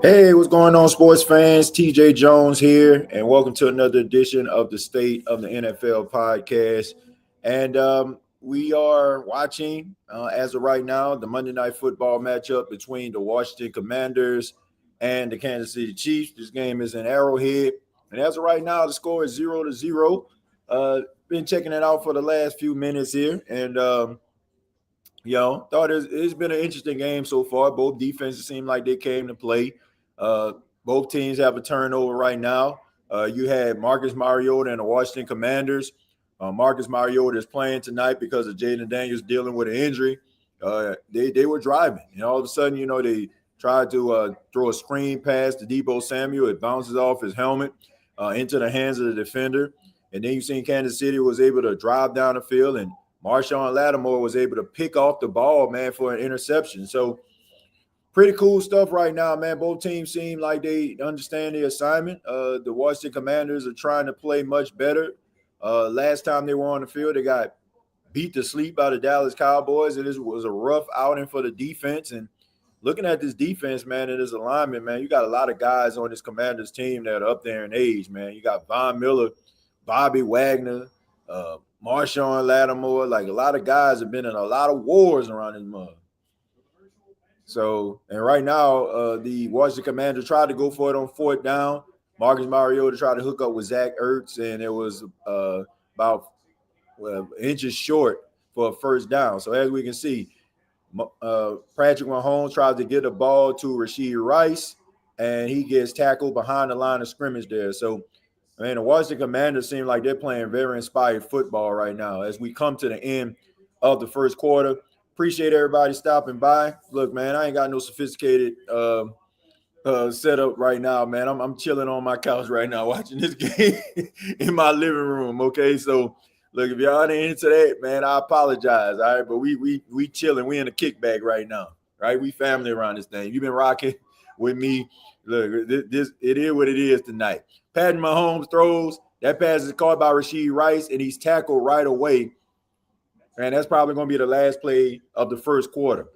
Hey, what's going on, sports fans? TJ Jones here, and welcome to another edition of the State of the NFL podcast. And we are watching, as of right now, the Monday Night Football matchup between the Washington Commanders and the Kansas City Chiefs. This game is in Arrowhead, and as of right now, the score is 0-0. Been checking it out for the last few minutes here, and thought it's been an interesting game so far. Both defenses seem like they came to play. Uh, both teams have a turnover right now. You had Marcus Mariota and the Washington Commanders. Marcus Mariota is playing tonight because of Jaden Daniels dealing with an injury. They were driving, and all of a sudden, they tried to throw a screen pass to Deebo Samuel. It bounces off his helmet into the hands of the defender. And then you've seen Kansas City was able to drive down the field, and Marshawn Lattimore was able to pick off the ball, man, for an interception. So pretty cool stuff right now, man. Both teams seem like they understand the assignment. The Washington Commanders are trying to play much better. Last time they were on the field, they got beat to sleep by the Dallas Cowboys. And this was a rough outing for the defense. And looking at this defense, man, and this alignment, man, you got a lot of guys on this Commanders team that are up there in age, man. You got Von Miller, Bobby Wagner, Marshawn Lattimore. Like, a lot of guys have been in a lot of wars around this mug. So, and right now, the Washington Commanders tried to go for it on fourth down. Marcus Mariota tried to hook up with Zach Ertz, and it was about inches short for a first down. So, as we can see, Patrick Mahomes tries to get a ball to Rashee Rice, and he gets tackled behind the line of scrimmage there. So, man, the Washington Commanders seem like they're playing very inspired football right now as we come to the end of the first quarter. Appreciate everybody stopping by. Look, man, I ain't got no sophisticated setup right now, man. I'm chilling on my couch right now watching this game in my living room, okay? So, look, if y'all ain't into that, man, I apologize, all right? But we chilling. We in a kickback right now, right? We family around this thing. You've been rocking with me. Look, this it is what it is tonight. Patrick Mahomes throws. That pass is caught by Rashee Rice, and he's tackled right away. And that's probably going to be the last play of the first quarter.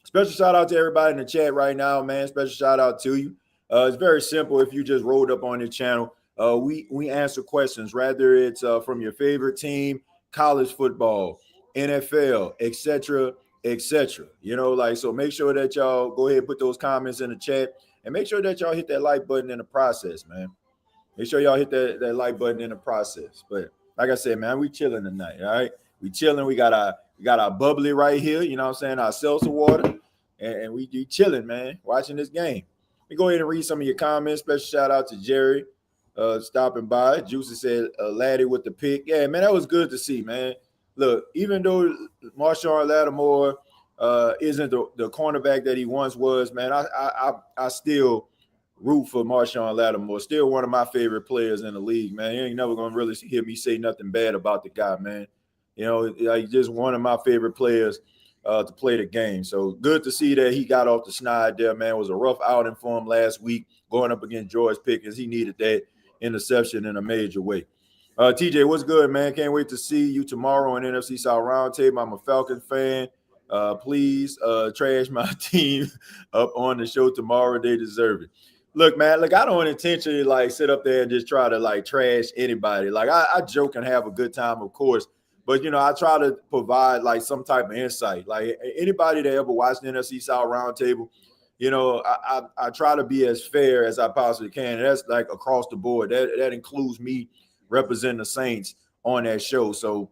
Special shout out to everybody in the chat right now, man. Special shout out to you. It's very simple. If you just rolled up on this channel, we answer questions, whether it's from your favorite team, college football, NFL, etc., etc. So make sure that y'all go ahead and put those comments in the chat, and make sure that y'all hit that like button in the process, man. Make sure y'all hit that like button in the process. But like I said, man, we chilling tonight, all right? We chilling. We got our bubbly right here, you know what I'm saying, our seltzer water, and we chilling, man, watching this game. Let me go ahead and read some of your comments. Special shout out to Jerry stopping by. Juicy said, Laddie with the pick. Yeah, man, that was good to see, man. Look, even though Marshawn Lattimore isn't the cornerback that he once was, man, I still root for Marshawn Lattimore. Still one of my favorite players in the league, man. You ain't never going to really hear me say nothing bad about the guy, man. Like, just one of my favorite players to play the game. So good to see that he got off the snide there, man. It was a rough outing for him last week going up against George Pickens. He needed that interception in a major way. TJ, what's good, man? Can't wait to see you tomorrow on NFC South Roundtable. I'm a Falcon fan. Please trash my team up on the show tomorrow. They deserve it. Look, man, I don't intentionally sit up there and just try to trash anybody. I joke and have a good time, of course. But, I try to provide some type of insight. Like, anybody that ever watched the NFC South Roundtable, I try to be as fair as I possibly can. And that's across the board. That includes me representing the Saints on that show. So,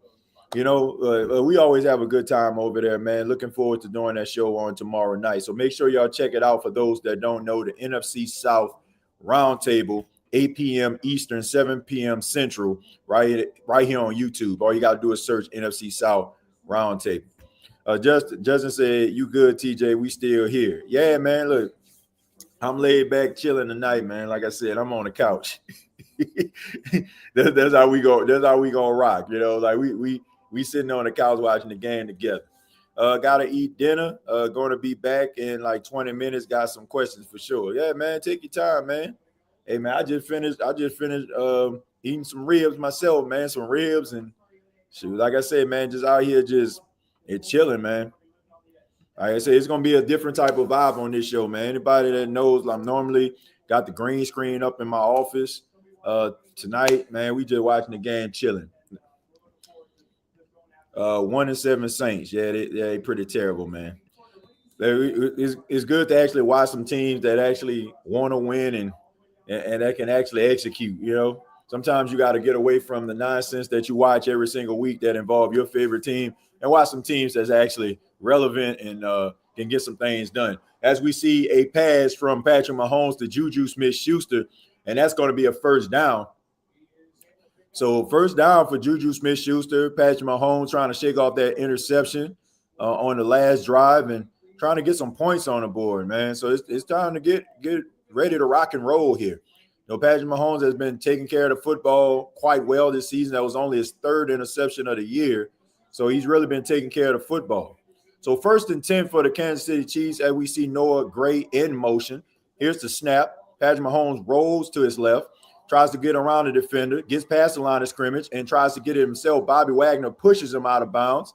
we always have a good time over there, man. Looking forward to doing that show on tomorrow night. So make sure y'all check it out for those that don't know, the NFC South Roundtable, 8 p.m. Eastern, 7 p.m. Central, right here on YouTube. All you got to do is search NFC South Roundtable. Justin said, you good, TJ? We still here. Yeah, man, look, I'm laid back chilling tonight, man. Like I said, I'm on the couch. That's how we go. That's how we gonna rock. We sitting on the couch watching the game together. Gotta eat dinner. Going to be back in 20 minutes. Got some questions for sure. Yeah, man, take your time, man. Hey, man, I just finished eating some ribs myself, man. Some ribs, and shoot, like I said, man, just out here just chilling, man. Like I say, it's gonna be a different type of vibe on this show, man. Anybody that knows, I'm normally got the green screen up in my office. Tonight, man, we just watching the game, chilling. 1-7 Saints. Yeah, they pretty terrible, man. It's good to actually watch some teams that actually want to win and that can actually execute. You know, sometimes you got to get away from the nonsense that you watch every single week that involve your favorite team and watch some teams that's actually relevant and can get some things done. As we see a pass from Patrick Mahomes to Juju Smith-Schuster, and that's going to be a first down. So first down for Juju Smith-Schuster, Patrick Mahomes trying to shake off that interception on the last drive and trying to get some points on the board, man. So it's time to get ready to rock and roll here. You know, Patrick Mahomes has been taking care of the football quite well this season. That was only his third interception of the year. So he's really been taking care of the football. So 1st and 10 for the Kansas City Chiefs as we see Noah Gray in motion. Here's the snap. Patrick Mahomes rolls to his left, tries to get around the defender, gets past the line of scrimmage, and tries to get it himself. Bobby Wagner pushes him out of bounds.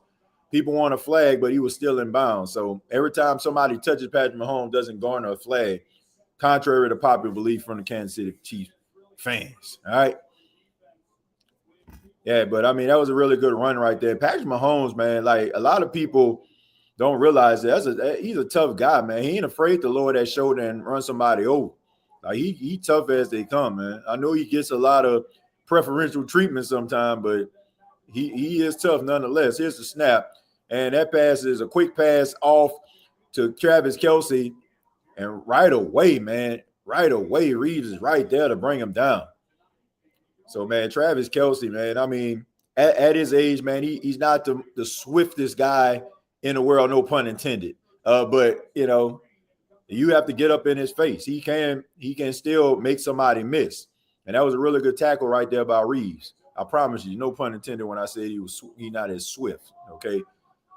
People want a flag, but he was still in bounds. So every time somebody touches Patrick Mahomes, doesn't garner a flag, contrary to popular belief from the Kansas City Chiefs fans. All right. Yeah, but I mean, that was a really good run right there. Patrick Mahomes, man, like a lot of people don't realize that he's a tough guy, man. He ain't afraid to lower that shoulder and run somebody over. Like he tough as they come, man. I know he gets a lot of preferential treatment sometimes, but he is tough nonetheless. Here's the snap. And that pass is a quick pass off to Travis Kelce. And right away, man, Reeves is right there to bring him down. So, man, Travis Kelce, man, I mean, at his age, man, he's not the swiftest guy in the world, no pun intended. But, you know, you have to get up in his face. He can still make somebody miss. And that was a really good tackle right there by Reeves. I promise you, no pun intended when I said he's not as swift, okay?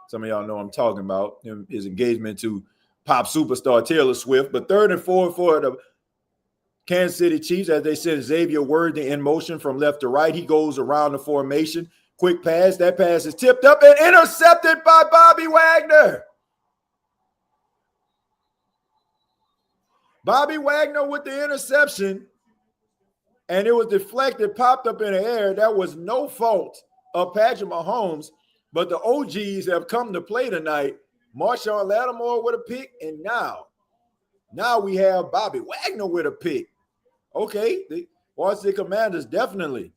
Some of y'all know I'm talking about his engagement to pop superstar Taylor Swift. But 3rd and 4 for the Kansas City Chiefs as they send Xavier Worthy in motion from left to right. He goes around the formation. Quick pass. That pass is tipped up and intercepted by Bobby Wagner. Bobby Wagner with the interception, and it was deflected, popped up in the air. That was no fault of Patrick Mahomes, but the OGs have come to play tonight. Marshawn Lattimore with a pick, and now we have Bobby Wagner with a pick. Okay, the Washington Commanders definitely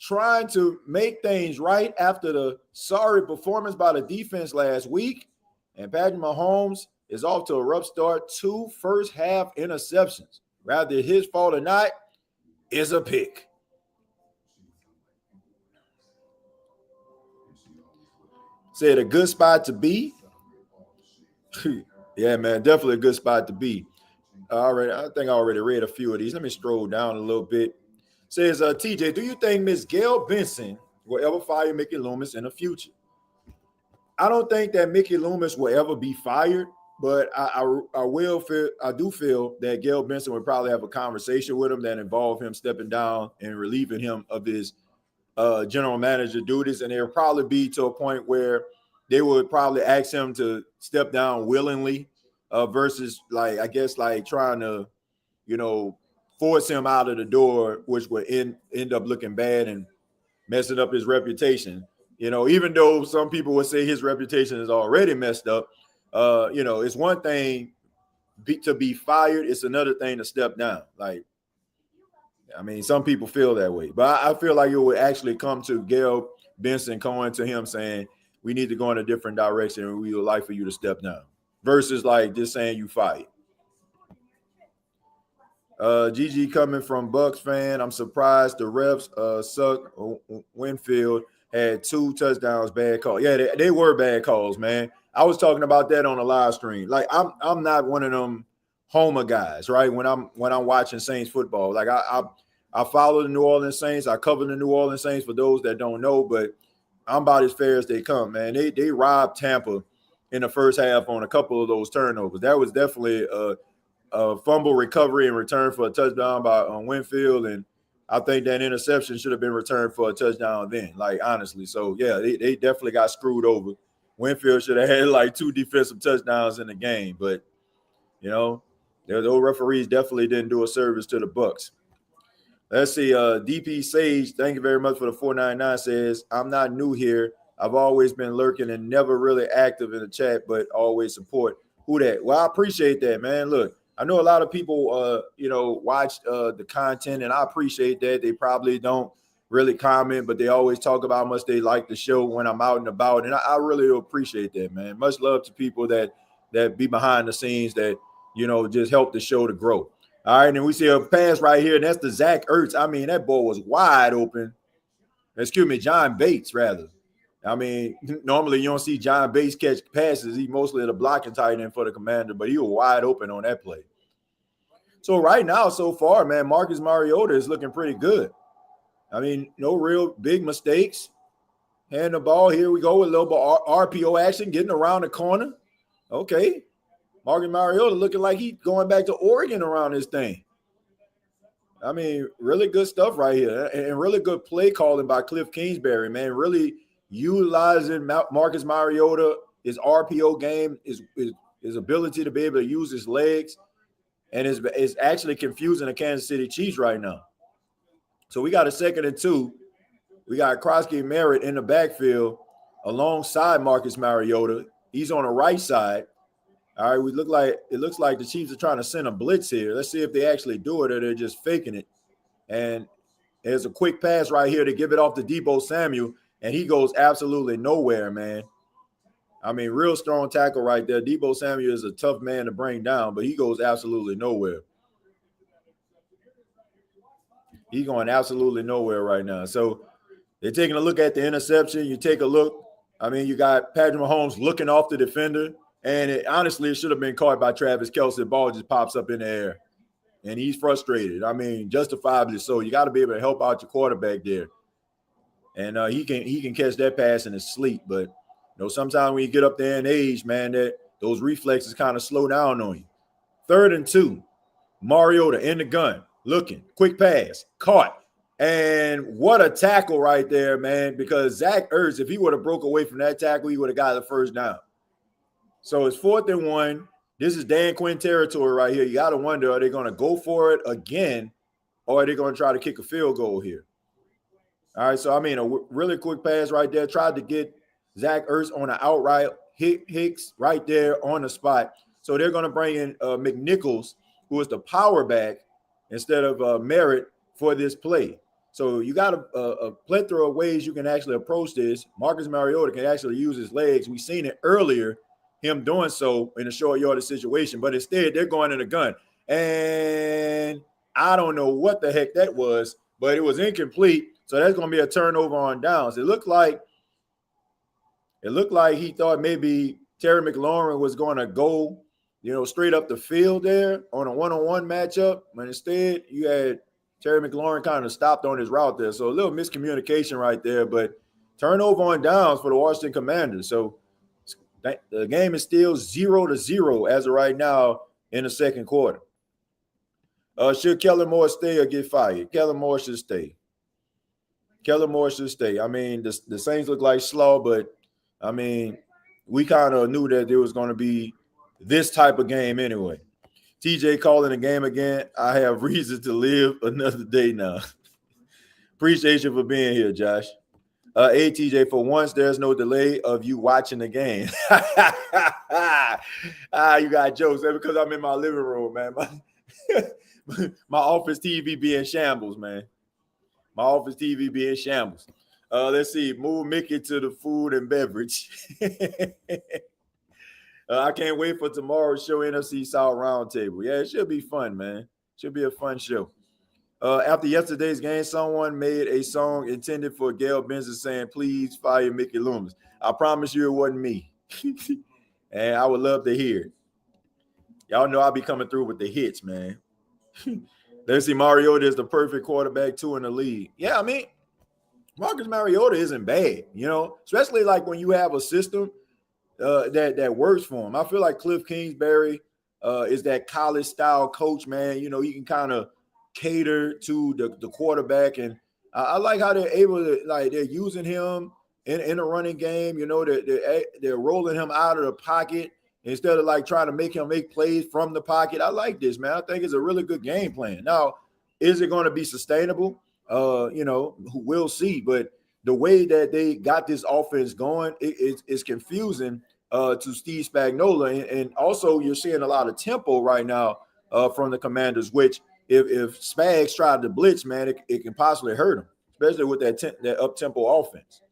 trying to make things right after the sorry performance by the defense last week, and Patrick Mahomes is off to a rough start. 2 first-half interceptions. Rather his fault or not, is a pick. Said a good spot to be. Yeah, man, definitely a good spot to be. I think I already read a few of these. Let me scroll down a little bit. Says, TJ, do you think Miss Gail Benson will ever fire Mickey Loomis in the future? I don't think that Mickey Loomis will ever be fired, but I do feel that Gail Benson would probably have a conversation with him that involve him stepping down and relieving him of his general manager duties, and it'll probably be to a point where they would probably ask him to step down willingly versus like trying to, force him out of the door, which would end up looking bad and messing up his reputation. Even though some people would say his reputation is already messed up, it's one thing to be fired. It's another thing to step down. Some people feel that way, but I feel like it would actually come to Gail Benson going to him saying, we need to go in a different direction and we would like for you to step down versus like just saying you fired. GG coming from Bucks fan. I'm surprised the refs suck. Winfield had 2 touchdowns, bad call. Yeah, they were bad calls, man. I was talking about that on the live stream. Like I'm not one of them homer guys, right? When I'm watching Saints football, like I follow the New Orleans Saints. I cover the New Orleans Saints for those that don't know, but I'm about as fair as they come, man. They robbed Tampa in the first half on a couple of those turnovers. That was definitely a fumble recovery in return for a touchdown by Winfield, and I think that interception should have been returned for a touchdown then, like honestly. So, yeah, they definitely got screwed over Winfield should have had like 2 defensive touchdowns in the game, but those referees definitely didn't do a service to the Bucs. Let's see. DP Sage, thank you very much for the 499. Says, I'm not new here. I've always been lurking and never really active in the chat, but always support. Who that? Well, I appreciate that, man. Look, I know a lot of people, watch the content, and I appreciate that. They probably don't really comment, but they always talk about how much they like the show when I'm out and about, and I really appreciate that, man. Much love to people that be behind the scenes that just help the show to grow. All right, and we see a pass right here, and that's the Zach Ertz. I mean, that ball was wide open. Excuse me, John Bates, rather. I mean, normally you don't see John Bates catch passes. He's mostly the blocking tight end for the Commander, but he was wide open on that play. So right now, so far, man, Marcus Mariota is looking pretty good. I mean, no real big mistakes. Hand the ball. Here we go with a little bit RPO action, getting around the corner. Okay. Marcus Mariota looking like he's going back to Oregon around this thing. I mean, really good stuff right here. And really good play calling by Cliff Kingsbury, man. Really utilizing Marcus Mariota, his RPO game, his ability to be able to use his legs, and is actually confusing the Kansas City Chiefs right now. So we got a 2nd and 2. We got Krosky Merritt in the backfield alongside Marcus Mariota. He's on the right side. All right, it looks like the Chiefs are trying to send a blitz here. Let's see if they actually do it or they're just faking it. And there's a quick pass right here to give it off to Deebo Samuel, and he goes absolutely nowhere, man. I mean, real strong tackle right there. Deebo Samuel is a tough man to bring down, but he goes absolutely nowhere. He's going absolutely nowhere right now. So they're taking a look at the interception. You take a look. I mean, you got Patrick Mahomes looking off the defender. And honestly, it should have been caught by Travis Kelce. The ball just pops up in the air, and he's frustrated. I mean, justifiably so. You got to be able to help out your quarterback there, and he can catch that pass in his sleep. But sometimes when you get up there in age, man, that those reflexes kind of slow down on you. 3rd and 2, Mariota in the gun, looking, quick pass, caught, and what a tackle right there, man! Because Zach Ertz, if he would have broke away from that tackle, he would have got the first down. So it's 4th and 1. This is Dan Quinn territory right here. You got to wonder, are they going to go for it again, or are they going to try to kick a field goal here? All right, so I mean, a really quick pass right there. Tried to get Zach Ertz on an outright Hicks right there on the spot. So they're going to bring in McNichols, who is the power back, instead of Merritt for this play. So you got a plethora of ways you can actually approach this. Marcus Mariota can actually use his legs. We've seen it earlier, him doing so in a short yardage situation, but instead they're going in the gun. And I don't know what the heck that was, but it was incomplete. So that's going to be a turnover on downs. It looked like he thought maybe Terry McLaurin was going to go, straight up the field there on a one-on-one matchup. But instead you had Terry McLaurin kind of stopped on his route there. So a little miscommunication right there, but turnover on downs for the Washington Commanders. So the game is still 0-0 as of right now in the 2nd quarter. Should Kellen Moore stay or get fired? Kellen Moore should stay. I mean, the Saints look like slaw, but, I mean, we kind of knew that there was going to be this type of game anyway. TJ calling the game again. I have reason to live another day now. Appreciate you for being here, Josh. Hey, TJ, for once, there's no delay of you watching the game. You got jokes there because I'm in my living room, man. My office TV be in shambles, man. Let's see. Move Mickey to the food and beverage. I can't wait for tomorrow's show, NFC South Roundtable. Yeah, it should be fun, man. Should be a fun show. After yesterday's game, someone made a song intended for Gail Benson saying, please fire Mickey Loomis. I promise you it wasn't me. And I would love to hear it. Y'all know I'll be coming through with the hits, man. Let's see, Mariota is the perfect quarterback, 2 in the league. Yeah, I mean, Marcus Mariota isn't bad, especially like when you have a system that works for him. I feel like Cliff Kingsbury is that college-style coach, man. He can kind of cater to the quarterback, and I like how they're able to, like, they're using him in the running game. You know, they're rolling him out of the pocket instead of like trying to make him make plays from the pocket. I like this, man. I think it's a really good game plan. Now, is it going to be sustainable? You know, we'll see. But the way that they got this offense going, it's confusing to Steve Spagnuolo. And also you're seeing a lot of tempo right now from the Commanders, which if Spags tried to blitz, man, it can possibly hurt him, especially with that up-tempo offense.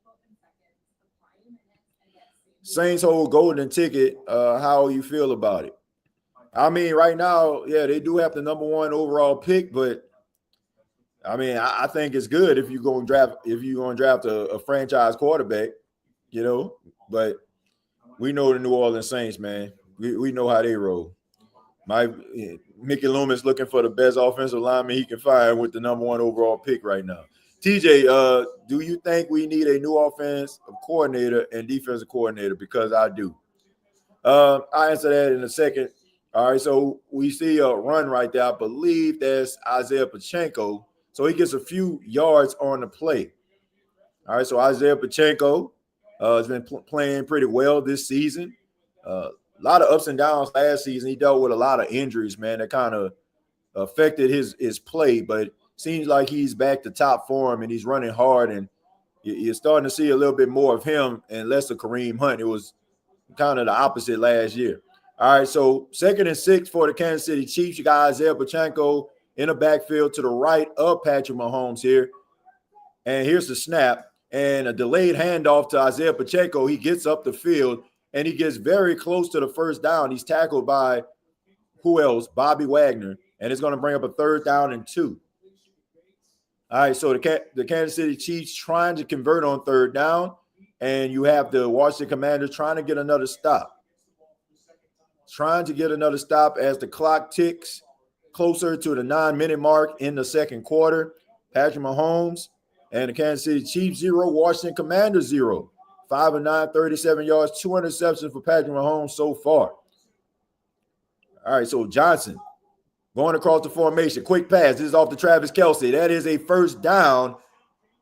Saints hold golden ticket. How you feel about it? I mean, right now, yeah, they do have the number 1 overall pick, but I mean, I think it's good if you're going to draft a franchise quarterback, you know. But we know the New Orleans Saints, man. We know how they roll. Mickey Loomis looking for the best offensive lineman he can find with the number 1 overall pick right now. TJ, do you think we need a new offensive coordinator and defensive coordinator? Because I do. I'll answer that in a second. All right, so we see a run right there. I believe that's Isaiah Pacheco. So he gets a few yards on the play. All right, so Isaiah Pacheco has been playing pretty well this season. A lot of ups and downs last season. He dealt with a lot of injuries, man, that kind of affected his play. But seems like he's back to top form and he's running hard. And you're starting to see a little bit more of him and less of Kareem Hunt. It was kind of the opposite last year. All right, so 2nd and 6 for the Kansas City Chiefs. You got Isaiah Pacheco in the backfield to the right of Patrick Mahomes here. And here's the snap. And a delayed handoff to Isaiah Pacheco. He gets up the field, and he gets very close to the first down. He's tackled by who else? Bobby Wagner. And it's going to bring up a 3rd down and 2. All right, so the Kansas City Chiefs trying to convert on 3rd down, and you have the Washington Commanders trying to get another stop. Trying to get another stop as the clock ticks closer to the 9-minute mark in the second quarter. Patrick Mahomes and the Kansas City Chiefs 0, Washington Commanders 0. 5 of 9, 37 yards, 2 interceptions for Patrick Mahomes so far. All right, so Johnson going across the formation. Quick pass. This is off to Travis Kelce. That is a 1st down,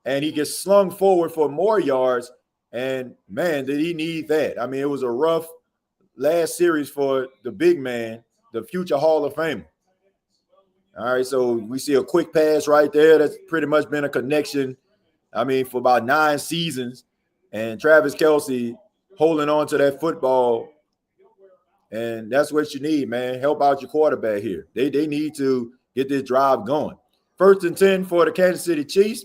and he gets slung forward for more yards. And, man, did he need that. I mean, it was a rough last series for the big man, the future Hall of Famer. All right, so we see a quick pass right there. That's pretty much been a connection, I mean, for about 9 seasons. And Travis Kelce holding on to that football. And that's what you need, man. Help out your quarterback here. They need to get this drive going. 1st and 10 for the Kansas City Chiefs.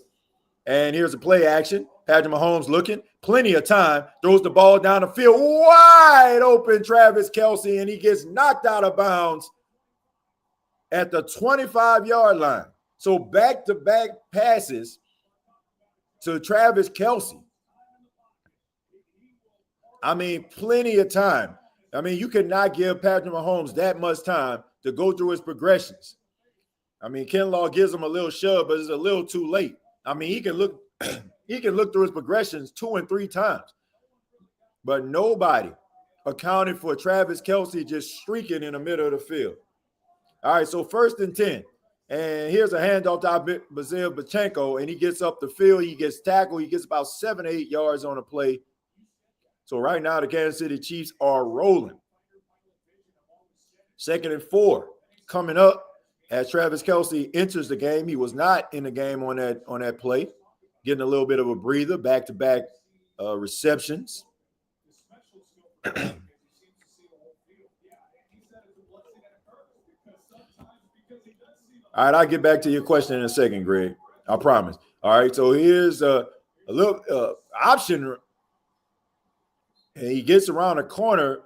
And here's a play action. Patrick Mahomes looking. Plenty of time. Throws the ball down the field. Wide open Travis Kelce. And he gets knocked out of bounds at the 25-yard line. So back-to-back passes to Travis Kelce. I mean, plenty of time. I mean, you cannot give Patrick Mahomes that much time to go through his progressions. I mean, Kinlaw gives him a little shove, but it's a little too late. I mean, he can look through his progressions 2 and 3 times. But nobody accounted for Travis Kelce just streaking in the middle of the field. All right, so 1st and 10. And here's a handoff to Isaiah Pacheco, and he gets up the field. He gets tackled. He gets about 7 or 8 yards on the play. So right now the Kansas City Chiefs are rolling. 2nd and 4 coming up as Travis Kelce enters the game. He was not in the game on that play, getting a little bit of a breather, back-to-back receptions. All right, I'll get back to your question in a second, Greg. I promise. All right, so here's a little option. And he gets around the corner,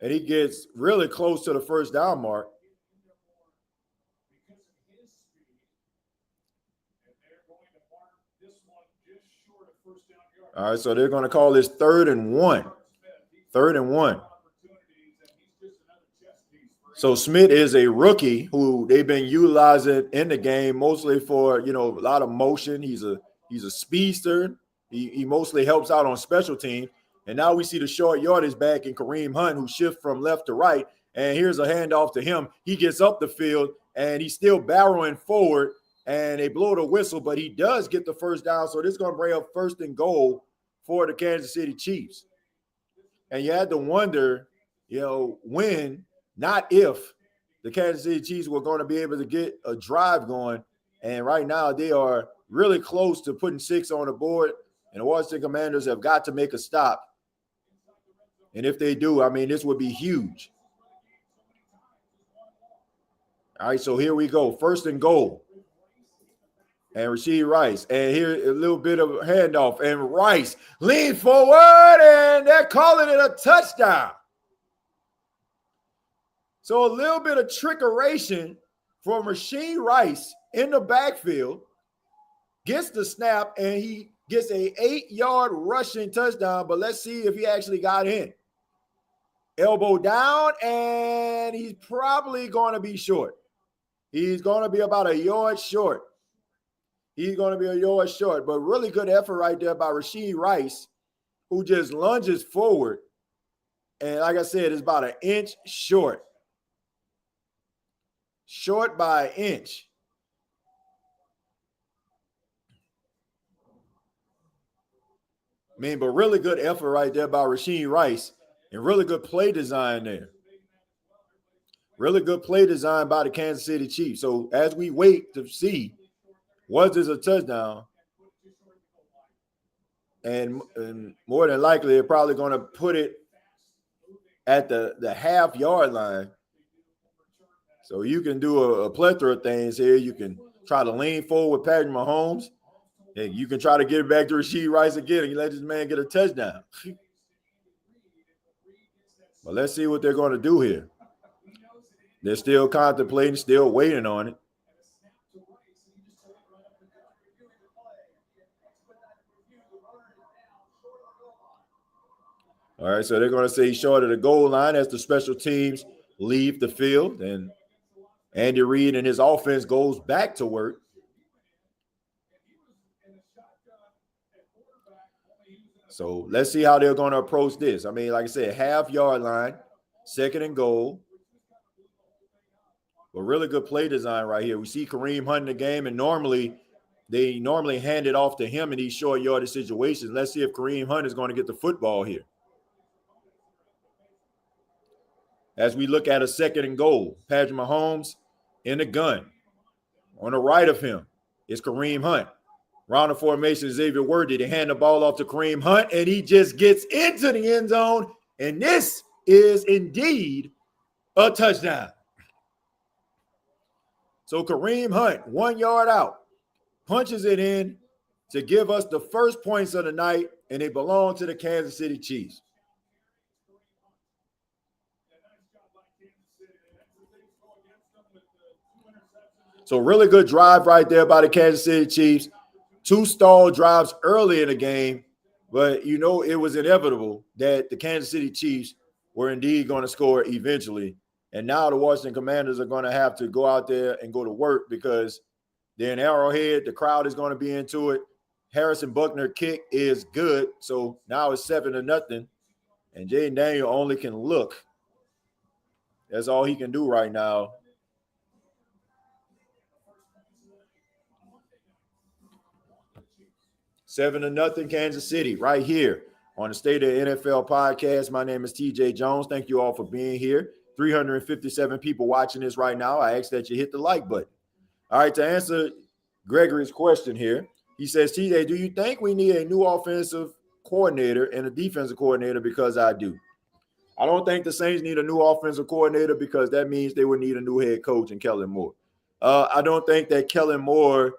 and he gets really close to the 1st down mark. All right, so they're going to call this 3rd and 1. 3rd and 1. So Smith is a rookie who they've been utilizing in the game mostly for, a lot of motion. He's a speedster. He mostly helps out on special teams. And now we see the short yardage back in Kareem Hunt, who shifts from left to right. And here's a handoff to him. He gets up the field, and he's still barreling forward, and they blow the whistle, but he does get the 1st down. So this is going to bring up 1st and goal for the Kansas City Chiefs. And you had to wonder, when, not if, the Kansas City Chiefs were going to be able to get a drive going. And right now they are really close to putting 6 on the board. And the Washington Commanders have got to make a stop. And if they do, this would be huge. All right, so here we go. 1st and goal. And Rashee Rice. And here a little bit of a handoff. And Rice leans forward, and they're calling it a touchdown. So a little bit of trickeration from Rashee Rice in the backfield. Gets the snap, and he gets a 8-yard rushing touchdown. But let's see if he actually got in. Elbow down, and he's probably going to be short. He's going to be about a yard short. But really good effort right there by Rashee Rice, who just lunges forward. And like I said, it's about an inch short. Short by an inch. But really good effort right there by Rashee Rice. And really good play design there. Really good play design by the Kansas City Chiefs. So as we wait to see, was this a touchdown? And more than likely, they're probably going to put it at the half-yard line. So you can do a plethora of things here. You can try to lean forward with Patrick Mahomes. And you can try to get it back to Rashee Rice again and you let this man get a touchdown. But let's see what they're going to do here. They're still contemplating, still waiting on it. All right, so they're going to say short of the goal line as the special teams leave the field. And Andy Reid and his offense goes back to work. So let's see how they're going to approach this. Like I said, half-yard line, 2nd and goal. But really good play design right here. We see Kareem Hunt in the game, and they normally hand it off to him in these short yardage situations. Let's see if Kareem Hunt is going to get the football here. As we look at a 2nd and goal, Patrick Mahomes in the gun. On the right of him is Kareem Hunt. Round of formation, Xavier Worthy to hand the ball off to Kareem Hunt, and he just gets into the end zone, and this is indeed a touchdown. So Kareem Hunt, 1 yard out, punches it in to give us the first points of the night, and they belong to the Kansas City Chiefs. So really good drive right there by the Kansas City Chiefs. 2 stalled drives early in the game, but it was inevitable that the Kansas City Chiefs were indeed going to score eventually. And now the Washington Commanders are going to have to go out there and go to work because they're in Arrowhead. The crowd is going to be into it. Harrison Buckner kick is good. So now it's 7-0. And Jaden Daniels only can look. That's all he can do right now. Seven to nothing, Kansas City, right here on the State of the NFL podcast. My name is TJ Jones. Thank you all for being here. 357 people watching this right now. I ask that you hit the like button. All right, to answer Gregory's question here, he says, TJ, do you think we need a new offensive coordinator and a defensive coordinator? Because I do. I don't think the Saints need a new offensive coordinator because that means they would need a new head coach in Kellen Moore. I don't think that Kellen Moore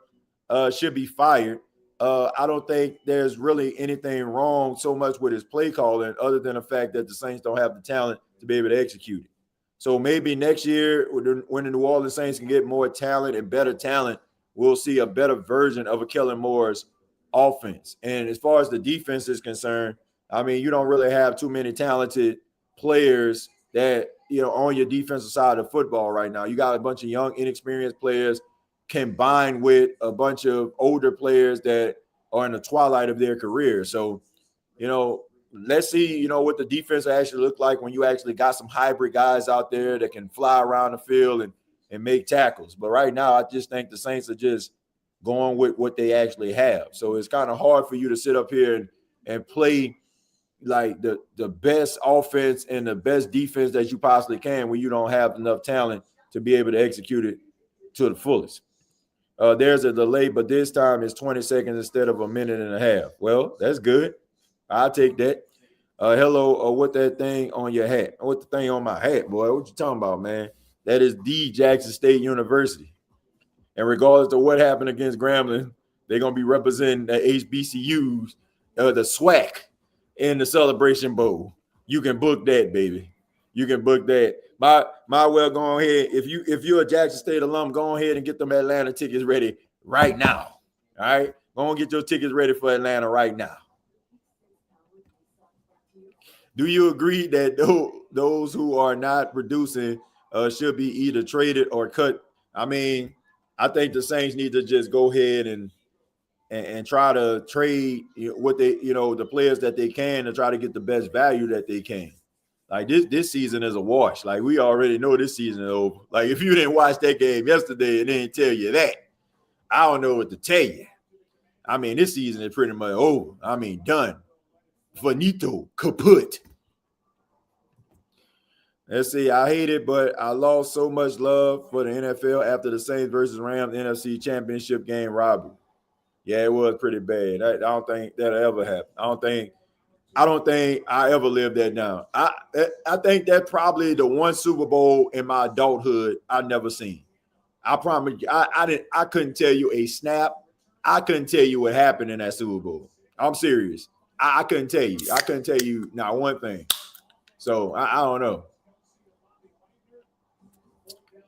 should be fired. I don't think there's really anything wrong so much with his play calling other than the fact that the Saints don't have the talent to be able to execute it. So maybe next year when the New Orleans Saints can get more talent and better talent, we'll see a better version of a Kellen Moore's offense. And as far as the defense is concerned, you don't really have too many talented players that, on your defensive side of football right now. You got a bunch of young, inexperienced players combined with a bunch of older players that are in the twilight of their career. So, let's see, what the defense actually look like when you actually got some hybrid guys out there that can fly around the field and make tackles. But right now, I just think the Saints are just going with what they actually have. So it's kind of hard for you to sit up here and play like the best offense and the best defense that you possibly can when you don't have enough talent to be able to execute it to the fullest. There's a delay, but this time it's 20 seconds instead of a minute and a half. Well, that's good. I'll take that. Hello, what that thing on your hat? What the thing on my hat, boy? What you talking about, man? That is the Jackson State University. And regardless of what happened against Grambling, they're going to be representing the HBCUs, the SWAC, in the Celebration Bowl. You can book that, baby. You can book that. Might well go ahead. If you're a Jackson State alum, go ahead and get them Atlanta tickets ready right now. All right? Go and get your tickets ready for Atlanta right now. Do you agree that those who are not producing should be either traded or cut? I mean, I think the Saints need to just go ahead and try to trade what they, the players that they can to try to get the best value that they can. Like this season is a wash. Like we already know this season is over. Like if you didn't watch that game yesterday and didn't tell you that, I don't know what to tell you. I mean, this season is pretty much over. I mean, done. Finito, kaput. Let's see. I hate it, but I lost so much love for the NFL after the Saints versus Rams NFC Championship game robbery. Yeah, it was pretty bad. I don't think that'll ever happen. I don't think I ever lived that down. I think that's probably the one Super Bowl in my adulthood I've never seen. I promise you, I couldn't tell you a snap. I couldn't tell you what happened in that Super Bowl. I'm serious. I couldn't tell you. I couldn't tell you not one thing. So I don't know.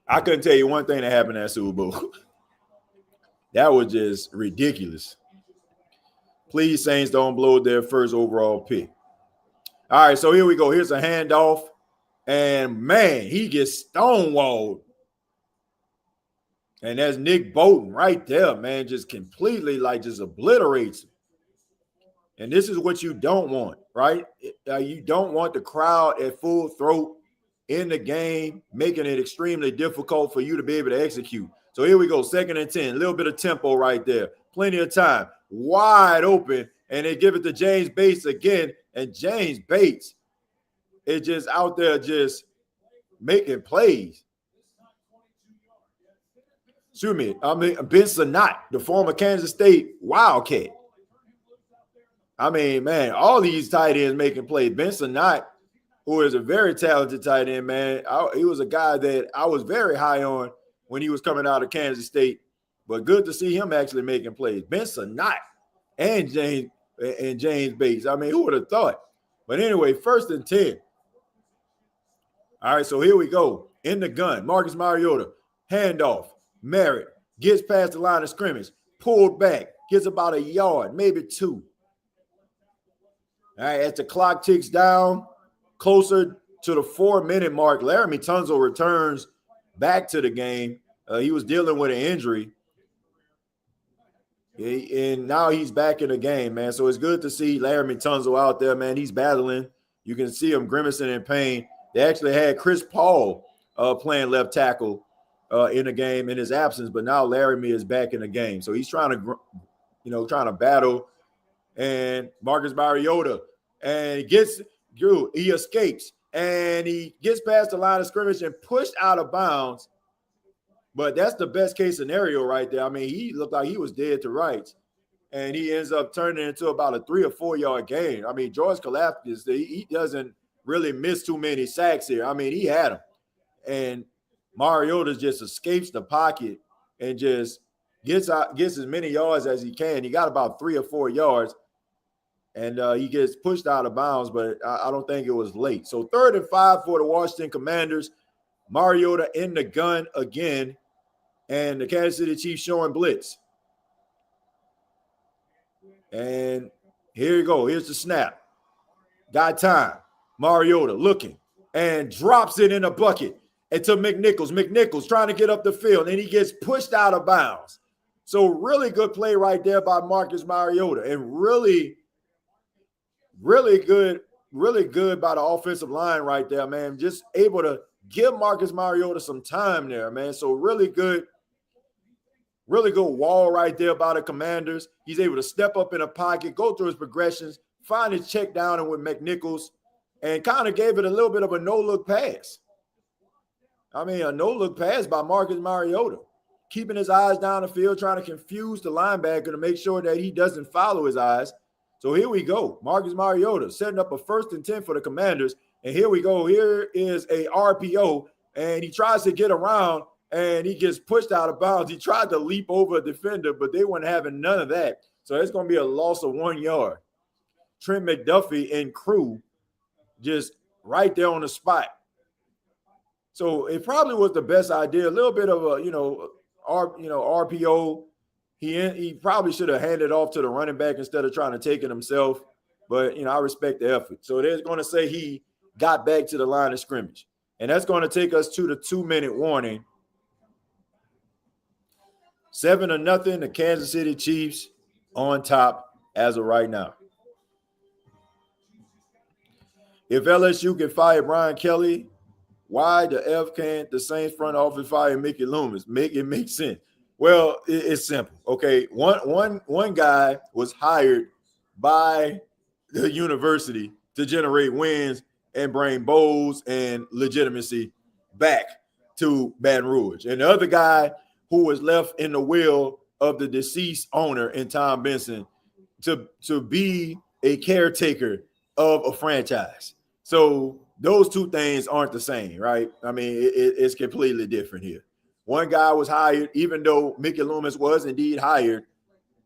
I couldn't tell you one thing that happened in that Super Bowl. That was just ridiculous. Please, Saints, don't blow their first overall pick. All right, so here we go. Here's a handoff. And, man, he gets stonewalled. And that's Nick Bolton right there, man, just completely, just obliterates him. And this is what you don't want, right? You don't want the crowd at full throat in the game, making it extremely difficult for you to be able to execute. So here we go, 2nd and 10, a little bit of tempo right there. Plenty of time, wide open, and they give it to James Bates again. And James Bates is just out there just making plays. Excuse me, Ben Sinnott, the former Kansas State Wildcat. I mean, man, all these tight ends making plays. Ben Sinnott, who is a very talented tight end, man. He was a guy that I was very high on when he was coming out of Kansas State. But good to see him actually making plays. Ben Sinnott and James Bates. I mean, who would have thought? But anyway, 1st and 10. All right, so here we go. In the gun, Marcus Mariota, handoff. Merritt gets past the line of scrimmage, pulled back, gets about a yard, maybe 2. All right, as the clock ticks down, closer to the 4-minute mark, Laramie Tunsil returns back to the game. He was dealing with an injury. And now he's back in the game, man. So it's good to see Laramie Tunsil out there, man. He's battling. You can see him grimacing in pain. They actually had Chris Paul playing left tackle in the game in his absence, but now Laramie is back in the game. So he's trying to battle. And Marcus Mariota, and he escapes, and he gets past the line of scrimmage and pushed out of bounds. But that's the best case scenario right there. I mean, he looked like he was dead to rights, and he ends up turning into about a 3 or 4 yard gain. I mean, George Kalafdis, he doesn't really miss too many sacks here. I mean, he had them, and Mariota just escapes the pocket and just gets as many yards as he can. He got about 3 or 4 yards, and he gets pushed out of bounds, but I don't think it was late. So 3rd and 5 for the Washington Commanders. Mariota in the gun again, and the Kansas City Chiefs showing blitz. And here you go. Here's the snap. Got time. Mariota looking and drops it in a bucket. And to McNichols. McNichols trying to get up the field, and he gets pushed out of bounds. So really good play right there by Marcus Mariota, and really good by the offensive line right there, man. Just able to give Marcus Mariota some time there, man. So really good wall right there by the Commanders. He's able to step up in a pocket, go through his progressions, finally checked down and with McNichols and kind of gave it a little bit of a no-look pass. I mean, a no-look pass by Marcus Mariota, keeping his eyes down the field, trying to confuse the linebacker to make sure that he doesn't follow his eyes. So here we go. Marcus Mariota setting up a 1st and 10 for the Commanders. And here we go. Here is a RPO, and he tries to get around, and he gets pushed out of bounds. He tried to leap over a defender, but they weren't having none of that. So it's going to be a loss of 1 yard. Trent McDuffie and crew just right there on the spot. So it probably was the best idea. A little bit of a, RPO. He probably should have handed off to the running back instead of trying to take it himself. But, I respect the effort. So they're going to say he got back to the line of scrimmage. And that's going to take us to the 2-minute warning. 7-0, the Kansas City Chiefs on top as of right now. If LSU can fire Brian Kelly, why the F can't the Saints front office fire Mickey Loomis? Make it make sense. Well, it's simple. Okay, one guy was hired by the university to generate wins and bring bowls and legitimacy back to Baton Rouge. And the other guy who was left in the will of the deceased owner in Tom Benson to be a caretaker of a franchise. So those two things aren't the same, right? I mean, it's completely different here. One guy was hired, even though Mickey Loomis was indeed hired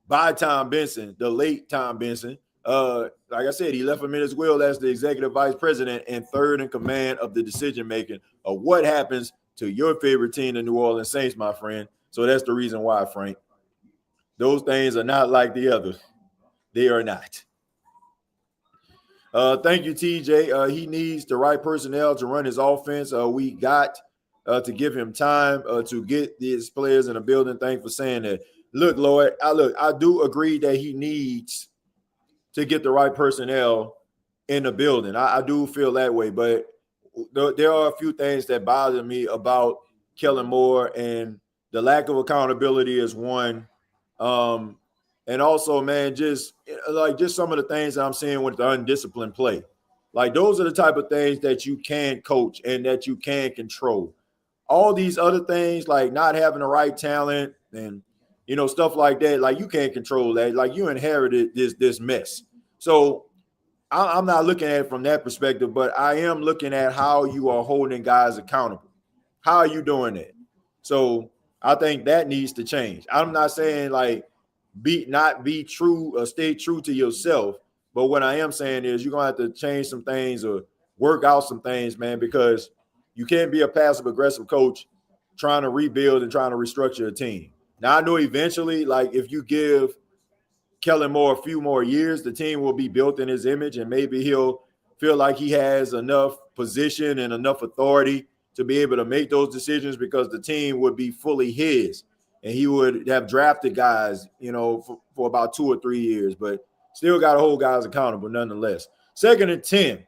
by Tom Benson, the late Tom Benson. Like I said, he left him in his will as the executive vice president and third in command of the decision-making of what happens to your favorite team, the New Orleans Saints, my friend. So that's the reason why, Frank. Those things are not like the others. They are not. Thank you, TJ. He needs the right personnel to run his offense. We got to give him time to get these players in the building. Thanks for saying that. Look, Lloyd, I do agree that he needs to get the right personnel in the building. I do feel that way, but there are a few things that bother me about Kellen Moore, and the lack of accountability is one. And also, man, just some of the things that I'm seeing with the undisciplined play. Like, those are the type of things that you can coach and that you can control. All these other things, like not having the right talent and, stuff like that, like, you can't control that. Like, you inherited this mess. So I'm not looking at it from that perspective, but I am looking at how you are holding guys accountable. How are you doing that? So I think that needs to change. I'm not saying, like, be true, stay true to yourself. But what I am saying is you're going to have to change some things or work out some things, man, because you can't be a passive-aggressive coach trying to rebuild and trying to restructure a team. Now, I know eventually, like, if you give Kellen Moore a few more years, the team will be built in his image, and maybe he'll feel like he has enough position and enough authority to be able to make those decisions because the team would be fully his. And he would have drafted guys, for about 2 or 3 years, but still got to hold guys accountable nonetheless. 2nd and 10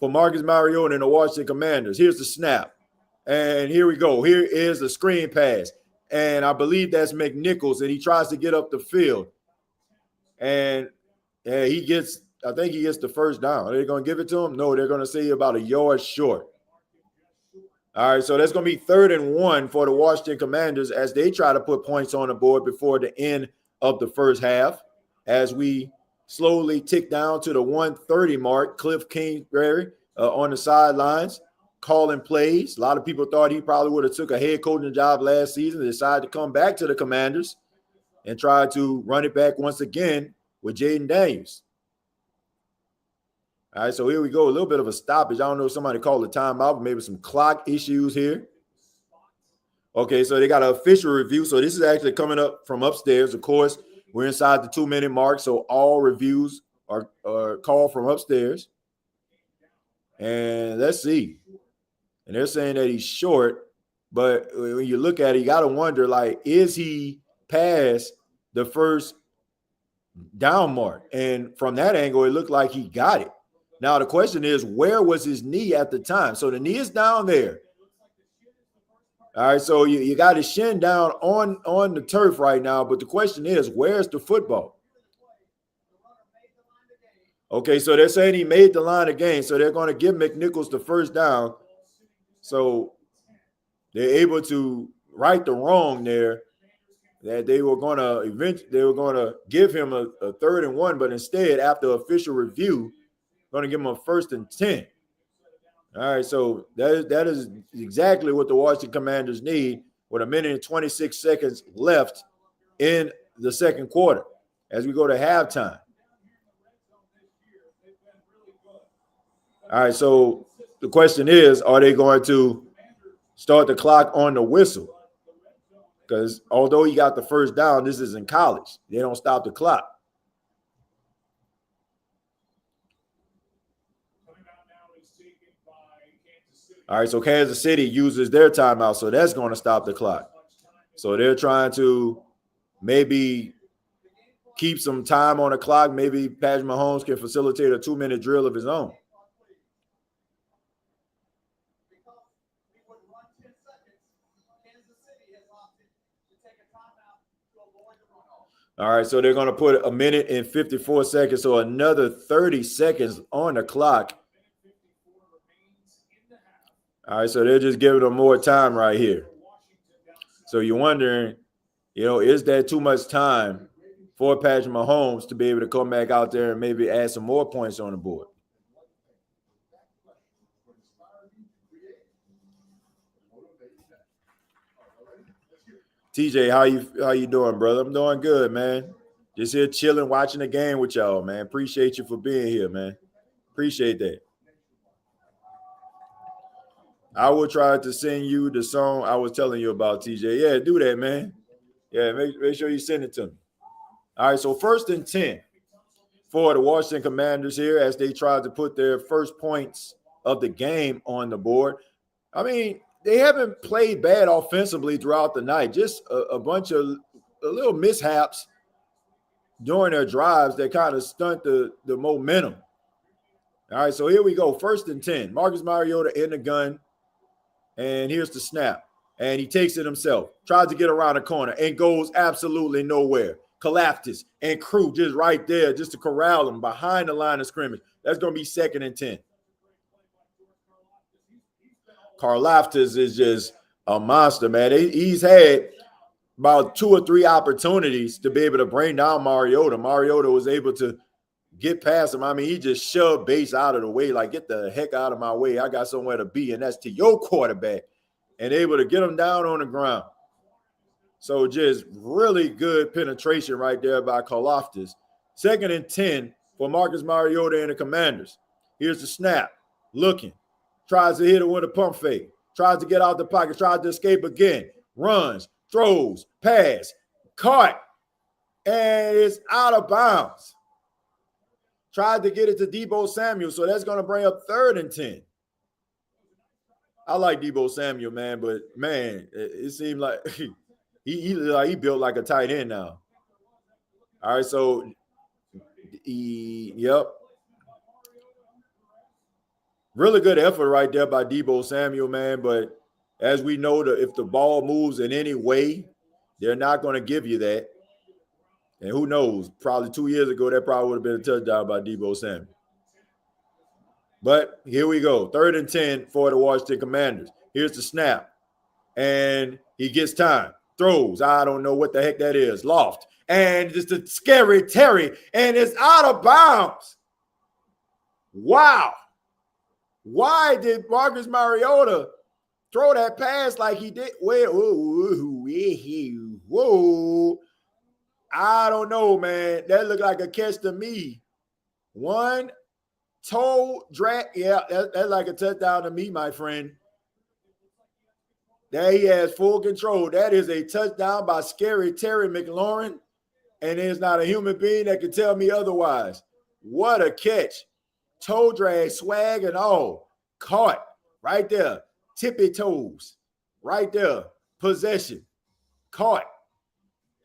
for Marcus Mariota and the Washington Commanders. Here's the snap. And here we go. Here is a screen pass. And I believe that's McNichols, and he tries to get up the field. And he gets the first down. Are they going to give it to him? No, they're going to say about a yard short. All right, so that's going to be 3rd and 1 for the Washington Commanders as they try to put points on the board before the end of the first half. As we slowly tick down to the 1:30 mark, Cliff Kingsbury on the sidelines calling plays. A lot of people thought he probably would have took a head coaching job last season, decided to come back to the Commanders and try to run it back once again with Jaden Daniels. All right, so here we go. A little bit of a stoppage. I don't know if somebody called a timeout, maybe some clock issues here. Okay, so they got an official review. So this is actually coming up from upstairs. Of course, we're inside the 2-minute mark, so all reviews are called from upstairs. And let's see. And they're saying that he's short, but when you look at it, you got to wonder, like, is he past the first down mark? And from that angle, it looked like he got it. Now, the question is, where was his knee at the time? So the knee is down there. All right, so you got his shin down on the turf right now, but the question is, where's the football? Okay, so they're saying he made the line of game, so they're going to give McNichols the first down. So they're able to right the wrong there. That they were going to give him a 3rd and 1, but instead, after official review, going to give him a 1st and 10. All right, so that is exactly what the Washington Commanders need with 1 minute and 26 seconds left in the second quarter as we go to halftime. All right, so the question is, are they going to start the clock on the whistle? Because although he got the first down, this is in college. They don't stop the clock. All right, so Kansas City uses their timeout, so that's going to stop the clock. So they're trying to maybe keep some time on the clock. Maybe Patrick Mahomes can facilitate a 2-minute drill of his own. All right, so they're going to put 1 minute and 54 seconds, so another 30 seconds on the clock. All right, so they're just giving them more time right here. So you're wondering, is that too much time for Patrick Mahomes to be able to come back out there and maybe add some more points on the board? TJ, how you doing, brother? I'm doing good, man. Just here chilling, watching the game with y'all, man. Appreciate you for being here, man. Appreciate that. I will try to send you the song I was telling you about, TJ. Yeah, do that, man. Yeah, make sure you send it to me. All right, so 1st and 10 for the Washington Commanders here as they try to put their first points of the game on the board. I mean, they haven't played bad offensively throughout the night. Just a bunch of little mishaps during their drives that kind of stunt the momentum. All right, so here we go. 1st and 10. Marcus Mariota in the gun. And here's the snap. And he takes it himself. Tries to get around the corner and goes absolutely nowhere. Kalaftis and crew just right there just to corral him behind the line of scrimmage. That's going to be 2nd and 10. Karlaftis is just a monster, man. He's had about 2 or 3 opportunities to be able to bring down Mariota. Mariota was able to get past him. I mean, he just shoved Bates out of the way, like, get the heck out of my way. I got somewhere to be, and that's to your quarterback, and able to get him down on the ground. So just really good penetration right there by Karlaftis. 2nd and 10 for Marcus Mariota and the Commanders. Here's the snap. Looking. Tries to hit it with a pump fake. Tries to get out the pocket. Tries to escape again. Runs. Throws. Pass. Caught. And it's out of bounds. Tried to get it to Deebo Samuel, so that's going to bring up 3rd and 10. I like Deebo Samuel, man, but, man, it seemed like he built like a tight end now. All right, so, yep. Really good effort right there by Deebo Samuel, man, but as we know, if the ball moves in any way, they're not going to give you that. And who knows, probably 2 years ago, that probably would have been a touchdown by Deebo Samuel. But here we go. 3rd and 10 for the Washington Commanders. Here's the snap. And he gets time. Throws. I don't know what the heck that is. Loft. And just a scary Terry. And it's out of bounds. Wow. Why did Marcus Mariota throw that pass like he did? Whoa. I don't know, man. That looked like a catch to me. One toe drag. Yeah, that's like a touchdown to me, my friend. There he has full control. That is a touchdown by scary Terry McLaurin. And there's not a human being that can tell me otherwise. What a catch. Toe drag, swag, and all. Caught right there. Tippy toes. Right there. Possession. Caught.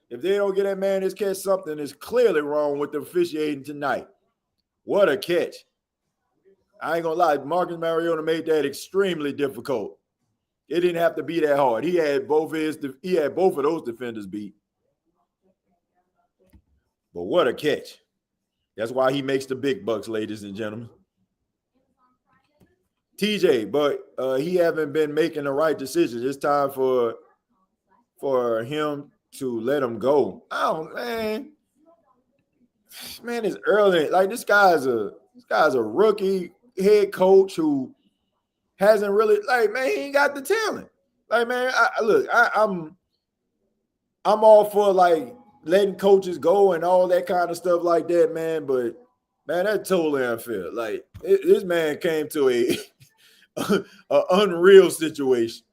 If they don't get that man this catch, something is clearly wrong with the officiating tonight. What a catch. I ain't going to lie. Marcus Mariota made that extremely difficult. It didn't have to be that hard. He had both of those defenders beat. But what a catch. That's why he makes the big bucks, ladies and gentlemen. TJ, but he haven't been making the right decisions. It's time for him to let him go. Oh man, it's early. Like this guy's a rookie head coach who hasn't really he ain't got the talent. Like man, I'm all for letting coaches go and all that kind of stuff like that, man. But man, that's totally unfair. Like this man came to a unreal situation.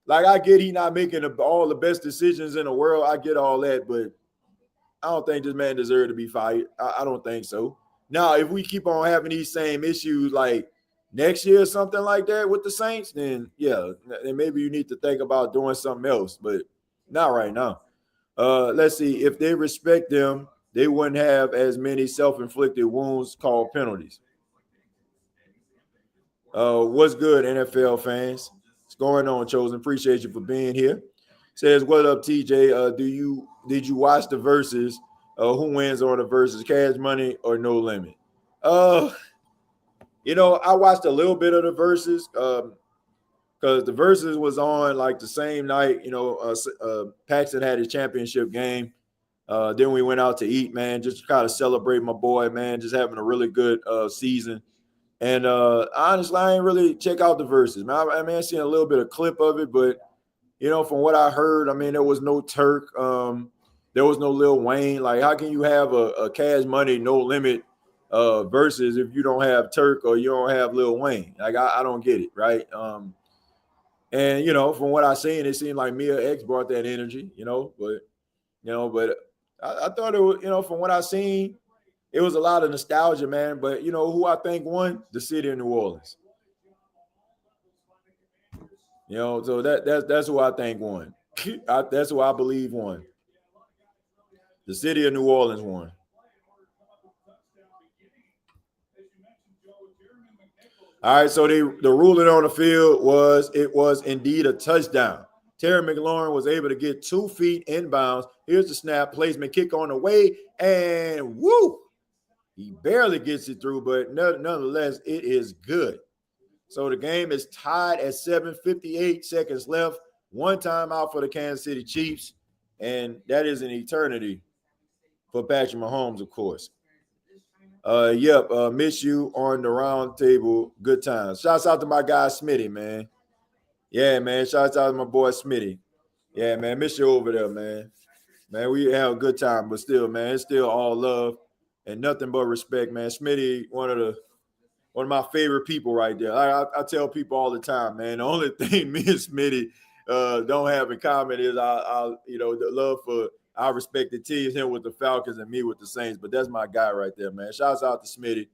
Like I get he not making all the best decisions in the world. I get all that, but I don't think this man deserves to be fired. I don't think so. Now, if we keep on having these same issues like next year or something like that with the Saints, then yeah, then maybe you need to think about doing something else, but not right now. Let's see. If they respect them, they wouldn't have as many self-inflicted wounds called penalties. What's good, NFL fans? What's going on, Chosen? Appreciate you for being here. Says, what up, TJ? Did you watch the verses? Who wins on the verses? Cash Money or No Limit? I watched a little bit of the verses because the verses was on like the same night. Paxton had his championship game. Then we went out to eat, man, just to kind of celebrate my boy, man, just having a really good season. And honestly, I ain't really check out the verses, man. I seen a little bit of clip of it, but from what I heard, there was no Turk, there was no Lil Wayne. Like, how can you have a Cash Money No Limit versus if you don't have Turk or you don't have Lil Wayne? Like, I don't get it, right? And from what I seen, it seemed like Mia X brought that energy, but I thought it was, from what I seen, it was a lot of nostalgia, man. But who I think won? The city of New Orleans. So that's who I think won. That's who I believe won. The city of New Orleans won. All right, so the ruling on the field was indeed a touchdown. Terry McLaurin was able to get 2 feet inbounds. Here's the snap, placement, kick on the way, and woo! He barely gets it through, but nonetheless, it is good. So the game is tied at 7:58 seconds left. One timeout for the Kansas City Chiefs, and that is an eternity for Patrick Mahomes, of course. Miss you on the round table. Good times. Shouts out to my guy Smitty, man. Yeah, man. Shouts out to my boy Smitty. Yeah, man. Miss you over there, man. Man, we have a good time, but still, man, it's still all love and nothing but respect, man. Smitty, one of my favorite people right there. I tell people all the time, man, the only thing me and Smitty don't have in common is the love for our respected teams, him with the Falcons and me with the Saints. But that's my guy right there, man. Shouts out to Smitty.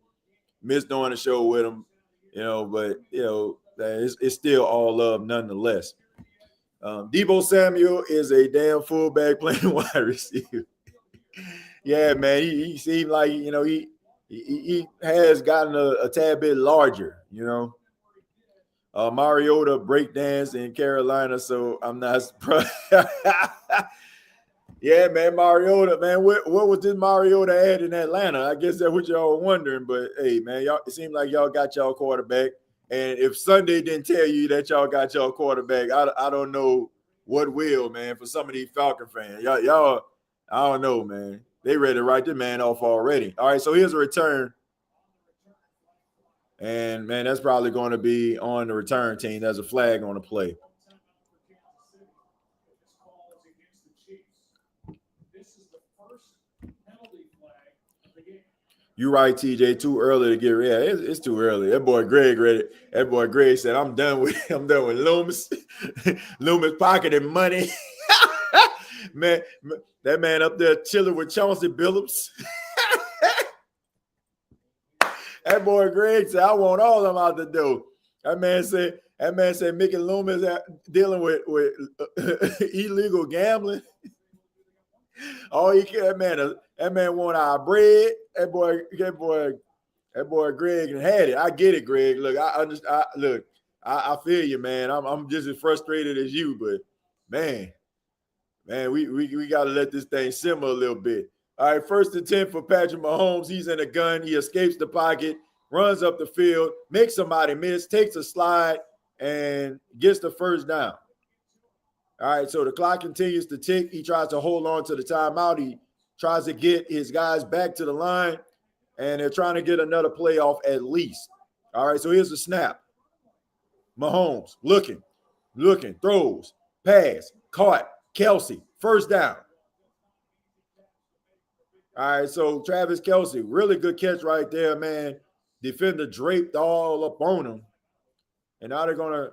Miss doing the show with him, but it's still all love nonetheless. Deebo Samuel is a damn fullback playing wide receiver. Yeah, man, he seemed like he has gotten a tad bit larger, Mariota breakdance in Carolina, so I'm not surprised. Yeah, man, Mariota, man, what was this Mariota at in Atlanta? I guess that's what y'all were wondering, but hey, man, it seemed like y'all got y'all quarterback, and if Sunday didn't tell you that y'all got y'all quarterback, I don't know what will, man, for some of these Falcon fans. Y'all, I don't know, man. They ready to write the man off already. All right, so here's a return. And, man, that's probably going to be on the return team. There's a flag on the play. You're right, TJ. Too early to get ready. Yeah, it's too early. That boy Greg ready. That boy Greg said, I'm done with Loomis. Loomis pocketing money. Man, that man up there chilling with Chauncey Billups. That boy Greg said, I want all of them out the door. That man said Mickey Loomis dealing with illegal gambling. All he care, that man want our bread. That boy Greg had it. I get it, Greg. Look, I feel you, man. I'm just as frustrated as you, but man, we got to let this thing simmer a little bit. All right, 1st and 10 for Patrick Mahomes. He's in a gun. He escapes the pocket, runs up the field, makes somebody miss, takes a slide, and gets the first down. All right, so the clock continues to tick. He tries to hold on to the timeout. He tries to get his guys back to the line, and they're trying to get another play off at least. All right, so here's the snap. Mahomes looking, throws, pass, caught, Kelsey, first down. All right, so Travis Kelsey, really good catch right there, man. Defender draped all up on him. And now they're going to –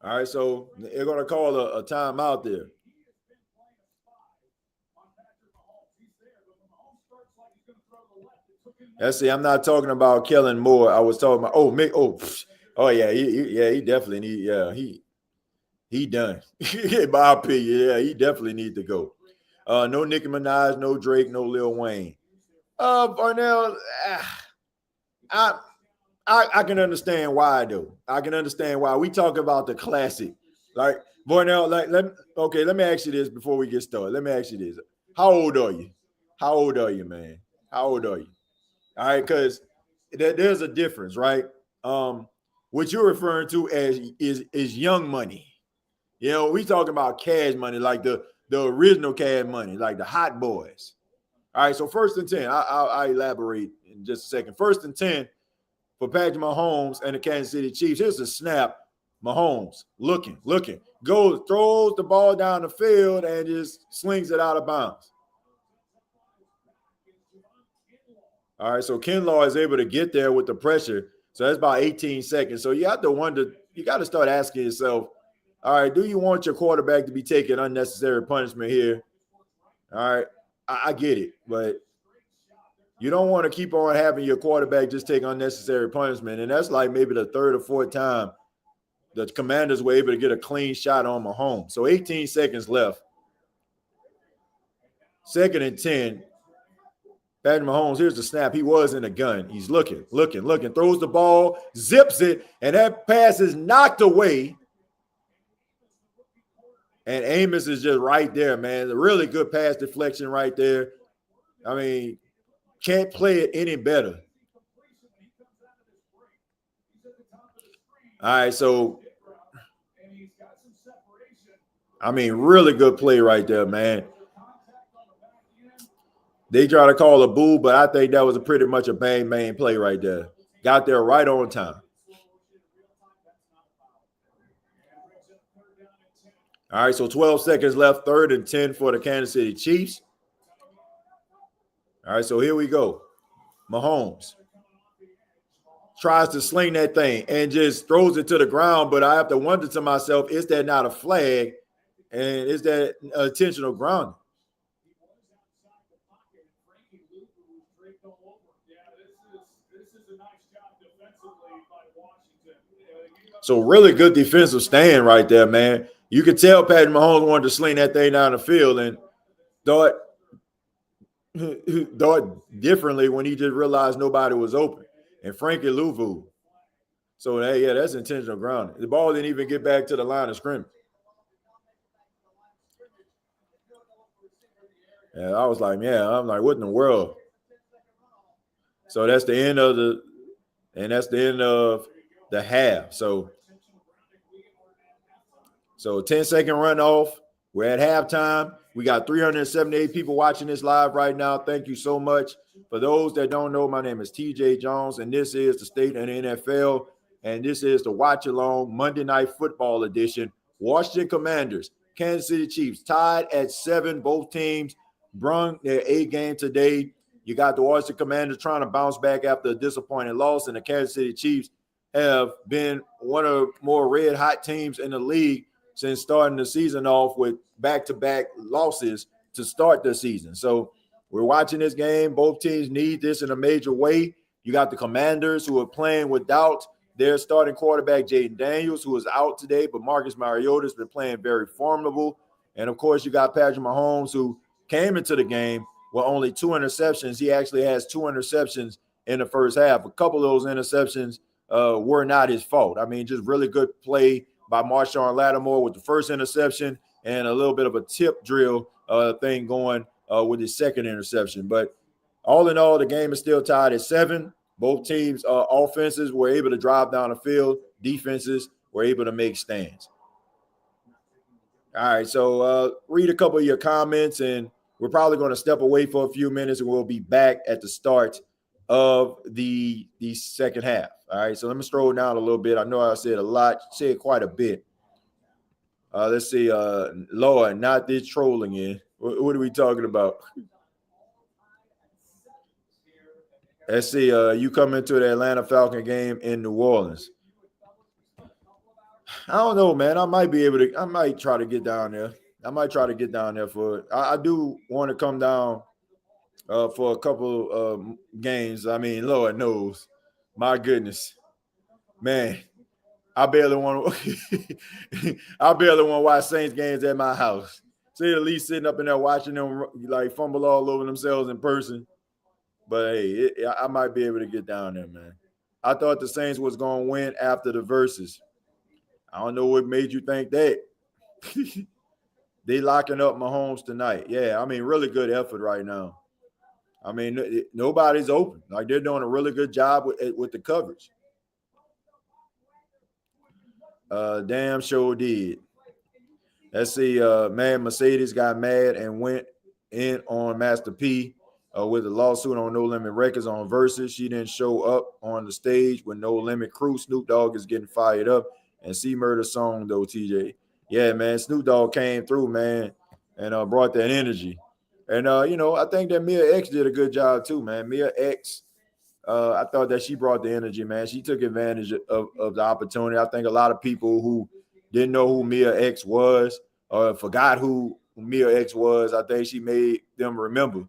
all right, so they're going to call a timeout there. Let's see, I'm not talking about Kellen Moore. I was talking about he definitely need he done. In my opinion, he definitely need to go. No Nicki Minaj, no Drake, no Lil Wayne. Varnell, I can understand why though. I can understand why. We talk about the classic. Like Varnell, let me ask you this before we get started. Let me ask you this. How old are you? How old are you, man? How old are you? All right, because there's a difference, right? What you're referring to as is young money. You know, we talking about cash money, like the original cash money, like the hot boys. All right, so 1st and 10. I'll elaborate in just a second. 1st and 10 for Patrick Mahomes and the Kansas City Chiefs. Here's the snap. Mahomes looking, goes, throws the ball down the field and just slings it out of bounds. All right, so Kinlaw is able to get there with the pressure. So that's about 18 seconds. So you have to wonder, you got to start asking yourself, all right, do you want your quarterback to be taking unnecessary punishment here? All right, I get it, but you don't want to keep on having your quarterback just take unnecessary punishment. And that's like maybe the 3rd or 4th time the Commanders were able to get a clean shot on Mahomes. So 18 seconds left. 2nd and 10. Patrick Mahomes, here's the snap. He was in a gun. He's looking, throws the ball, zips it, and that pass is knocked away. And Amos is just right there, man. A really good pass deflection right there. I mean, can't play it any better. All right, so, I mean, really good play right there, man. They try to call a boo, but I think that was pretty much a bang play right there. Got there right on time. All right, so 12 seconds left, 3rd and 10 for the Kansas City Chiefs. All right, so here we go. Mahomes tries to sling that thing and just throws it to the ground, but I have to wonder to myself, is that not a flag? And is that intentional grounding? So really good defensive stand right there, man. You could tell Patrick Mahomes wanted to sling that thing down the field and thought differently when he just realized nobody was open. And Frankie Louvu. So, that's intentional grounding. The ball didn't even get back to the line of scrimmage. And I was like, I'm like, what in the world? So that's the end of the half. So 10-second runoff. We're at halftime. We got 378 people watching this live right now. Thank you so much. For those that don't know, my name is TJ Jones, and this is the State and the NFL, and this is the Watch Along Monday Night Football edition. Washington Commanders, Kansas City Chiefs, tied at 7. Both teams brung their A game today. You got the Washington Commanders trying to bounce back after a disappointing loss, and the Kansas City Chiefs have been one of the more red-hot teams in the league since starting the season off with back-to-back losses to start the season. So we're watching this game. Both teams need this in a major way. You got the Commanders who are playing without their starting quarterback, Jaden Daniels, who is out today, but Marcus Mariota has been playing very formidable. And, of course, you got Patrick Mahomes, who came into the game with only 2 interceptions. He actually has 2 interceptions in the first half. A couple of those interceptions were not his fault. I mean, just really good play by Marshawn Lattimore with the first interception and a little bit of a tip drill thing going with his second interception. But all in all, the game is still tied at 7. Both teams' offenses were able to drive down the field. Defenses were able to make stands. All right, so read a couple of your comments, and we're probably going to step away for a few minutes, and we'll be back at the start of the second half. All right, so let me scroll down a little bit. I know I said a lot, said quite a bit. Let's see. Lord, not this trolling in. What are we talking about? Let's see. You come into the Atlanta Falcon game in New Orleans. I don't know, man. I might be able to. I might try to get down there. I might try to get down there for it. I do want to come down for a couple of games. I mean, Lord knows, my goodness, man. I barely want to. I barely want to watch Saints games at my house. See, at least sitting up in there watching them like fumble all over themselves in person. But hey, I might be able to get down there, man. I thought the Saints was going to win after the verses. I don't know what made you think that. They locking up Mahomes tonight. Yeah, I mean, really good effort right now. I mean, nobody's open. Like, they're doing a really good job with the coverage. Damn sure did. Let's see. Man, Mercedes got mad and went in on Master P with a lawsuit on No Limit Records on Versus. She didn't show up on the stage with No Limit Crew. Snoop Dogg is getting fired up. And C Murder song, though, TJ. Yeah, man, Snoop Dogg came through, man, and brought that energy. And, I think that Mia X did a good job, too, man. Mia X, I thought that she brought the energy, man. She took advantage of the opportunity. I think a lot of people who didn't know who Mia X was or forgot who Mia X was, I think she made them remember.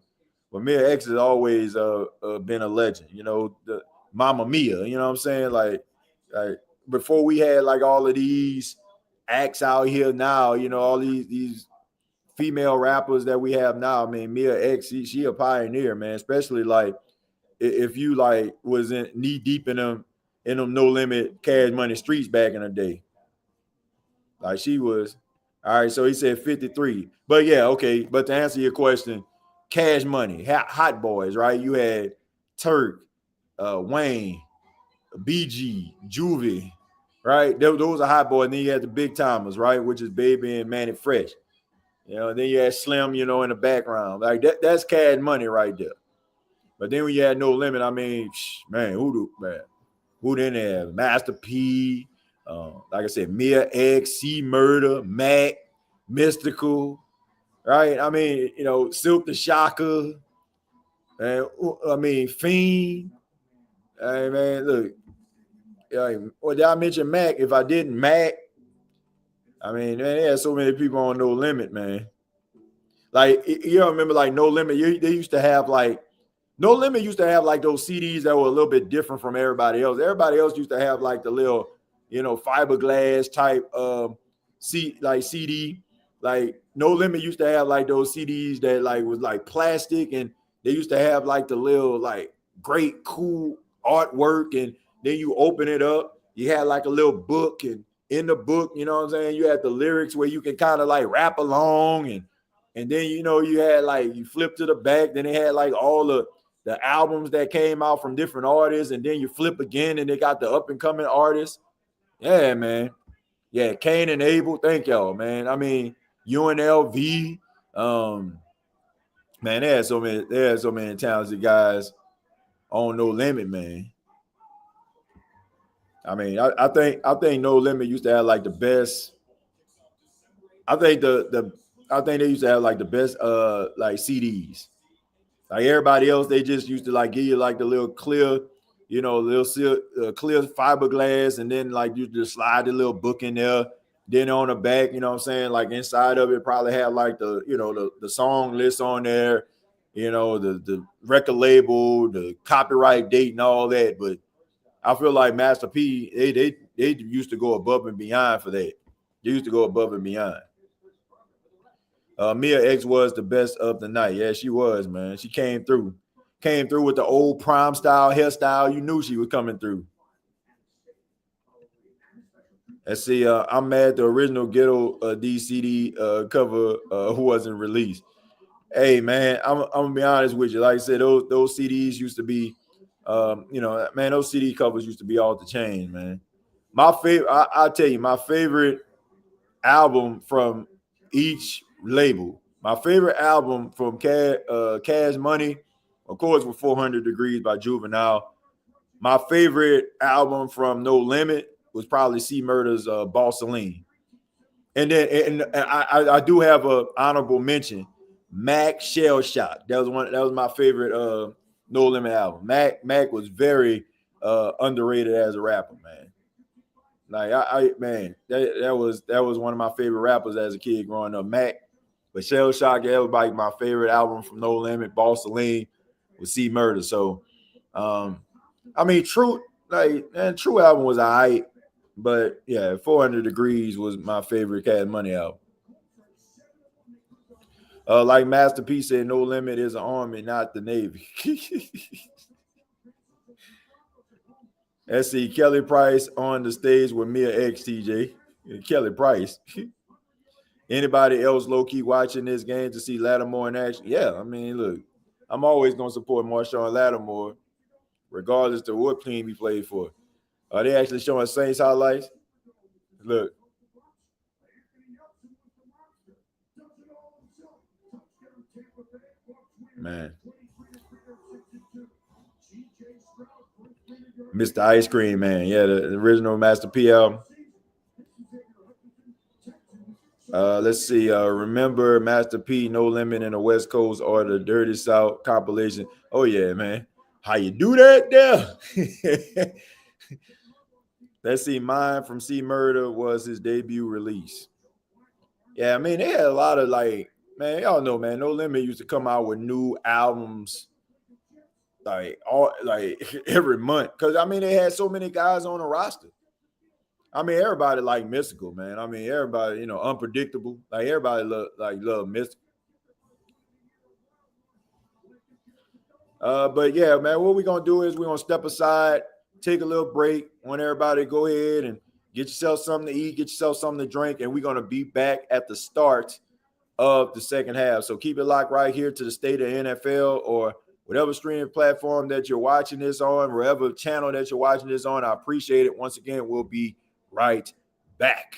But Mia X has always been a legend, the Mama Mia, you know what I'm saying? Like before we had like all of these acts out here now, all these female rappers that we have now. I mean, Mia X, she a pioneer, man, especially like if you like was in knee deep in them No Limit Cash Money streets back in the day. Like she was. All right, so he said 53. But yeah, okay. But to answer your question, Cash Money, Hot Boys, right? You had Turk, Wayne, BG, Juvie, right? Those are Hot Boys. And then you had the Big Timers, right? Which is Baby and Manny Fresh. And then you had Slim, in the background. Like that's Cash Money right there. But then when you had No Limit, I mean, man, who didn't have Master P, like I said, Mia X, C Murder, Mac, Mystical, right? I mean, Silk the Shocker, and I mean, Fiend. Hey, man, look. Well, did I mention Mac? If I didn't, Mac. I mean, man, they had so many people on No Limit, man. Like, you remember, like, No Limit, they used to have, like, No Limit used to have like those CDs that were a little bit different from everybody else. Everybody else used to have like the little, fiberglass type CD. Like No Limit used to have like those CDs that like was like plastic, and they used to have like the little like great cool artwork, and then you open it up, you had like a little book, and in the book, you know what I'm saying, you had the lyrics where you can kind of like rap along, and then you had like you flip to the back, then they had like all the albums that came out from different artists, and then you flip again and they got the up and coming artists. Yeah, man. Yeah, Cain and Abel. Thank y'all, man. I mean, UNLV. Man, they had so many talented guys on No Limit, man. I mean, I think No Limit used to have like the best. I think they used to have like the best like CDs. Like everybody else, they just used to like give you like the little clear, clear fiberglass, and then like you just slide the little book in there. Then on the back, you know what I'm saying, like inside of it probably had like the song list on there, the record label, the copyright date, and all that. But I feel like Master P, they used to go above and beyond for that. They used to go above and beyond. Mia X was the best of the night. Yeah, she was, man. She came through with the old prime style hairstyle. You knew she was coming through. Let's see. I'm mad the original Ghetto DCD cover wasn't released. Hey man, I'm gonna be honest with you. Like I said, those CDs used to be, man, those CD covers used to be off the chain, man. My favorite, I'll tell you, my favorite album from each label. My favorite album from Cash Money, of course, was 400 Degrees by Juvenile. My favorite album from No Limit was probably C Murder's Bossaline. And then I do have a honorable mention. Mac Shell Shock. That was my favorite No Limit album. Mac was very underrated as a rapper, man. Like man, that was one of my favorite rappers as a kid growing up. Mac, but Shell Shock, everybody, my favorite album from No Limit, Boss Celine, with C Murder. So, I mean, True album was alright, but yeah, 400 Degrees was my favorite Cash Money album. Like Masterpiece said, No Limit is an army, not the Navy. Let's see, Kelly Price on the stage with Mia X, TJ. Kelly Price. Anybody else low key watching this game to see Lattimore in action? Yeah, I mean, look, I'm always gonna support Marshawn Lattimore, regardless of what team he played for. Are they actually showing Saints highlights? Look, man, Mr. Ice Cream Man, yeah, the original Master P album. Let's see. Remember Master P, No Limit in the West Coast or the Dirty South compilation. Oh yeah, man. How you do that there? Let's see. Mine from C Murder was his debut release. Yeah, I mean, they had a lot of like, man, y'all know, man, No Limit used to come out with new albums like every month. Cause I mean, they had so many guys on the roster. I mean, everybody like Mystical, man. I mean, everybody, unpredictable. Like everybody love Mystical. But yeah, man, what we're gonna do is we're gonna step aside, take a little break. Want everybody to go ahead and get yourself something to eat, get yourself something to drink, and we're gonna be back at the start of the second half. So keep it locked right here to the State of NFL or whatever streaming platform that you're watching this on, wherever channel that you're watching this on. I appreciate it. Once again, we'll be right back.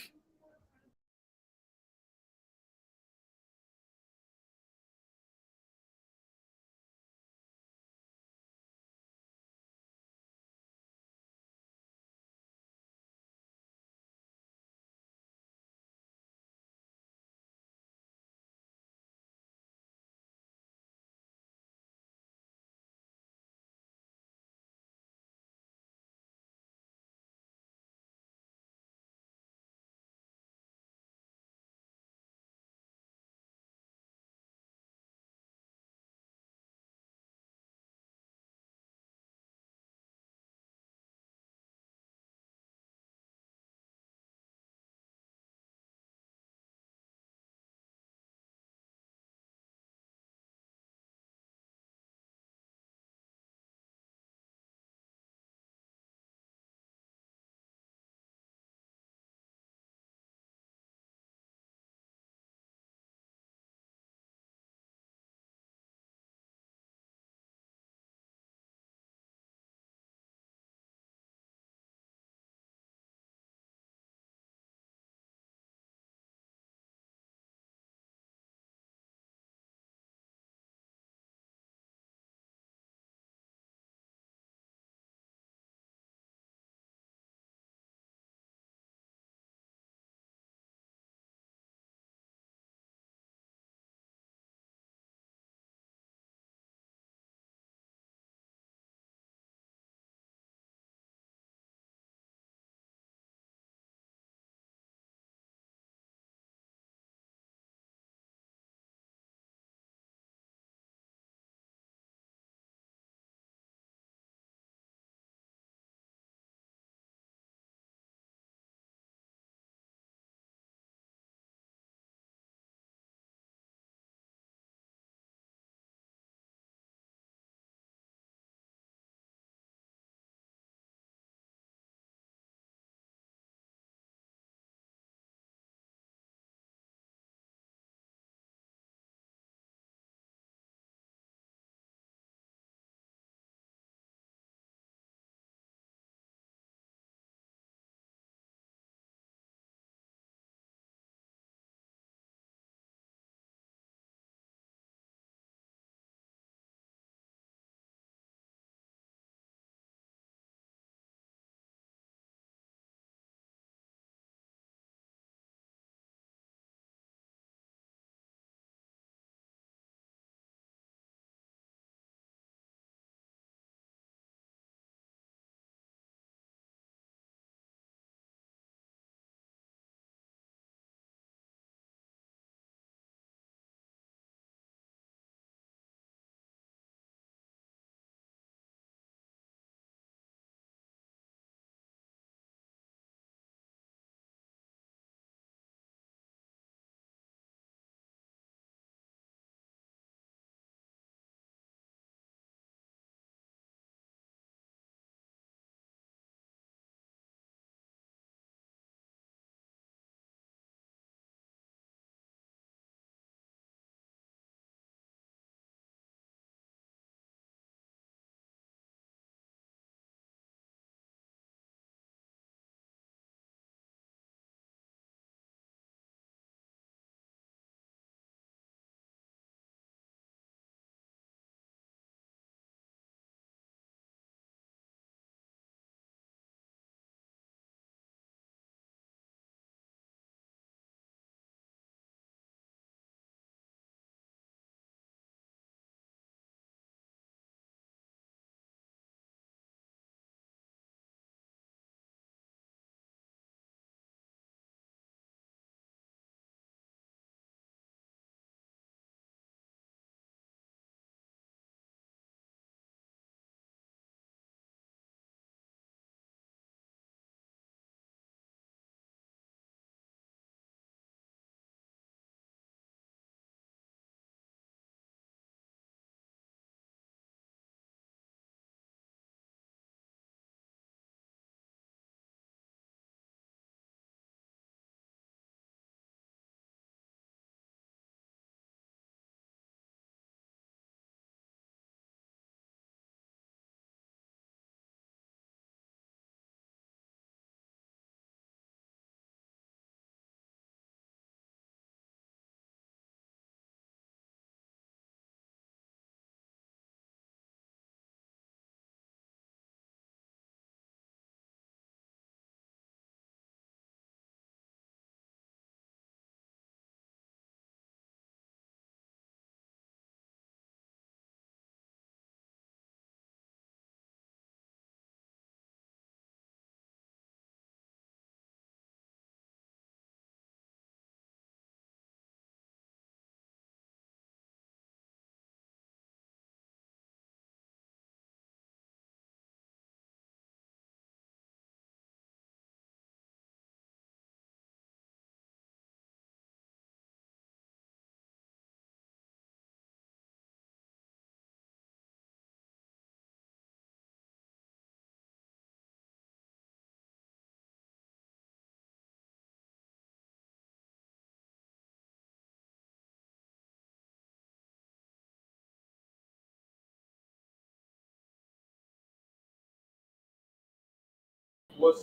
All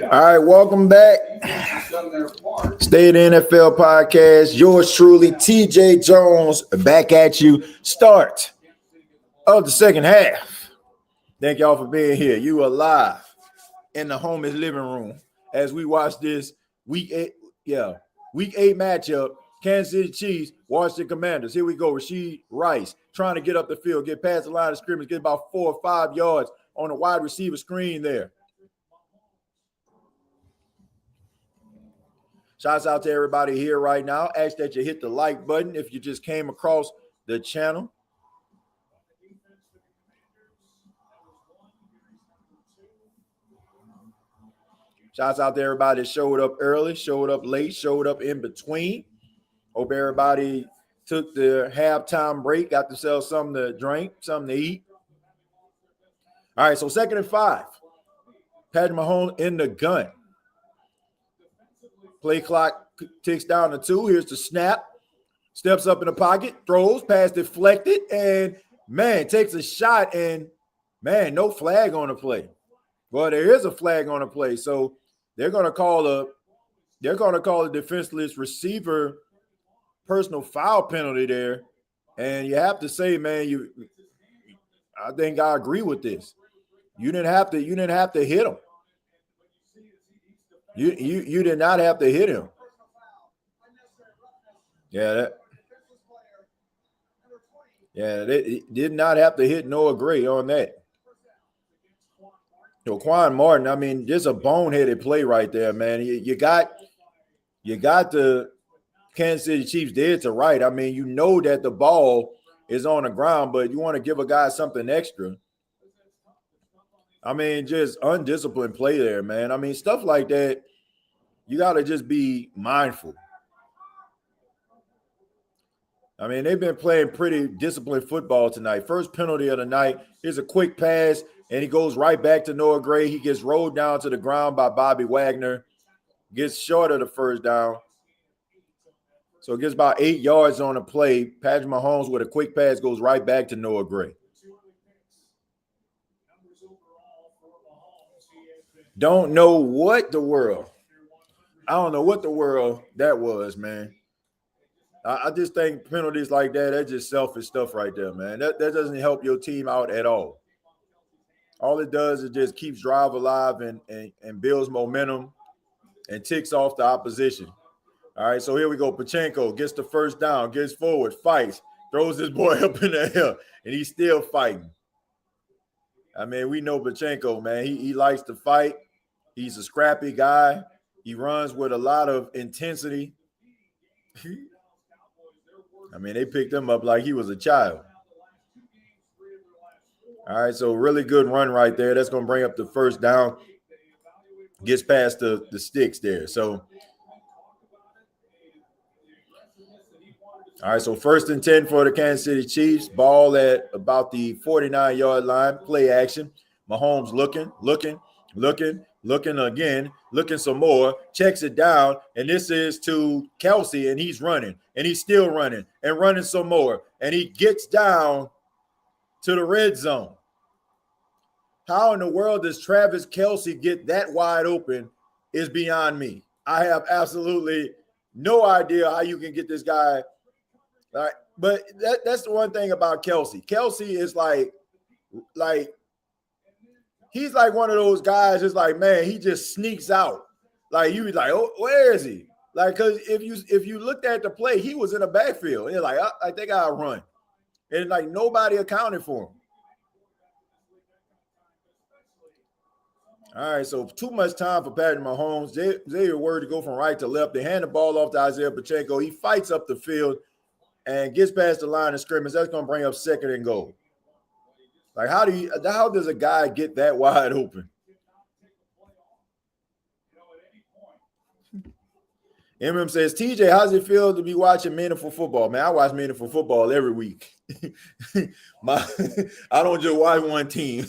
right, welcome back. Stay the NFL podcast. Yours truly, TJ Jones, back at you. Start of the second half. Thank y'all for being here. You are live in the homie's living room as we watch this week 8 matchup. Kansas City Chiefs, Washington Commanders. Here we go. Rashid Rice trying to get up the field, get past the line of scrimmage, get about 4 or 5 yards on the wide receiver screen there. Shouts out to everybody here right now. Ask that you hit the like button if you just came across the channel. Shouts out to everybody that showed up early, showed up late, showed up in between. Hope everybody took the halftime break, got themselves something to drink, something to eat. All right, so 2nd and 5. Patrick Mahomes in the gun. Play clock ticks down to 2. Here's the snap. Steps up in the pocket, throws, pass deflected, and, man, takes a shot, and, man, no flag on the play. Well, there is a flag on the play, so they're going to call a defenseless receiver personal foul penalty there. And you have to say, man, I think I agree with this. You didn't have to hit him. You did not have to hit him. They did not have to hit Noah Gray on that. Quan Martin, I mean, just a boneheaded play right there, man. You got the Kansas City Chiefs dead to right. I mean, you know that the ball is on the ground, but you want to give a guy something extra. I mean, just undisciplined play there, man. I mean, stuff like that, you got to just be mindful. I mean, they've been playing pretty disciplined football tonight. First penalty of the night. Here's a quick pass, and he goes right back to Noah Gray. He gets rolled down to the ground by Bobby Wagner. Gets short of the first down. So it gets about 8 yards on the play. Patrick Mahomes with a quick pass goes right back to Noah Gray. Don't know what the world. I don't know what the world that was, man. I just think penalties like that, that's just selfish stuff right there, man. That doesn't help your team out at all. All it does is just keeps drive alive and builds momentum and ticks off the opposition. All right, so here we go. Pachenko gets the first down, gets forward, fights, throws this boy up in the air, and he's still fighting. I mean, we know Pachenko, man. He likes to fight. He's a scrappy guy. He runs with a lot of intensity. I mean, they picked him up like he was a child. All right, so really good run right there. That's going to bring up the first down. Gets past the sticks there. So, all right, so 1st and 10 for the Kansas City Chiefs. Ball at about the 49-yard line. Play action. Mahomes looking again, looking some more, checks it down, and this is to Kelce, and he's running, and he's still running, and running some more, and he gets down to the red zone. How in the world does Travis Kelce get that wide open is beyond me. I have absolutely no idea how you can get this guy. All right, but that's the one thing about Kelce. Kelce is like he's like one of those guys, just like, man, he just sneaks out. Like, you be like, oh, where is he? Like, because if you looked at the play, he was in the backfield. And you're like, I think I'll run. And, like, nobody accounted for him. All right, so too much time for Patrick Mahomes. They were to go from right to left. They hand the ball off to Isaiah Pacheco. He fights up the field and gets past the line of scrimmage. That's going to bring up 2nd and goal. Like, how does a guy get that wide open? MM says, TJ, how's it feel to be watching meaningful football? Man, I watch meaningful football every week. I don't just watch one team.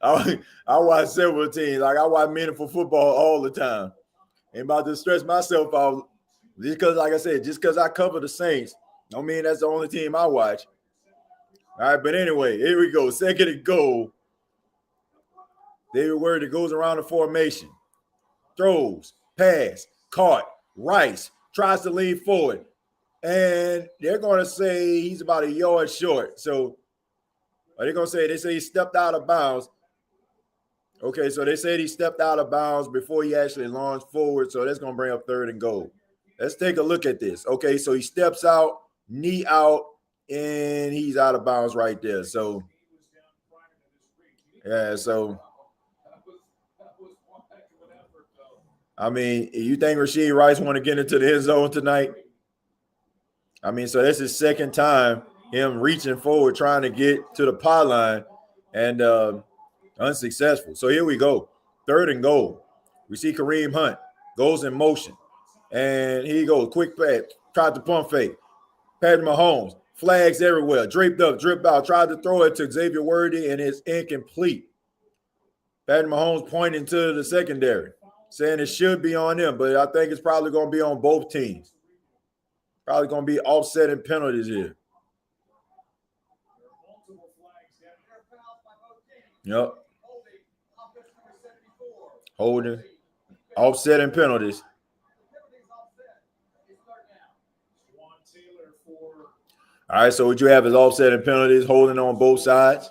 I watch several teams. Like, I watch meaningful football all the time. Ain't about to stress myself out. Just because, like I said, just because I cover the Saints, don't mean that's the only team I watch. All right, but anyway, here we go. 2nd and goal. David Word, it goes around the formation. throws, pass, caught. Rice tries to lean forward, and they're going to say he's about a yard short. So they're going to say, they say he stepped out of bounds. Okay, so they said he stepped out of bounds before he actually launched forward, so that's going to bring up 3rd and goal. Let's take a look at this. Okay, so he steps out, knee out, and he's out of bounds right there. So, yeah, so, I mean, you think Rashee Rice want to get into the end zone tonight? I mean, so that's his 2nd time, him reaching forward, trying to get to the pylon, and unsuccessful. So here we go. 3rd and goal. We see Kareem Hunt goes in motion. And here he goes. Quick pass. Tried to pump fake. Patrick Mahomes. Flags everywhere. Draped up, dripped out. Tried to throw it to Xavier Worthy, and it's incomplete. Patrick Mahomes pointing to the secondary, saying it should be on them, but I think it's probably going to be on both teams. Probably going to be offsetting penalties here. Yep. Holding. Offsetting penalties. All right, so what you have is offsetting penalties, holding on both sides.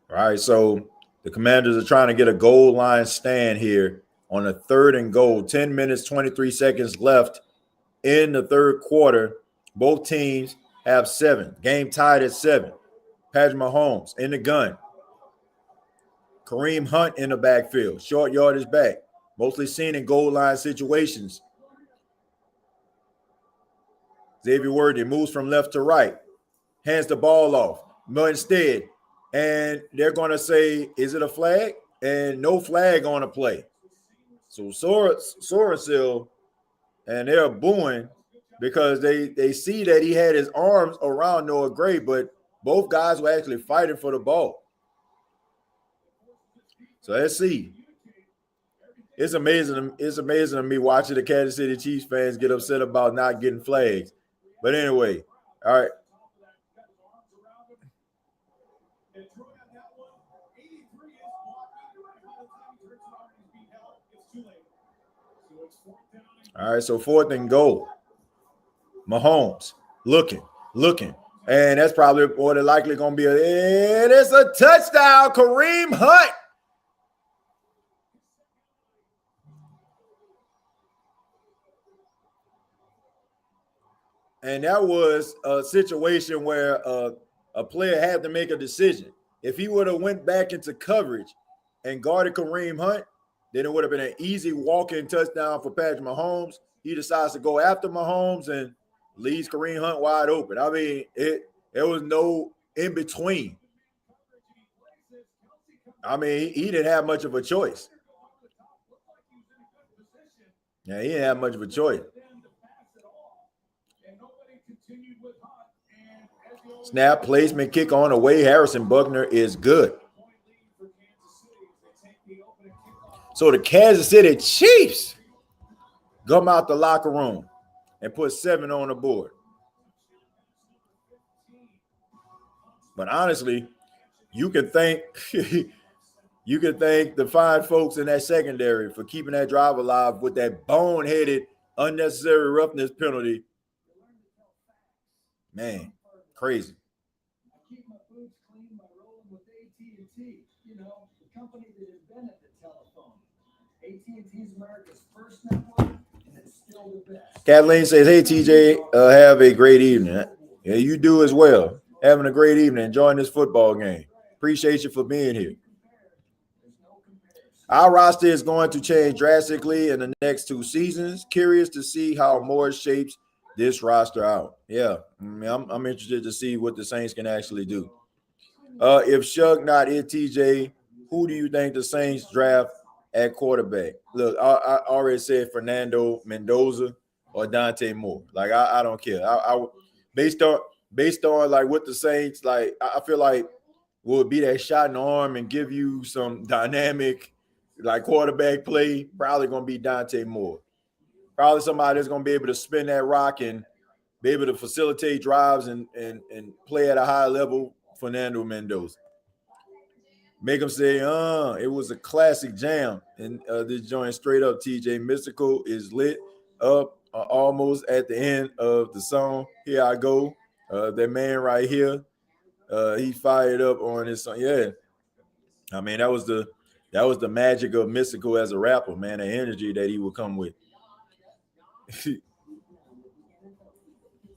All right, so the Commanders are trying to get a goal line stand here on a 3rd and goal. 10 minutes, 23 seconds left in the 3rd quarter. Both teams have 7. Game tied at 7. Patrick Mahomes in the gun. Kareem Hunt in the backfield. Short yardage back. Mostly seen in goal line situations. Xavier Worthy moves from left to right. Hands the ball off. But instead, and they're going to say, is it a flag? And no flag on the play. So Sorensen, and they're booing because they see that he had his arms around Noah Gray, but both guys were actually fighting for the ball. So let's see. It's amazing. It's amazing to me watching the Kansas City Chiefs fans get upset about not getting flags. But anyway, all right. All right, so 4th and goal. Mahomes looking, and that's probably more than likely going to be and it's a touchdown, Kareem Hunt. And that was a situation where a player had to make a decision. If he would have went back into coverage and guarded Kareem Hunt, then it would have been an easy walk-in touchdown for Patrick Mahomes. He decides to go after Mahomes and leaves Kareem Hunt wide open. I mean, there was no in between. I mean, he didn't have much of a choice. Yeah, he didn't have much of a choice. Snap, placement, kick on away. Harrison Buckner is good. So the Kansas City Chiefs come out the locker room and put 7 on the board. But honestly, you can thank the fine folks in that secondary for keeping that drive alive with that boneheaded, unnecessary roughness penalty. Man, crazy. Kathleen says, hey, TJ, have a great evening. Yeah, you do as well. Having a great evening, enjoying this football game. Appreciate you for being here. Our roster is going to change drastically in the next 2 seasons. Curious to see how Morris shapes this roster out. Yeah, I mean, I'm interested to see what the Saints can actually do. If Shug not it, TJ, who do you think the Saints draft at quarterback? Look, I already said Fernando Mendoza or Dante Moore. Like, I don't care. I based on like what the Saints, like, I feel like will be that shot in the arm and give you some dynamic, like, quarterback play. Probably going to be Dante Moore. Probably somebody that's going to be able to spin that rock and be able to facilitate drives and play at a high level. Fernando Mendoza. Make them say, it was a classic jam. And this joint straight up, TJ Mystical is lit up almost at the end of the song. Here I go. That man right here, he fired up on his song. Yeah. I mean, that was the magic of Mystical as a rapper, man, the energy that he would come with.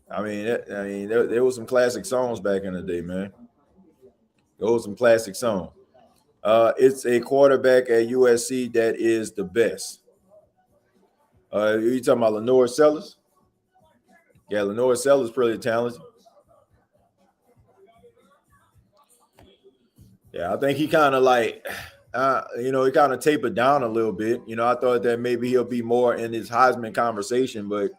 There was some classic songs back in the day, man. Those were some classic songs. It's a quarterback at USC that is the best. You talking about Lenore Sellers? Yeah, Lenore Sellers pretty talented. Yeah, I think he kind of like, he kind of tapered down a little bit. I thought that maybe he'll be more in his Heisman conversation, but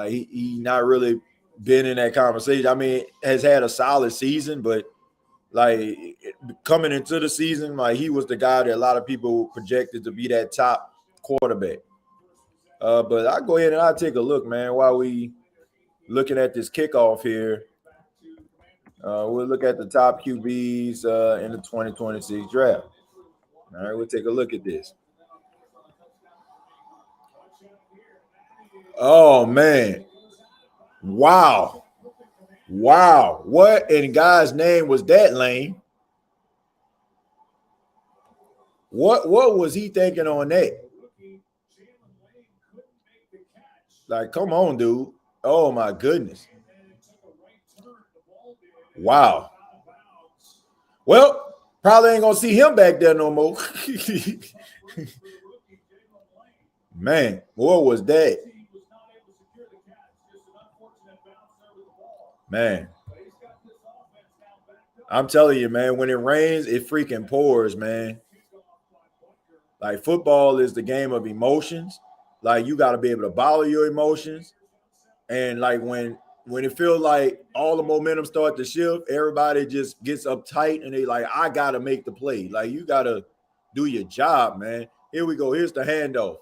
he not really been in that conversation. I mean, has had a solid season, but like coming into the season, like he was the guy that a lot of people projected to be that top quarterback. But I'll go ahead and I'll take a look, man, while we looking at this kickoff here. We'll look at the top QBs in the 2026 draft. All right, we'll take a look at this. Oh, man. Wow. What in God's name was that, Lane? What was he thinking on that? Like, come on, dude. Oh, my goodness. Wow. Well, probably ain't going to see him back there no more. Man, what was that? Man. I'm telling you, man, when it rains, it freaking pours, man. Like, football is the game of emotions. Like, you got to be able to bottle your emotions. And, like, when it feels like all the momentum start to shift, everybody just gets uptight and they like, I got to make the play. Like, you got to do your job, man. Here we go. Here's the handoff.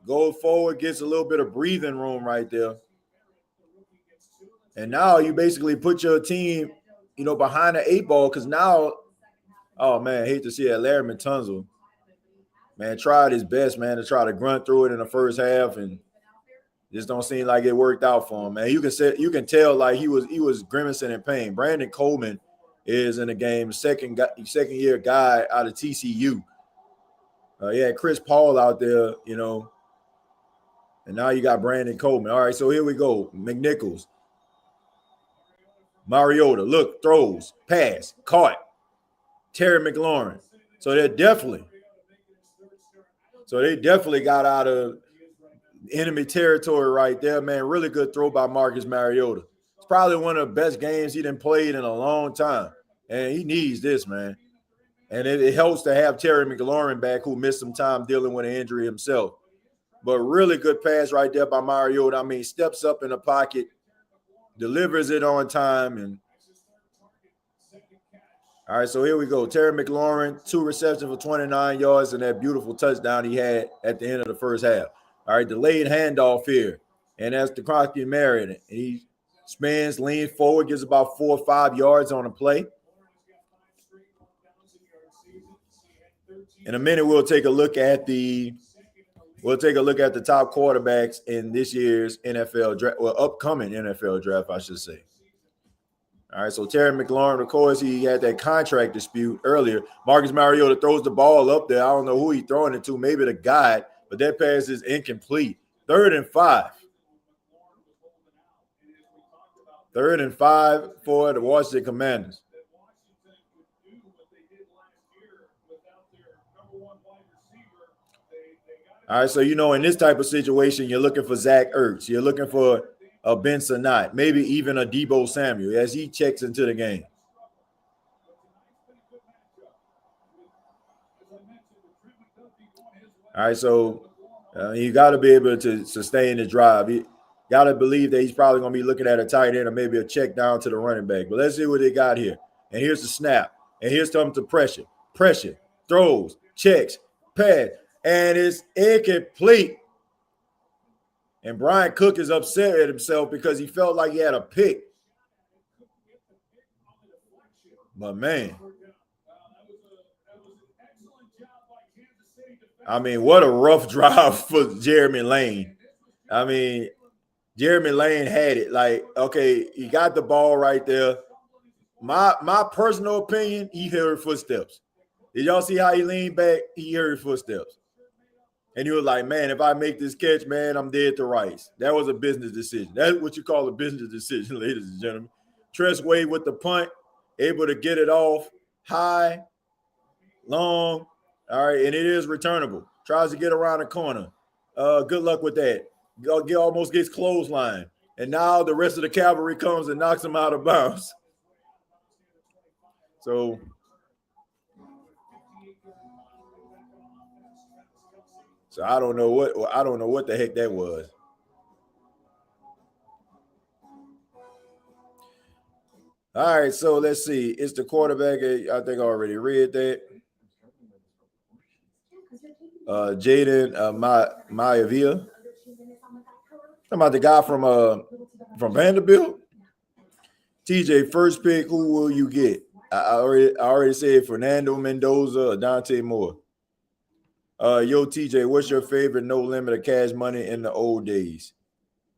Go forward, gets a little bit of breathing room right there. And now you basically put your team, behind the 8 ball because now, oh, man, I hate to see it. Larry Matunzel, man, tried his best, man, to try to grunt through it in the first half and just don't seem like it worked out for him, man. You can tell like he was grimacing in pain. Brandon Coleman is in the game, second year guy out of TCU. Chris Paul out there, and now you got Brandon Coleman. All right, so here we go. McNichols, Mariota, look, throws, pass, caught. Terry McLaurin. So they definitely got out of enemy territory right there, man. Really good throw by Marcus Mariota. It's probably one of the best games he done played in a long time. And he needs this, man. And it helps to have Terry McLaurin back, who missed some time dealing with an injury himself. But really good pass right there by Mariota. I mean, steps up in the pocket, delivers it on time. And all right, so here we go. Terry McLaurin, 2 receptions for 29 yards and that beautiful touchdown he had at the end of the first half. All right, delayed handoff here. And that's DeCrockey Marion. He spins, leans forward, gives about 4 or 5 yards on a play. In a minute, we'll take a look at the top quarterbacks in this year's NFL draft, well, upcoming NFL draft, I should say. All right, so Terry McLaurin, of course, he had that contract dispute earlier. Marcus Mariota throws the ball up there. I don't know who he's throwing it to, maybe the guy, but that pass is incomplete. 3rd and 5. 3rd and 5 for the Washington Commanders. All right, so, in this type of situation, you're looking for Zach Ertz. You're looking for a Ben Sinnott, maybe even a Deebo Samuel as he checks into the game. All right, so you got to be able to sustain the drive. You got to believe that he's probably going to be looking at a tight end or maybe a check down to the running back. But let's see what they got here. And here's the snap. And here's something to pressure, throws, checks, pass, and it's incomplete. And Brian Cook is upset at himself because he felt like he had a pick. But man, I mean, what a rough drive for Jeremy Lane. I mean, Jeremy Lane had it. Like, okay, he got the ball right there. My personal opinion, he heard footsteps. Did y'all see how he leaned back? He heard footsteps. And he was like, man, if I make this catch, man, I'm dead to rights. That was a business decision. That's what you call a business decision, ladies and gentlemen. Tressway with the punt, able to get it off high, long. All right, and it is returnable. Tries to get around the corner. Good luck with that. Almost gets clothesline. And now the rest of the cavalry comes and knocks him out of bounds. So I don't know what the heck that was. All right, so let's see. It's the quarterback. I think I already read that. Jaden Maivia. Talking about the guy from Vanderbilt. TJ, first pick, who will you get? I already said Fernando Mendoza or Dante Moore. Yo, TJ, what's your favorite no limit of cash money in the old days?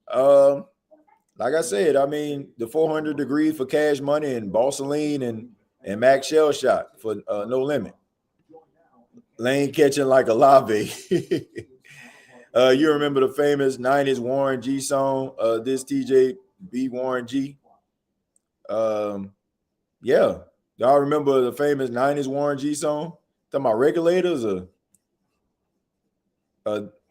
Like I said, I mean, the 400 degrees for cash money and Balsaline and Max Shell Shot for no limit. Lane catching like a lave. You remember the famous 90s Warren G song, this TJ B Warren G? Yeah. Y'all remember the famous 90s Warren G song? Talking about regulators or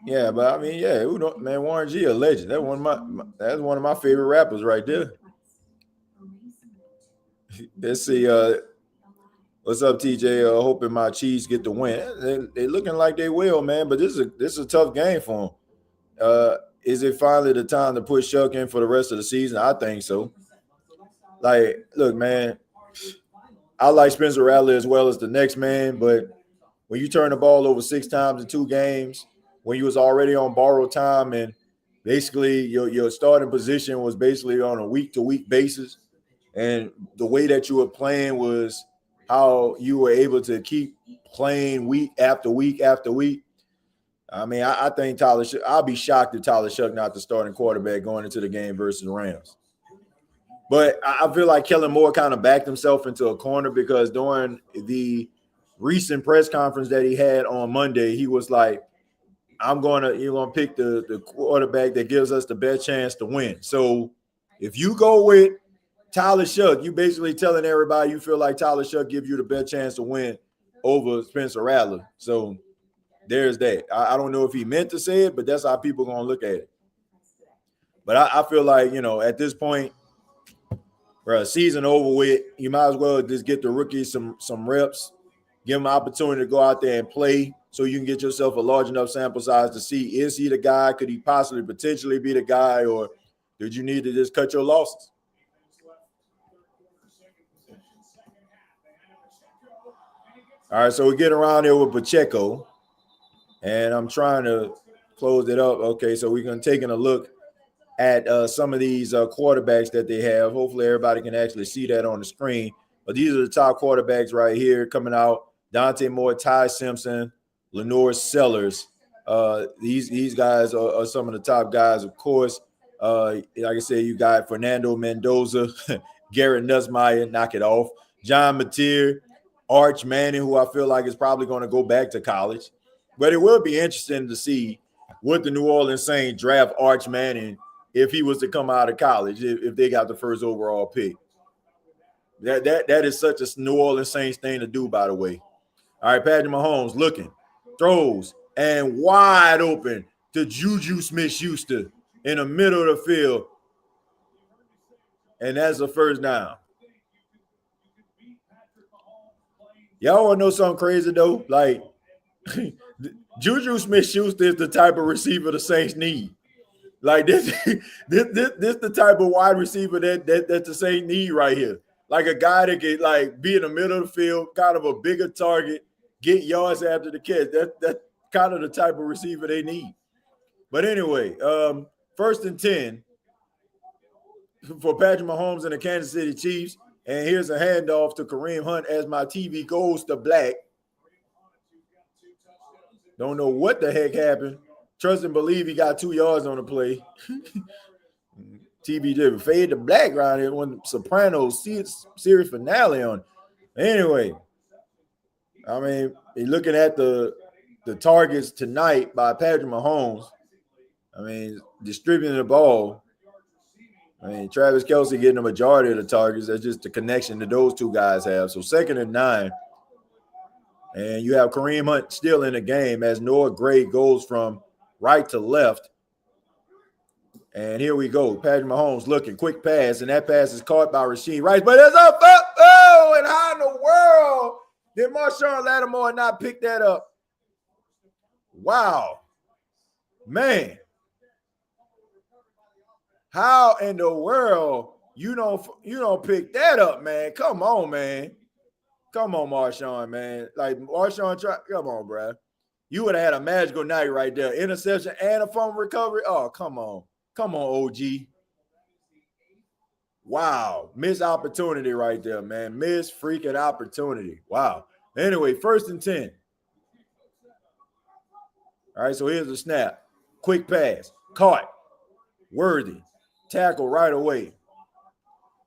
yeah, but I mean, yeah, who don't, man, Warren G a legend. That's one of my favorite rappers right there. Let's see. What's up, TJ? Hoping my Chiefs get the win. They looking like they will, man. But this is a tough game for them. Is it finally the time to put Shuck in for the rest of the season? I think so. Like, look, man, I like Spencer Rattler as well as the next man, but when you turn the ball over 6 times in 2 games, when you was already on borrowed time and basically your starting position was basically on a week-to-week basis, and the way that you were playing was how you were able to keep playing week after week after week. I mean, I think I'll be shocked if Tyler Shuck not the starting quarterback going into the game versus the Rams. But I feel like Kellen Moore kind of backed himself into a corner because during the recent press conference that he had on Monday, he was like, you're gonna pick the quarterback that gives us the best chance to win. So if you go with Tyler Shuck, you basically telling everybody you feel like Tyler Shuck gives you the best chance to win over Spencer Rattler. So there's that. I don't know if he meant to say it, but that's how people are gonna look at it. But I feel like, at this point, bro, season over with, you might as well just get the rookies some reps, give them an opportunity to go out there and play so you can get yourself a large enough sample size to see, is he the guy? Could he possibly potentially be the guy, or did you need to just cut your losses? All right, so we get around here with Pacheco, and I'm trying to close it up. Okay, so we're going to take a look at some of these quarterbacks that they have. Hopefully everybody can actually see that on the screen. But these are the top quarterbacks right here coming out. Dante Moore, Ty Simpson, Lenore Sellers. These guys are some of the top guys, of course. Like I said, you got Fernando Mendoza, Garrett Nussmeier, knock it off. John Mateer, Arch Manning, who I feel like is probably going to go back to college. But it will be interesting to see what the New Orleans Saints draft Arch Manning if he was to come out of college, if they got the first overall pick. That is such a New Orleans Saints thing to do, by the way. All right, Patrick Mahomes looking, throws, and wide open to Juju Smith-Schuster in the middle of the field. And that's a first down. Y'all want to know something crazy, though? Like, Juju Smith-Schuster is the type of receiver the Saints need. Like this the type of wide receiver that the Saints need right here. Like a guy that can like be in the middle of the field, kind of a bigger target, get yards after the catch. That's kind of the type of receiver they need. But anyway, First and 10 for Patrick Mahomes and the Kansas City Chiefs. And here's a handoff to Kareem Hunt as my TV goes to black. Don't know what the heck happened. Trust and believe he got 2 yards on the play. TV did fade to black right here when Sopranos series finale on. Anyway, I mean, looking at the targets tonight by Patrick Mahomes, I mean, distributing the ball. I mean, Travis Kelce getting the majority of the targets. That's just the connection that those two guys have. So 2nd and 9. And you have Kareem Hunt still in the game as Noah Gray goes from right to left. And here we go. Patrick Mahomes looking, quick pass, and that pass is caught by Rasheed Rice. But it's up. Oh, and how in the world did Marshawn Lattimore not pick that up? Wow. Man. How in the world you don't pick that up, man? Come on, man. Come on, Marshawn, man. Like, Marshawn, come on, bro. You would have had a magical night right there. Interception and a fumble recovery. Oh, come on. Come on, OG. Wow. Missed opportunity right there, man. Missed freaking opportunity. Wow. Anyway, 1st and 10. All right, so here's the snap. Quick pass. Caught. Worthy. Tackle right away.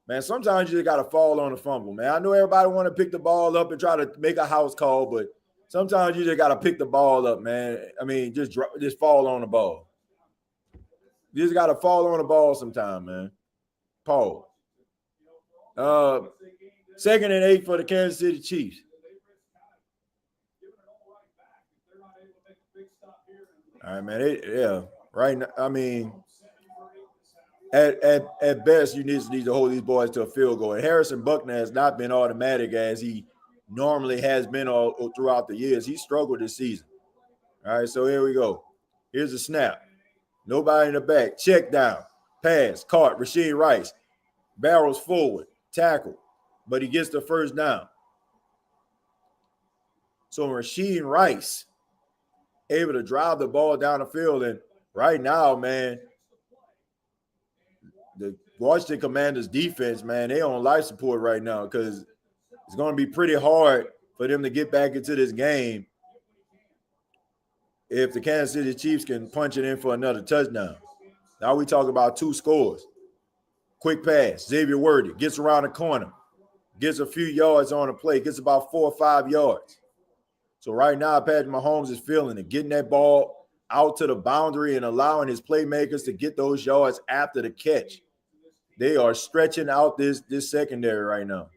Man, sometimes you just got to fall on the fumble, man. I know everybody want to pick the ball up and try to make a house call, but sometimes you just got to pick the ball up, man. I mean, just fall on the ball. You just got to fall on the ball sometime, man. Pause. 2nd and 8 for the Kansas City Chiefs. All right, man. Right now, I mean, At best, you need to hold these boys to a field goal. And Harrison Buckner has not been automatic as he normally has been all throughout the years. He struggled this season. All right, so here we go. Here's a snap. Nobody in the back. Check down. Pass. Caught. Rasheed Rice. Barrels forward. Tackle. But he gets the first down. So Rasheed Rice able to drive the ball down the field. And right now, man, the Washington Commanders defense, man, they on life support right now because it's going to be pretty hard for them to get back into this game if the Kansas City Chiefs can punch it in for another touchdown. Now we talk about 2 scores. Quick pass. Xavier Worthy gets around the corner, gets a few yards on the play, gets about 4 or 5 yards. So right now, Patrick Mahomes is feeling it, getting that ball out to the boundary and allowing his playmakers to get those yards after the catch. They are stretching out this secondary right now.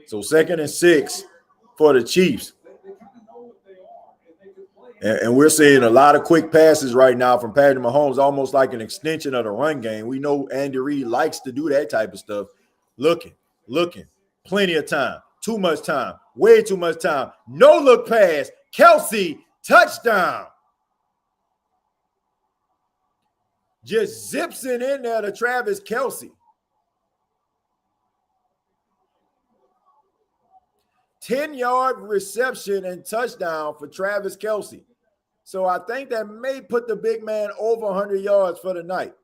So 2nd and 6 for the Chiefs. And we're seeing a lot of quick passes right now from Patrick Mahomes, almost like an extension of the run game. We know Andy Reid likes to do that type of stuff. Looking, plenty of time, too much time, way too much time. No look pass, Kelce, touchdown. Just zips it in there to Travis Kelce. 10-yard reception and touchdown for Travis Kelce. So I think that may put the big man over 100 yards for the night.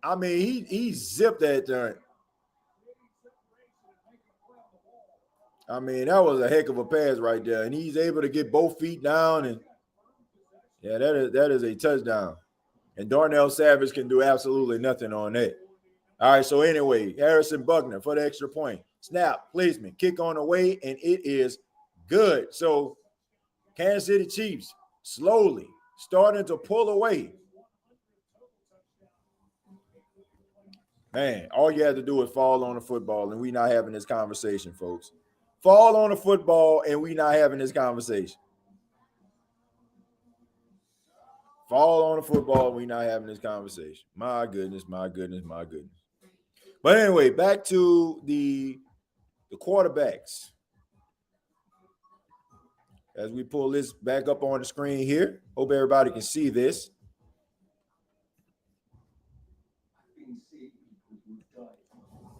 I mean, he zipped that thing. I mean, that was a heck of a pass right there. And he's able to get both feet down. And, yeah, that is a touchdown. And Darnell Savage can do absolutely nothing on that. All right, so anyway, Harrison Buckner for the extra point. Snap, placement, kick on the way, and it is good. So Kansas City Chiefs slowly starting to pull away. Man, all you have to do is fall on the football, and we not having this conversation, folks. Fall on the football, and we not having this conversation. Fall on the football, and we not having this conversation. My goodness. But anyway, back to the quarterbacks. As we pull this back up on the screen here, hope everybody can see this.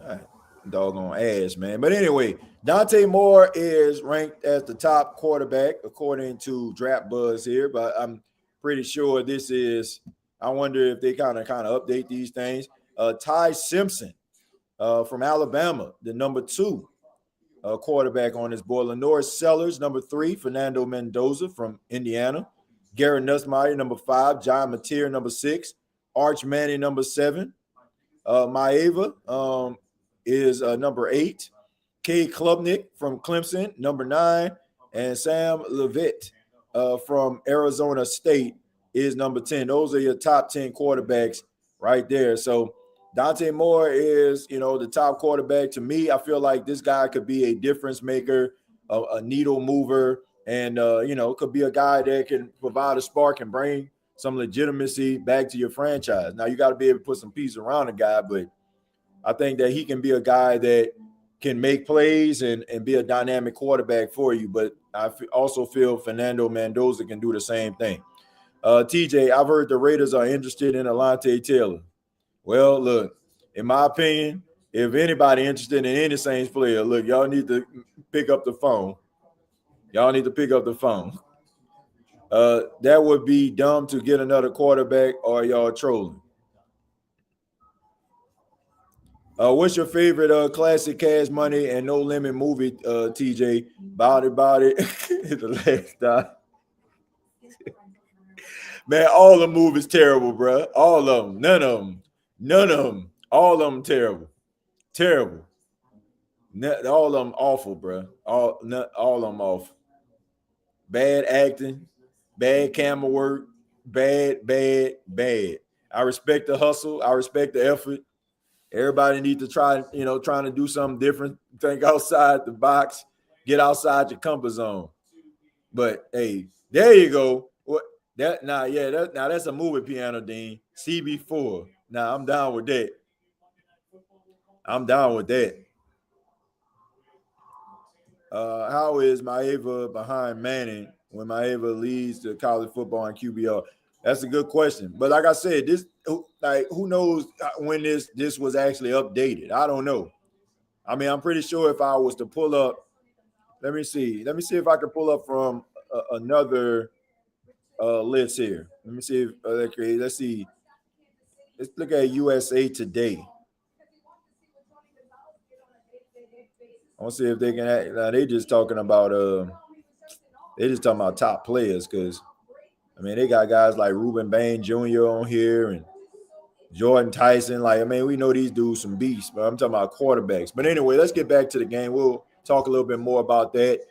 All right. doggone ass, man. But anyway, Dante Moore is ranked as the top quarterback according to Draft Buzz here, but I'm pretty sure this is. I wonder if they kind of update these things. Ty Simpson from Alabama, the number 2 quarterback on this board. Lenore Sellers, number 3. Fernando Mendoza from Indiana. Garrett Nussmeier, number 5. John Mateer, number 6. Arch Manning, number 7. Maeva is number 8. Kay Klubnik from Clemson, number 9. And Sam Levitt from Arizona State is number 10. Those are your top 10 quarterbacks right there. So Dante Moore is, the top quarterback. To me, I feel like this guy could be a difference maker, a needle mover, and, could be a guy that can provide a spark and bring some legitimacy back to your franchise. Now, you got to be able to put some pieces around the guy, but I think that he can be a guy that can make plays and be a dynamic quarterback for you. But I also feel Fernando Mendoza can do the same thing. TJ, I've heard the Raiders are interested in Alontae Taylor. Well, look, in my opinion, if anybody interested in any Saints player, look, y'all need to pick up the phone. That would be dumb to get another quarterback, or y'all trolling. What's your favorite classic Cash Money and No Limit movie, TJ? Body. The last time. Man, all the movies terrible, bro. All of them. None of them. All of them terrible. All of them awful, bro. All of them awful. Bad acting, bad camera work, bad. I respect the hustle. I respect the effort. Everybody needs to trying to do something different, think outside the box, get outside your comfort zone. But hey, there you go. What that now? Yeah, that's a movie, Piano Dean. CB4. Now I'm down with that. How is Maeva behind Manning when Maeva leads to college football and QBR? That's a good question. But like I said, who knows when this was actually updated? I don't know. I mean, I'm pretty sure if I was to pull up, let me see if I can pull up from another list here. Let me see if let's see. Let's look at USA Today. I want to see if they can act. Now they just talking about top players, because I mean they got guys like Ruben Bain Jr. on here and Jordan Tyson. Like, I mean, we know these dudes some beasts, but I'm talking about quarterbacks. But anyway, let's get back to the game. We'll talk a little bit more about that.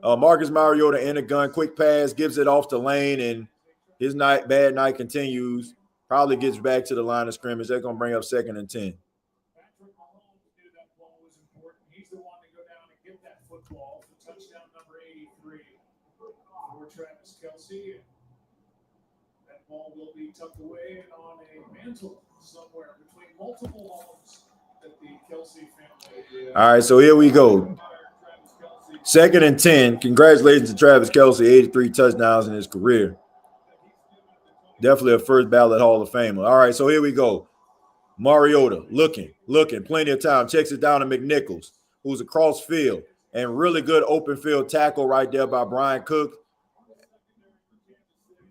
Marcus Mariota in the gun, quick pass, gives it off the lane, and his bad night continues. Probably gets back to the line of scrimmage. They're going to bring up 2nd and 10. Patrick Mahomes knew that ball was important. He's the one to go down and get that football for touchdown number 83 for Travis Kelce. That ball will be tucked away on a mantle somewhere between multiple homes that the Kelce family. All right, so here we go. 2nd and 10. Congratulations to Travis Kelce, 83 touchdowns in his career. Definitely a first ballot Hall of Famer. All right, so here we go. Mariota looking, plenty of time. Checks it down to McNichols, who's across field, and really good open field tackle right there by Brian Cook.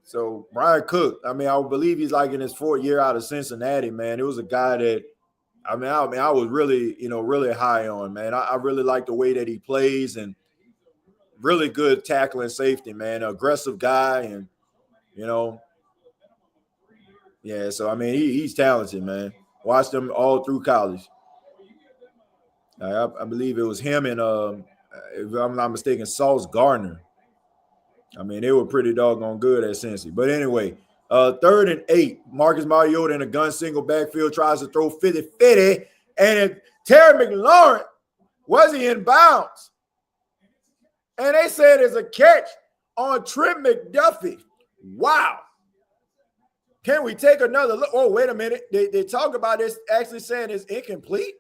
So Brian Cook, I mean, I believe he's like in his 4th year out of Cincinnati, man. It was a guy that, I was really, really high on, man. I really like the way that he plays, and really good tackling safety, man. Aggressive guy, and, yeah, so, I mean, he's talented, man. Watched him all through college. I believe it was him and, if I'm not mistaken, Sauce Gardner. I mean, they were pretty doggone good at Cincy. But anyway, 3rd and 8. Marcus Mariota in a gun single backfield tries to throw 50-50. And Terry McLaurin, was he in bounds? And they said it's a catch on Trent McDuffie. Wow. Can we take another look? Oh, wait a minute. They talk about this actually saying it's incomplete.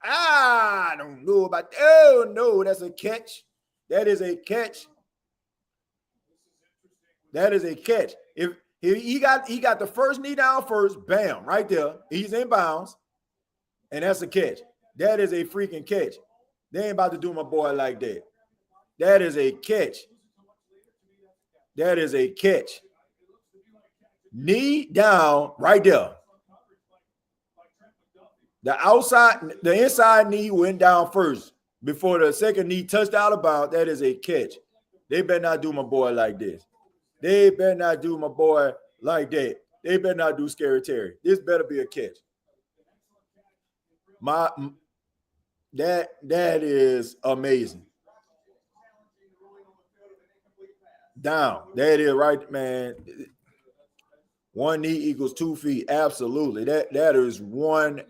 I don't know about that. Oh, no, that's a catch. That is a catch. If he got the first knee down first, bam, right there. He's in bounds. And that's a catch. That is a freaking catch. They ain't about to do my boy like that. That is a catch. That is a catch. Knee down right there. The inside knee went down first before the second knee touched out of bounds. That is a catch. They better not do my boy like this. They better not do my boy like that. They better not do Scary Terry. This better be a catch. That is amazing. Down. That is right, man. 1 knee equals 2 feet. Absolutely. That is one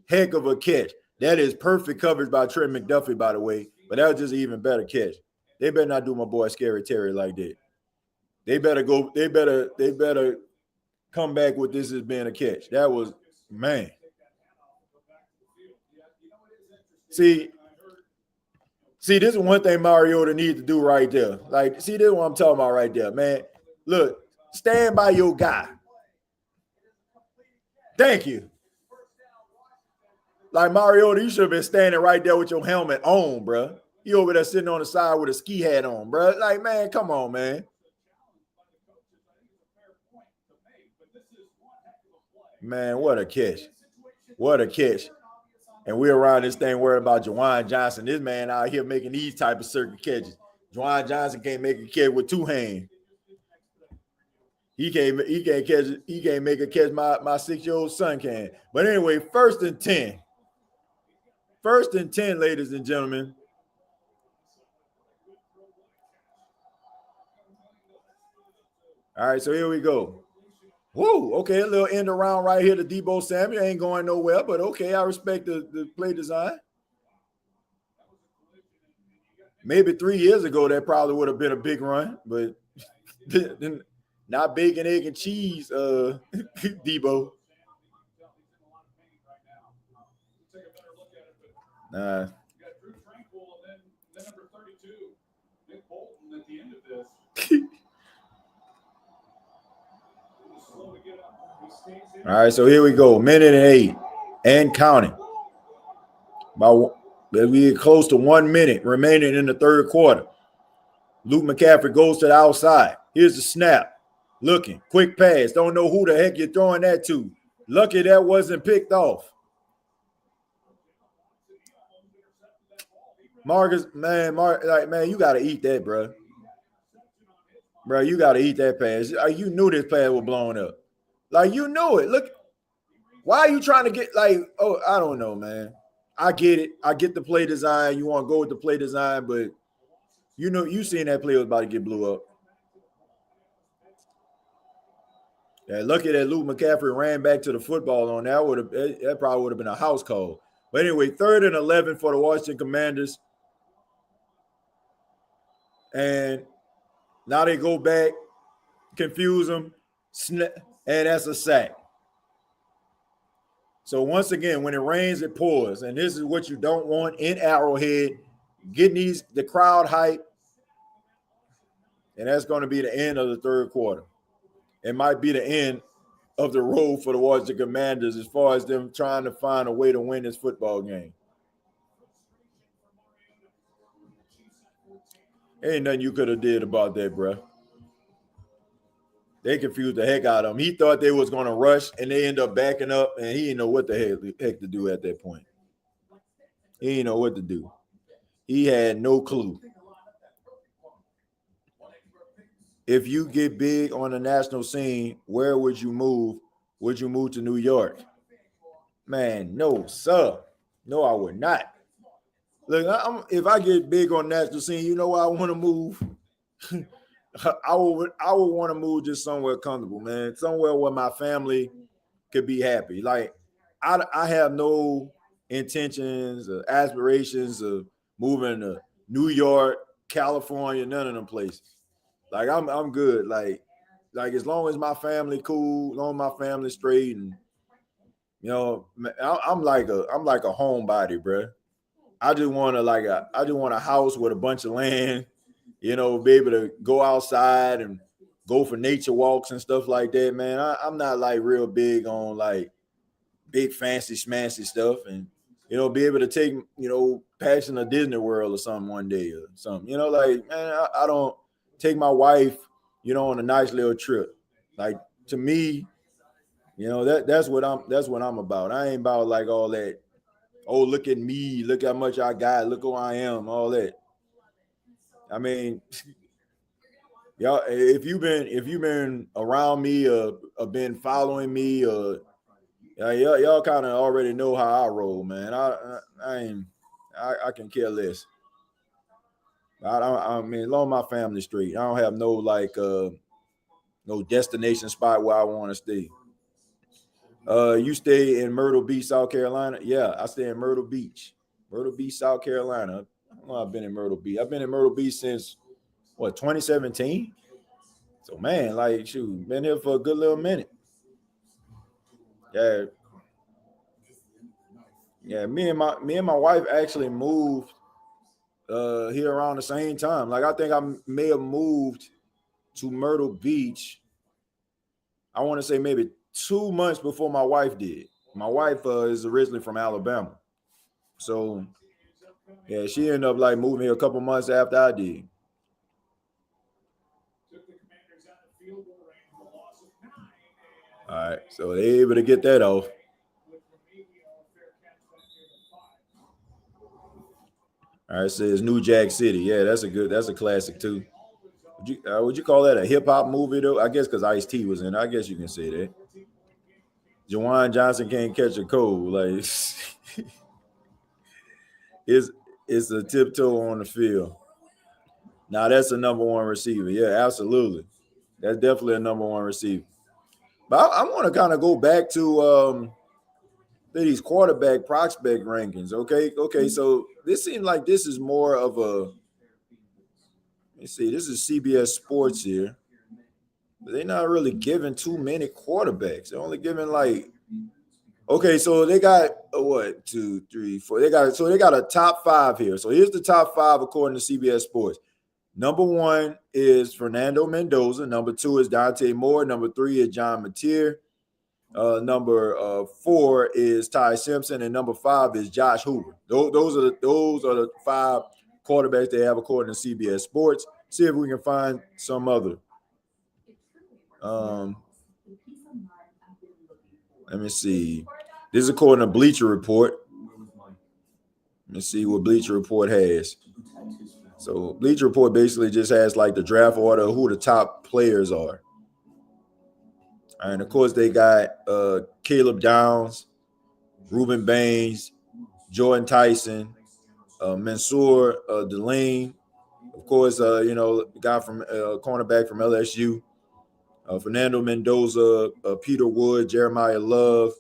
heck of a catch. That is perfect coverage by Trent McDuffie, by the way. But that was just an even better catch. They better not do my boy Scary Terry like that. They better go. They better come back with this as being a catch. That was, man. See, this is one thing Mariota needs to do right there. Like, see, this is what I'm talking about right there, man. Look, stand by your guy. Thank you. Like, Mariota, you should have been standing right there with your helmet on, bro. You over there sitting on the side with a ski hat on, bro. Like, man, come on, man. Man, what a catch. What a catch. And we're around this thing worried about Juwan Johnson. This man out here making these type of circuit catches. Juwan Johnson can't make a catch with 2 hands. He can't make a catch my 6-year-old son can. But anyway, 1st and 10. 1st and 10, ladies and gentlemen. All right, so here we go. Whoa, okay, a little end around right here to Deebo Samuel. Ain't going nowhere, but okay, I respect the play design. Maybe 3 years ago, that probably would have been a big run, but not bacon, egg, and cheese, Deebo. Nah. All right, so here we go. 1:08 and counting. We get close to 1 minute remaining in the third quarter. Luke McCaffrey goes to the outside. Here's the snap. Looking. Quick pass. Don't know who the heck you're throwing that to. Lucky that wasn't picked off. Marcus, man, you got to eat that, bro. Bro, you got to eat that pass. You knew this pass was blowing up. Like, you knew it. Look, why are you trying to get, like, oh, I don't know, man. I get it. I get the play design. You want to go with the play design, but you know, you seen that play was about to get blew up. Yeah, lucky that Luke McCaffrey ran back to the football on that. That probably would have been a house call. But anyway, 3rd and 11 for the Washington Commanders. And now they go back, confuse them, and that's a sack. So once again, when it rains, it pours. And this is what you don't want in Arrowhead, getting the crowd hype. And that's going to be the end of the third quarter. It might be the end of the road for the Washington Commanders as far as them trying to find a way to win this football game. Ain't nothing you could have did about that, bro. They confused the heck out of him. He thought they was going to rush, and they end up backing up, and he didn't know what the heck to do at that point. He didn't know what to do. He had no clue. If you get big on the national scene, where would you move? Would you move to New York? Man, no, sir. No, I would not. Look, if I get big on the national scene, you know where I want to move? I would want to move just somewhere comfortable, man. Somewhere where my family could be happy. Like, I have no intentions or aspirations of moving to New York, California, none of them places. Like, I'm good. Like as long as my family cool, as long as my family straight, and you know, I'm like a homebody, bro. I just want a house with a bunch of land, you know, be able to go outside and go for nature walks and stuff like that, man. I'm not like real big on like big fancy schmancy stuff, and be able to take Paxton to Disney World or something one day or something. Like, man, I don't take my wife, on a nice little trip. Like, to me, that's what I'm about. I ain't about like all that. Oh, look at me, look how much I got, look who I am, all that. I mean, y'all, if you've been around me or been following me or y'all kind of already know how I roll, man. I can care less. I mean, along my family street, I don't have no no destination spot where I want to stay. You stay in Myrtle Beach, South Carolina? Yeah, I stay in Myrtle Beach, South Carolina. I don't know. I've been in Myrtle Beach. I've been in Myrtle Beach since 2017. So, man, like, shoot, been here for a good little minute. Yeah. Yeah, me and my wife actually moved here around the same time. Like, I think I may have moved to Myrtle Beach. I want to say maybe 2 months before my wife did. My wife is originally from Alabama, so yeah, she ended up like moving here a couple months after I did. All right, so they able to get that off. All right, says New Jack City. Yeah, that's a classic too. Would you call that a hip hop movie though? I guess because Ice-T was in it. I guess you can say that. Jawan Johnson can't catch a cold. Like it's a tiptoe on the field. Now that's a number one receiver. Yeah, absolutely. That's definitely a number one receiver. But I want to kind of go back to these quarterback prospect rankings. Okay. So this seems like this is more of a. Let's see. This is CBS Sports here. But they're not really giving too many quarterbacks. They're only giving like. Okay, so they got what 2, 3, 4. They got a top 5 here. So here's the top 5 according to CBS Sports. Number 1 is Fernando Mendoza. Number 2 is Dante Moore. Number 3 is John Mateer. Number 4 is Ty Simpson, and number 5 is Josh Hoover. Those are the 5 quarterbacks they have according to CBS Sports. See if we can find some other. Let me see. This is according to Bleacher Report. Let's see what Bleacher Report has. So Bleacher Report basically just has like the draft order of who the top players are. And of course, they got Caleb Downs, Reuben Baines, Jordan Tyson, Mansour Delane. Of course, the guy from cornerback from LSU, Fernando Mendoza, Peter Wood, Jeremiah Love,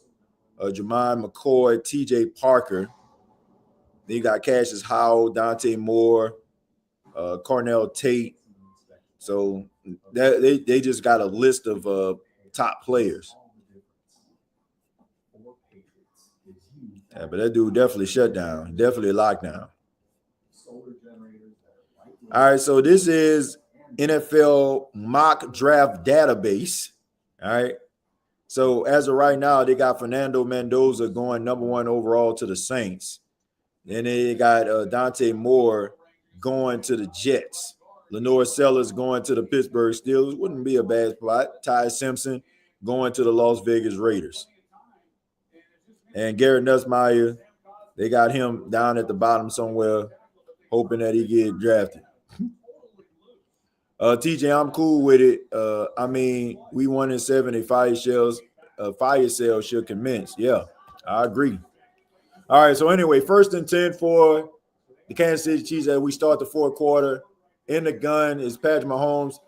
Jermaine McCoy, TJ Parker. Then you got Cassius Howell, Dante Moore, Cornell Tate. So they just got a list of top players. Yeah, but that dude definitely shut down. Definitely locked down. All right, so this is NFL mock draft database. All right. So as of right now, they got Fernando Mendoza going number 1 overall to the Saints. Then they got Dante Moore going to the Jets. Lenore Sellers going to the Pittsburgh Steelers. Wouldn't be a bad spot. Ty Simpson going to the Las Vegas Raiders. And Garrett Nussmeier, they got him down at the bottom somewhere, hoping that he get drafted. TJ, I'm cool with it. I mean, we 1-7. Fire sales should commence. Yeah, I agree. All right. So anyway, 1st and 10 for the Kansas City Chiefs as we start the 4th quarter. In the gun is Patrick Mahomes.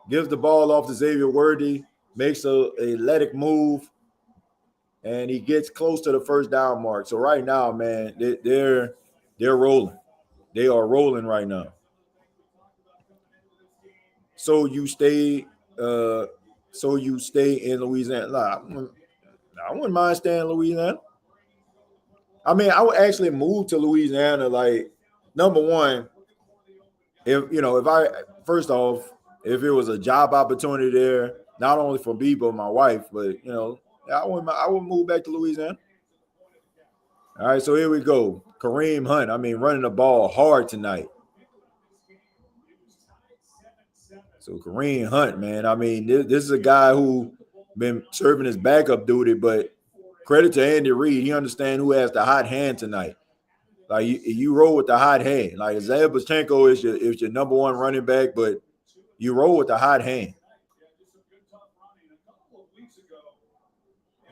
Gives the ball off to Xavier Worthy. Makes a athletic move. And he gets close to the 1st down mark. So right now, man, they're rolling. They are rolling right now. So you stay in Louisiana. I wouldn't mind staying in Louisiana. I mean, I would actually move to Louisiana. Like, number 1, if it was a job opportunity there, not only for me but my wife, but I would move back to Louisiana. All right, so here we go. Kareem Hunt, running the ball hard tonight. So Kareem Hunt, man, this is a guy who been serving his backup duty, but credit to Andy Reid. He understands who has the hot hand tonight. Like you roll with the hot hand. Like Isaiah Pacheco is your number one running back, but you roll with the hot hand.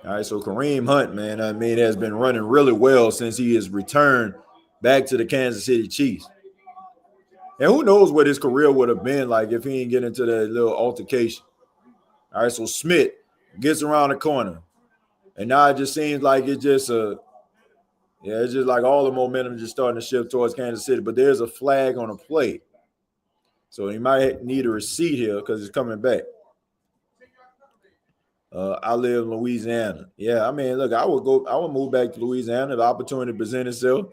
All right, so Kareem Hunt, man, has been running really well since he has returned back to the Kansas City Chiefs. And who knows what his career would have been like if he didn't get into that little altercation. All right, so Smith gets around the corner. And now it just seems like it's just it's just like all the momentum just starting to shift towards Kansas City. But there's a flag on the play. So he might need a receipt here because it's coming back. I live in Louisiana. Yeah, look, I would move back to Louisiana if the opportunity present itself.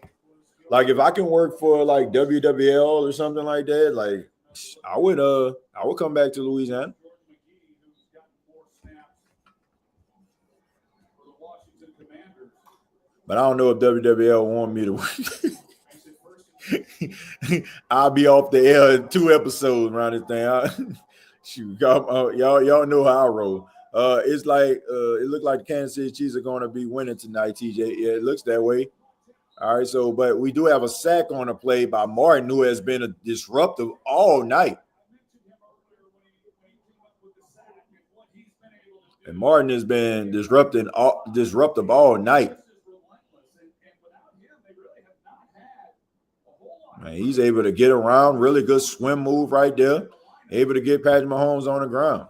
Like if I can work for like WWL or something like that, like I would come back to Louisiana. But I don't know if WWL want me to. I'll be off the air in 2 episodes around this thing. Shoot, y'all know how I roll. It's like it looked like the Kansas City Chiefs are going to be winning tonight, TJ. Yeah, it looks that way. All right, so but we do have a sack on the play by Martin, who has been a disruptive all night. And Martin has been disruptive all night. Man, he's able to get around, really good swim move right there. Able to get Patrick Mahomes on the ground.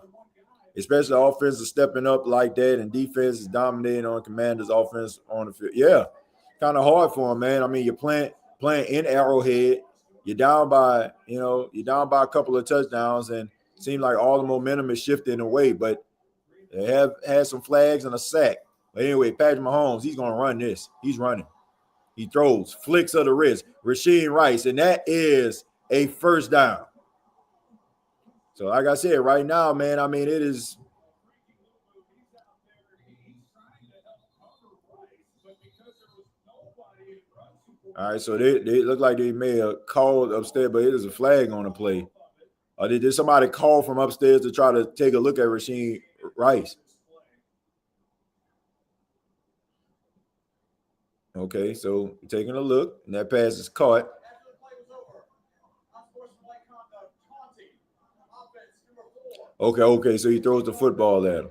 Especially offense is stepping up like that, and defense is dominating on Commanders' offense on the field. Yeah, kind of hard for him, man. You're playing in Arrowhead. You're down by a couple of touchdowns, and it seems like all the momentum is shifting away. But they have had some flags and a sack. But anyway, Patrick Mahomes, he's going to run this. He's running. He throws, flicks of the wrist, Rasheed Rice, and that is a first down. So, like I said, right now, man, it is. All right, so they look like they may have called upstairs, but it is a flag on the play. Or did somebody call from upstairs to try to take a look at Rasheed Rice? Okay, so taking a look, and that pass is caught. Okay, so he throws the football at him.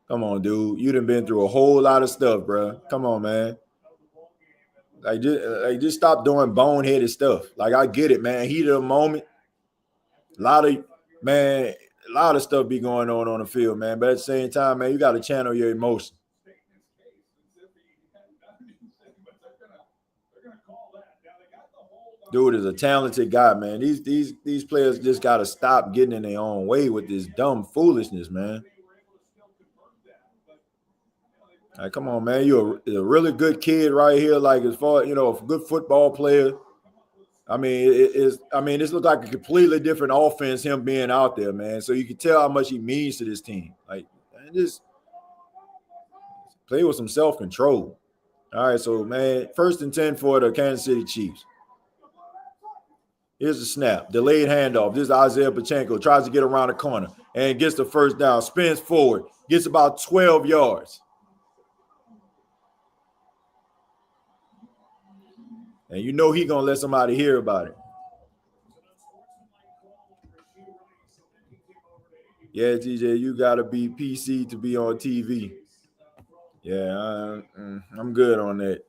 Come on, dude. You done been through a whole lot of stuff, bro. Come on, man. Just stop doing boneheaded stuff. Like, I get it, man. Heat of the moment. A lot of stuff be going on the field, man. But at the same time, man, you got to channel your emotion. Dude is a talented guy, man. These players just got to stop getting in their own way with this dumb foolishness, man. Like, come on, man. You're a really good kid right here. Like, as far, a good football player. This looks like a completely different offense, him being out there, man. So you can tell how much he means to this team. Like, man, just play with some self-control. All right, so, man, 1st and 10 for the Kansas City Chiefs. Here's the snap. Delayed handoff. This is Isaiah Pacheco. Tries to get around the corner and gets the first down. Spins forward. Gets about 12 yards. And he's going to let somebody hear about it. Yeah, TJ, you got to be PC to be on TV. Yeah, I'm good on that.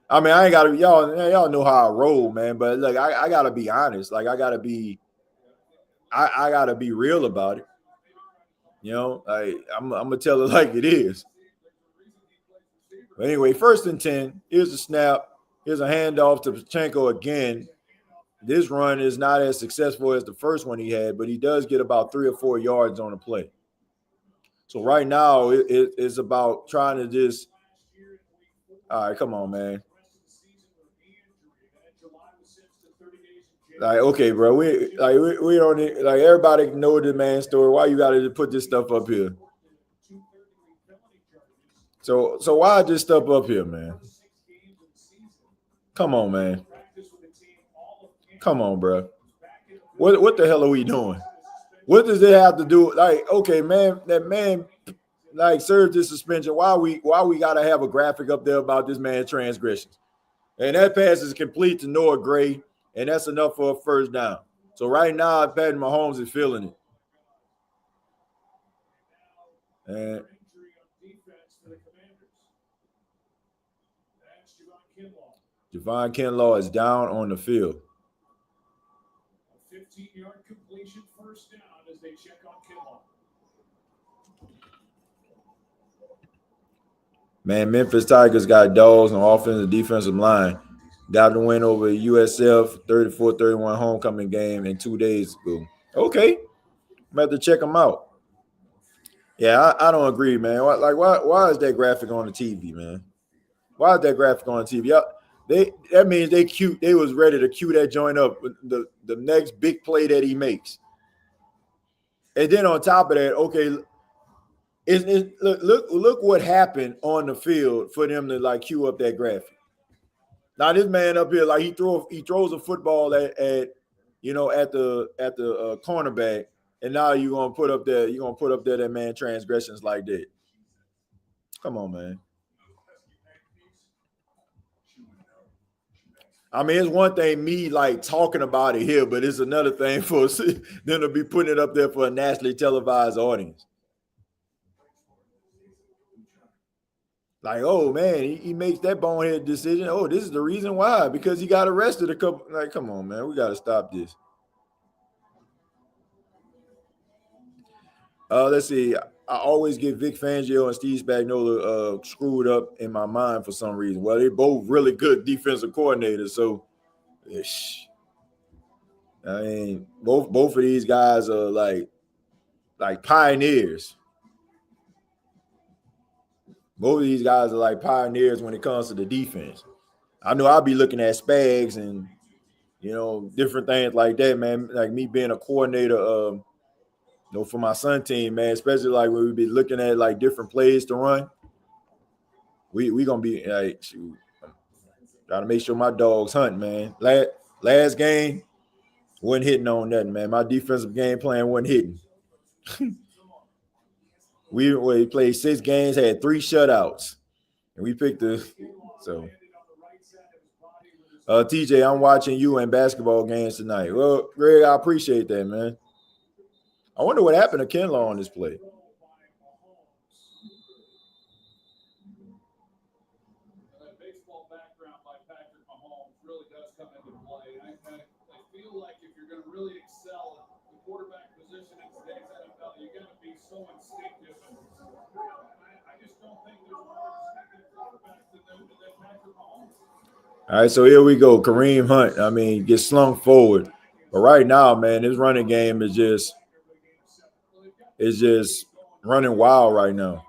I ain't got to, y'all know how I roll, man. But look, I got to be honest. Like, I got to be real about it. I'm going to tell it like it is. But anyway, 1st and 10. Here's the snap. Here's a handoff to Pacheco again. This run is not as successful as the first one he had, but he does get about 3 or 4 yards on the play. So right now, it's about trying to just – all right, come on, man. Like, okay, bro, we don't need, like, everybody know the man story. Why you got to put this stuff up here? So why just step up here, man? Come on, man. Come on, bro. What the hell are we doing? What does it have to do? Like, okay, man, that man like served his suspension. Why we gotta have a graphic up there about this man's transgressions? And that pass is complete to Noah Gray, and that's enough for a first down. So right now, Patrick Mahomes is feeling it. And Javon Kinlaw is down on the field. A 15-yard completion first down as they check on Kinlaw. Man, Memphis Tigers got dogs on offensive defensive line. Got the win over USF 34-31 homecoming game in 2 days ago. Okay. I'm have to check them out. Yeah, I don't agree, man. Why is that graphic on the TV, man? Why is that graphic on the TV? That means they was ready to cue that joint up the next big play that he makes. And then on top of that, okay, look what happened on the field for them to like cue up that graphic. Now this man up here, like he throws a football at the cornerback, and now you're gonna put up there that man transgressions like that. Come on, man. I mean, it's one thing me like talking about it here, but it's another thing for them to be putting it up there for a nationally televised audience. Like, oh man, he makes that bonehead decision. Oh, this is the reason why, because he got arrested a couple. Like, come on, man, we got to stop this. Let's see. I always get Vic Fangio and Steve Spagnuolo screwed up in my mind for some reason. Well, they're both really good defensive coordinators, so I mean, both of these guys are like pioneers. Both of these guys are like pioneers when it comes to the defense. I know I'll be looking at Spags and different things like that, man. Like me being a coordinator, for my son team, man, especially like when we be looking at like different plays to run. We gonna be like, shoot, gotta make sure my dogs hunt, man. Last game wasn't hitting on nothing, man. My defensive game plan wasn't hitting. we played 6 games, had 3 shutouts, and we picked so. TJ, I'm watching you in basketball games tonight. Well, Greg, I appreciate that, man. I wonder what happened to Kinlaw on this play. That baseball background by Patrick Mahomes really does come into play. I feel like if you're going to really excel at the quarterback position in today's NFL, you got to be so instinctive. I just don't think there's more instinctive quarterbacks than Patrick Mahomes. All right, so here we go. Kareem Hunt, I mean, gets slung forward. But right now, man, his running game is just running wild right now.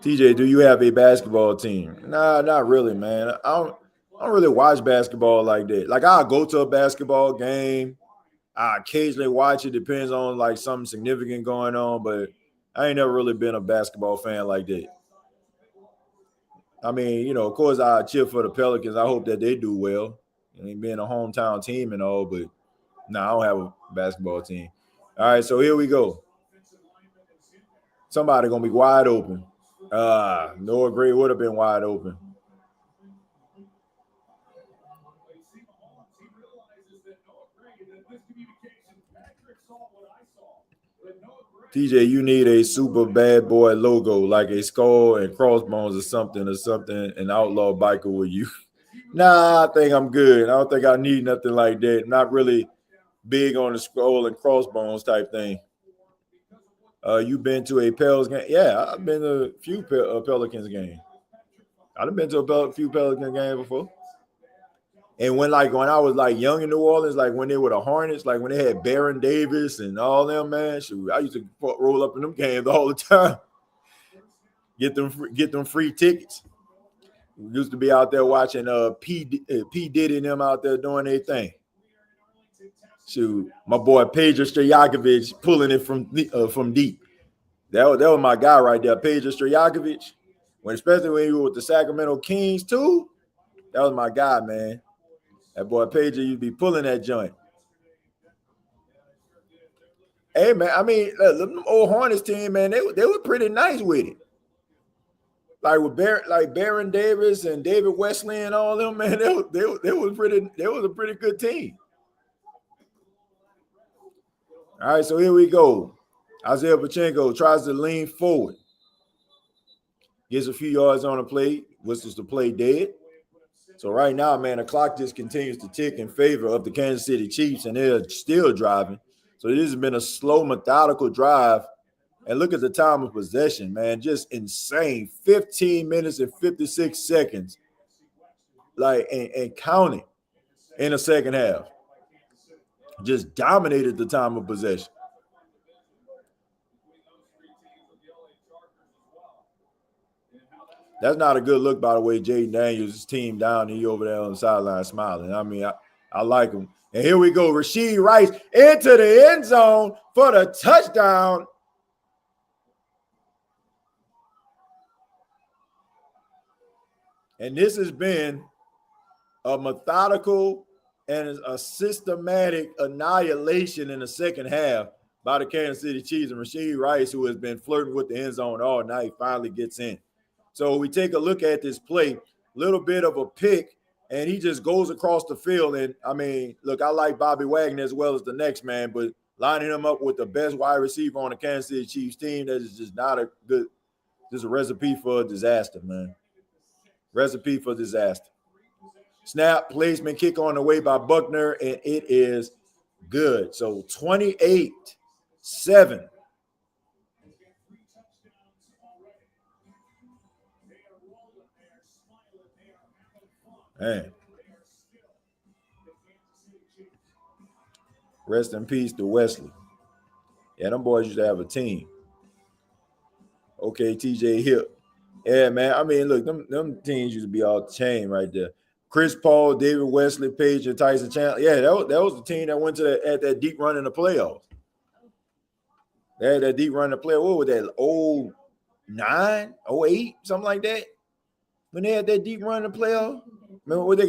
TJ, do you have a basketball team? Nah, not really, man. I don't really watch basketball like that. Like, I'll go to a basketball game. I occasionally watch it. Depends on, like, something significant going on. But I ain't never really been a basketball fan like that. I mean, of course, I cheer for the Pelicans. I hope that they do well. I mean, being a hometown team and all, but I don't have a basketball team. All right, so here we go. Somebody going to be wide open. Noah Gray would have been wide open. TJ, you need a super bad boy logo, like a skull and crossbones or something, an outlaw biker with you. Nah, I think I'm good. I don't think I need nothing like that. Not really big on the skull and crossbones type thing. You been to a Pels game? Yeah, I've been to a few Pelicans games. I've been to a few Pelicans games before. And when I was like young in New Orleans, like when they were the Hornets, like when they had Baron Davis and all them, man, shoot, I used to roll up in them games all the time. Get them free tickets. We used to be out there watching P. Diddy and them out there doing their thing. Shoot, my boy Pedro Stojakovic pulling it from deep. That was my guy right there, Peja Stojakovic. Especially when he was with the Sacramento Kings too. That was my guy, man. That boy Peja, you'd be pulling that joint. Hey man, I mean, the old Hornets team, man, they were pretty nice with it. Like with Baron Davis and David Wesley and all them, man, they was a pretty good team. All right, so here we go. Isaiah Pacheco tries to lean forward. Gets a few yards on the play, whistles the play dead. So right now, man, the clock just continues to tick in favor of the Kansas City Chiefs, and they're still driving. So this has been a slow, methodical drive. And look at the time of possession, man. Just insane. 15 minutes and 56 seconds. And counting in the second half. Just dominated the time of possession. That's not a good look, by the way. Jaden Daniels, his team down, he over there on the sideline smiling. I mean, I like him. And here we go. Rashee Rice into the end zone for the touchdown. And this has been a methodical and a systematic annihilation in the second half by the Kansas City Chiefs. And Rashee Rice, who has been flirting with the end zone all night, finally gets in. So we take a look at this play, little bit of a pick, and he just goes across the field. And, I mean, look, I like Bobby Wagner as well as the next man, but lining him up with the best wide receiver on the Kansas City Chiefs team, that is just not a good – just a recipe for a disaster, man. Recipe for disaster. Snap, placement, kick on the way by Buckner, and it is good. So 28-7. Man. Rest in peace to Wesley. Yeah, them boys used to have a team. Okay, TJ Hip. Yeah, man. I mean, look, them teams used to be all the chain right there. Chris Paul, David Wesley, Page, and Tyson Chandler. Yeah, that was the team that went to that deep run in the playoffs. They had that deep run in the playoffs. What was that? 09, 08, something like that? When they had that deep run in the playoffs? Remember what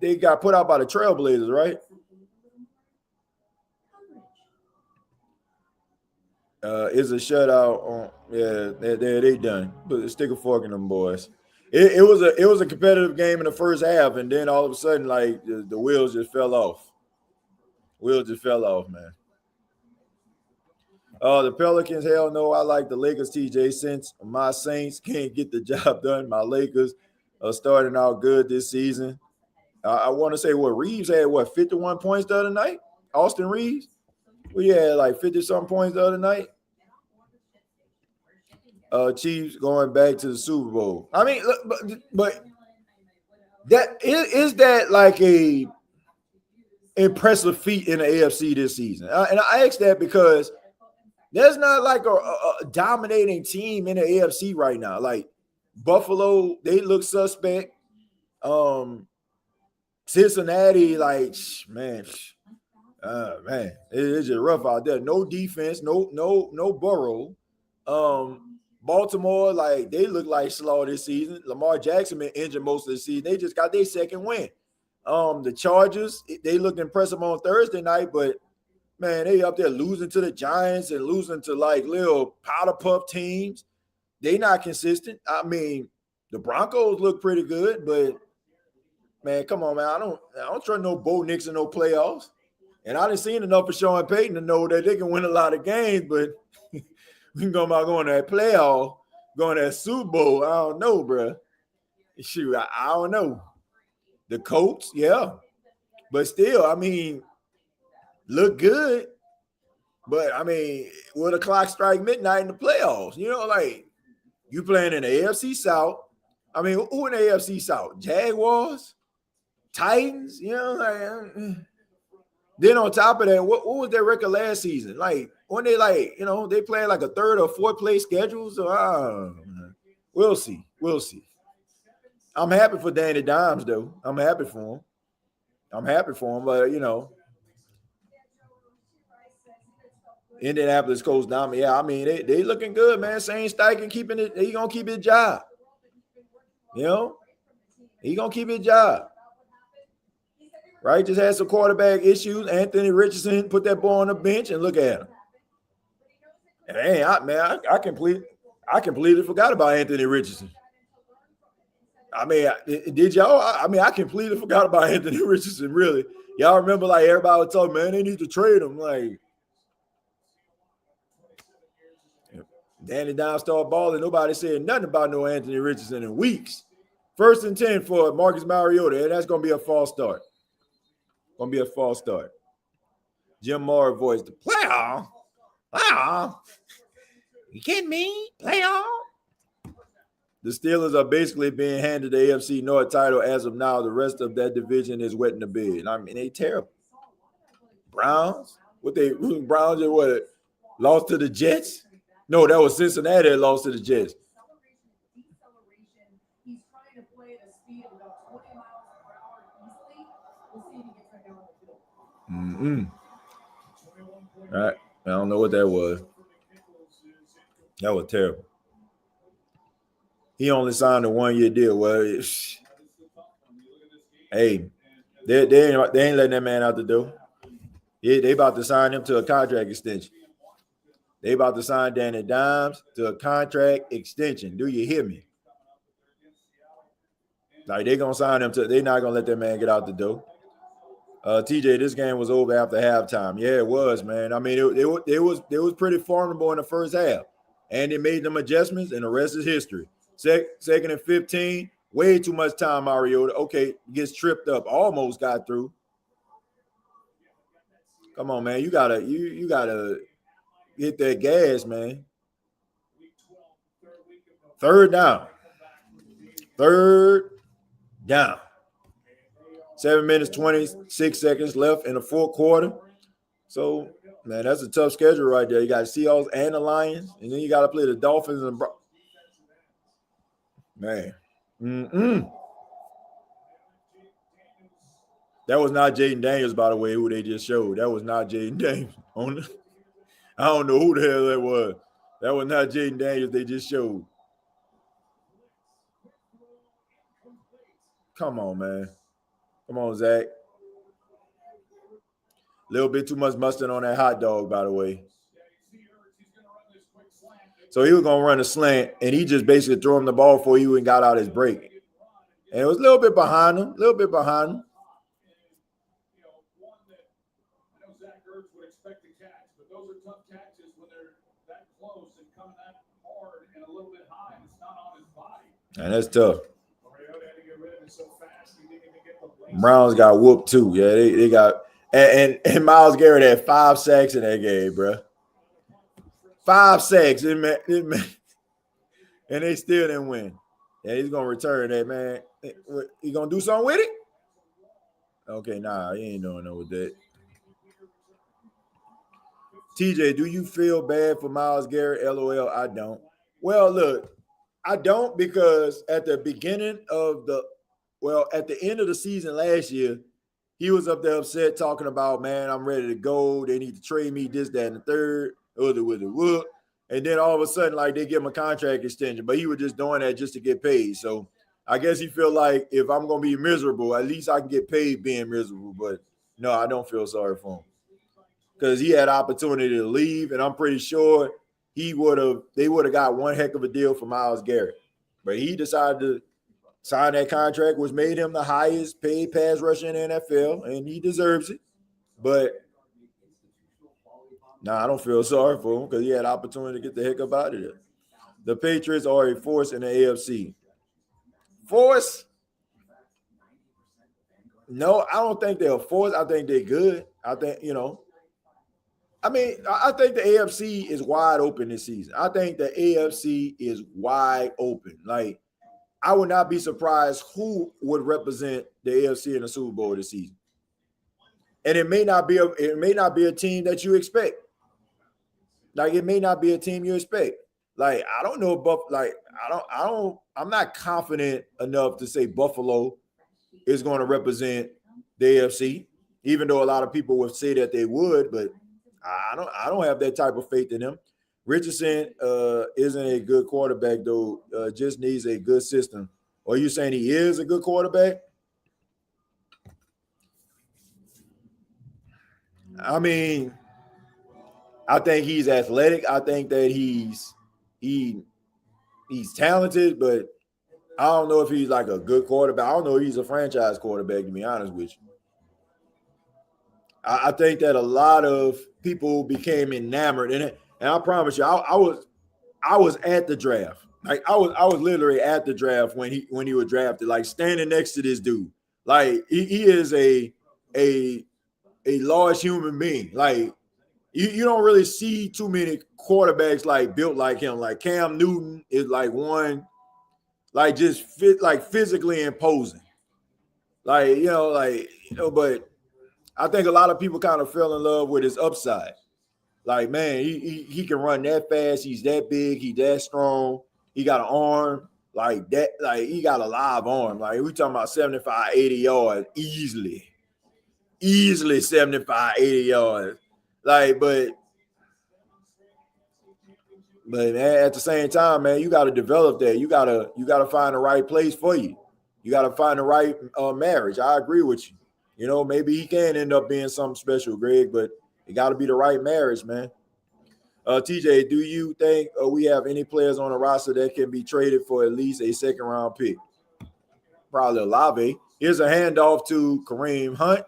they got put out by the Trailblazers, right? It's a shutout on they done. But stick a fork in them boys. It was a competitive game in the first half, and then all of a sudden, like the wheels just fell off. Wheels just fell off, man. The Pelicans, hell no. I like the Lakers, TJ. Since my Saints can't get the job done, my Lakers are starting out good this season. I want to say Reeves had 51 points the other night? Austin Reeves? We had like 50-something points the other night. Chiefs going back to the Super Bowl. I mean, but that is that like a impressive feat in the AFC this season. And I ask that because there's not like a dominating team in the AFC right now. Like Buffalo, they look suspect. Cincinnati, like, man, it's just rough out there. No defense, no Burrow. Baltimore, like, they look like slaw this season. Lamar Jackson been injured most of the season. They just got their second win. The Chargers, they looked impressive on Thursday night, but man, they up there losing to the Giants and losing to like little powder puff teams. They not consistent. I mean, the Broncos look pretty good, but man, come on, man. I don't trust no Bo Nix in no playoffs. And I done seen enough of Sean Payton to know that they can win a lot of games, but we can go about going to that playoff, going to that Super Bowl. I don't know, bro. Shoot, I don't know. The Colts, yeah. But still, I mean, look good. But, I mean, will the clock strike midnight in the playoffs? You know, like, you playing in the AFC South. I mean, who in the AFC South? Jaguars? Titans? You know, like, then on top of that, what was their record last season? Like, when they like, you know, they playing like a third or fourth place schedule. So we'll see. We'll see. I'm happy for Danny Dimes, though. I'm happy for him. But you know, Indianapolis coach Dom. Yeah, I mean they looking good, man. Shane Steichen keeping it. He gonna keep his job. You know, he gonna keep his job. Right? Just had some quarterback issues. Anthony Richardson put that ball on the bench and look at him. And I completely forgot about Anthony Richardson. I mean, did y'all? I mean, I completely forgot about Anthony Richardson. Really, y'all remember? Like everybody was talking, man, they need to trade him. Like, Danny Dimes started balling. Nobody said nothing about no Anthony Richardson in weeks. 1st and 10 for Marcus Mariota, and that's gonna be a false start. Jim Mara voice, the playoff. Playoff. You kidding me? Playoff. The Steelers are basically being handed the AFC North title as of now. The rest of that division is wet in the bed. I mean, they terrible. Browns? Browns are what? Lost to the Jets? No, that was Cincinnati that lost to the Jets. All right. I don't know what that was. That was terrible. He only signed a 1-year deal. Well, hey, they ain't letting that man out the door. They about to sign him to a contract extension. They about to sign Danny Dimes to a contract extension. Do you hear me? Like they're gonna sign him to. They're not gonna let that man get out the door. TJ, this game was over after halftime. Yeah, it was, man. I mean, it was pretty formidable in the first half, and they made them adjustments, and the rest is history. Second and 15, way too much time. Mariota, okay, gets tripped up, almost got through. Come on, man, you gotta hit that gas, man. Third down. 7 minutes, 26 seconds left in the fourth quarter. So, man, that's a tough schedule right there. You got the Seahawks and the Lions, and then you got to play the Dolphins and man. That was not Jaden Daniels, by the way, who they just showed. That was not Jaden Daniels. I don't know who the hell that was. That was not Jaden Daniels they just showed. Come on, man. Come on, Zach. A little bit too much mustard on that hot dog, by the way. So he was going to run a slant, and he just basically threw him the ball for you and got out his break. And it was a little bit behind him. And that's tough. Browns got whooped too. Yeah, they got and Myles Garrett had 5 sacks in that game, bro. 5 sacks, and they still didn't win. Yeah, he's gonna return that, man. He gonna do something with it? Okay, nah, he ain't doing nothing with that. TJ, do you feel bad for Myles Garrett? LOL, I don't. Well, look, I don't because at the end of the season last year, he was up there upset talking about, man, I'm ready to go. They need to trade me, this, that, and the third. And then all of a sudden, like, they give him a contract extension, but he was just doing that just to get paid. So I guess he feel like if I'm going to be miserable, at least I can get paid being miserable. But no, I don't feel sorry for him because he had opportunity to leave, and I'm pretty sure they would have got one heck of a deal for Myles Garrett. But he decided to sign that contract, which made him the highest paid pass rusher in the NFL, and he deserves it. But I don't feel sorry for him because he had opportunity to get the heck up out of there. The Patriots are a force in the AFC. Force? No, I don't think they're a force. I think they're good. I think, I think the AFC is wide open this season. I think the AFC is wide open. Like, I would not be surprised who would represent the AFC in the Super Bowl this season. And it may not be a team that you expect. Like, it may not be a team you expect. Like, I don't know, but like, I'm not confident enough to say Buffalo is going to represent the AFC, even though a lot of people would say that they would, but I don't have that type of faith in him. Richardson isn't a good quarterback though. Just needs a good system. Or are you saying he is a good quarterback? I mean, I think he's athletic. I think that he's talented, but I don't know if he's like a good quarterback. I don't know if he's a franchise quarterback, to be honest with you. I think that a lot of people became enamored in it. And I promise you, I was at the draft. Like I was literally at the draft when he was drafted, like standing next to this dude. Like he is a large human being. Like you don't really see too many quarterbacks like built like him. Like Cam Newton is like one, like just fit like physically imposing. Like, but I think a lot of people kind of fell in love with his upside. Like, man, he can run that fast. He's that big. He's that strong. He got an arm like that. Like, he got a live arm. Like, we talking about 75, 80 yards easily. Easily 75, 80 yards. Like, but man, at the same time, man, you got to develop that. You gotta find the right place for you. You got to find the right marriage. I agree with you. Maybe he can end up being something special, Greg, but it got to be the right marriage, man. TJ, do you think we have any players on the roster that can be traded for at least a second round pick? Probably Olave. Here's a handoff to Kareem Hunt,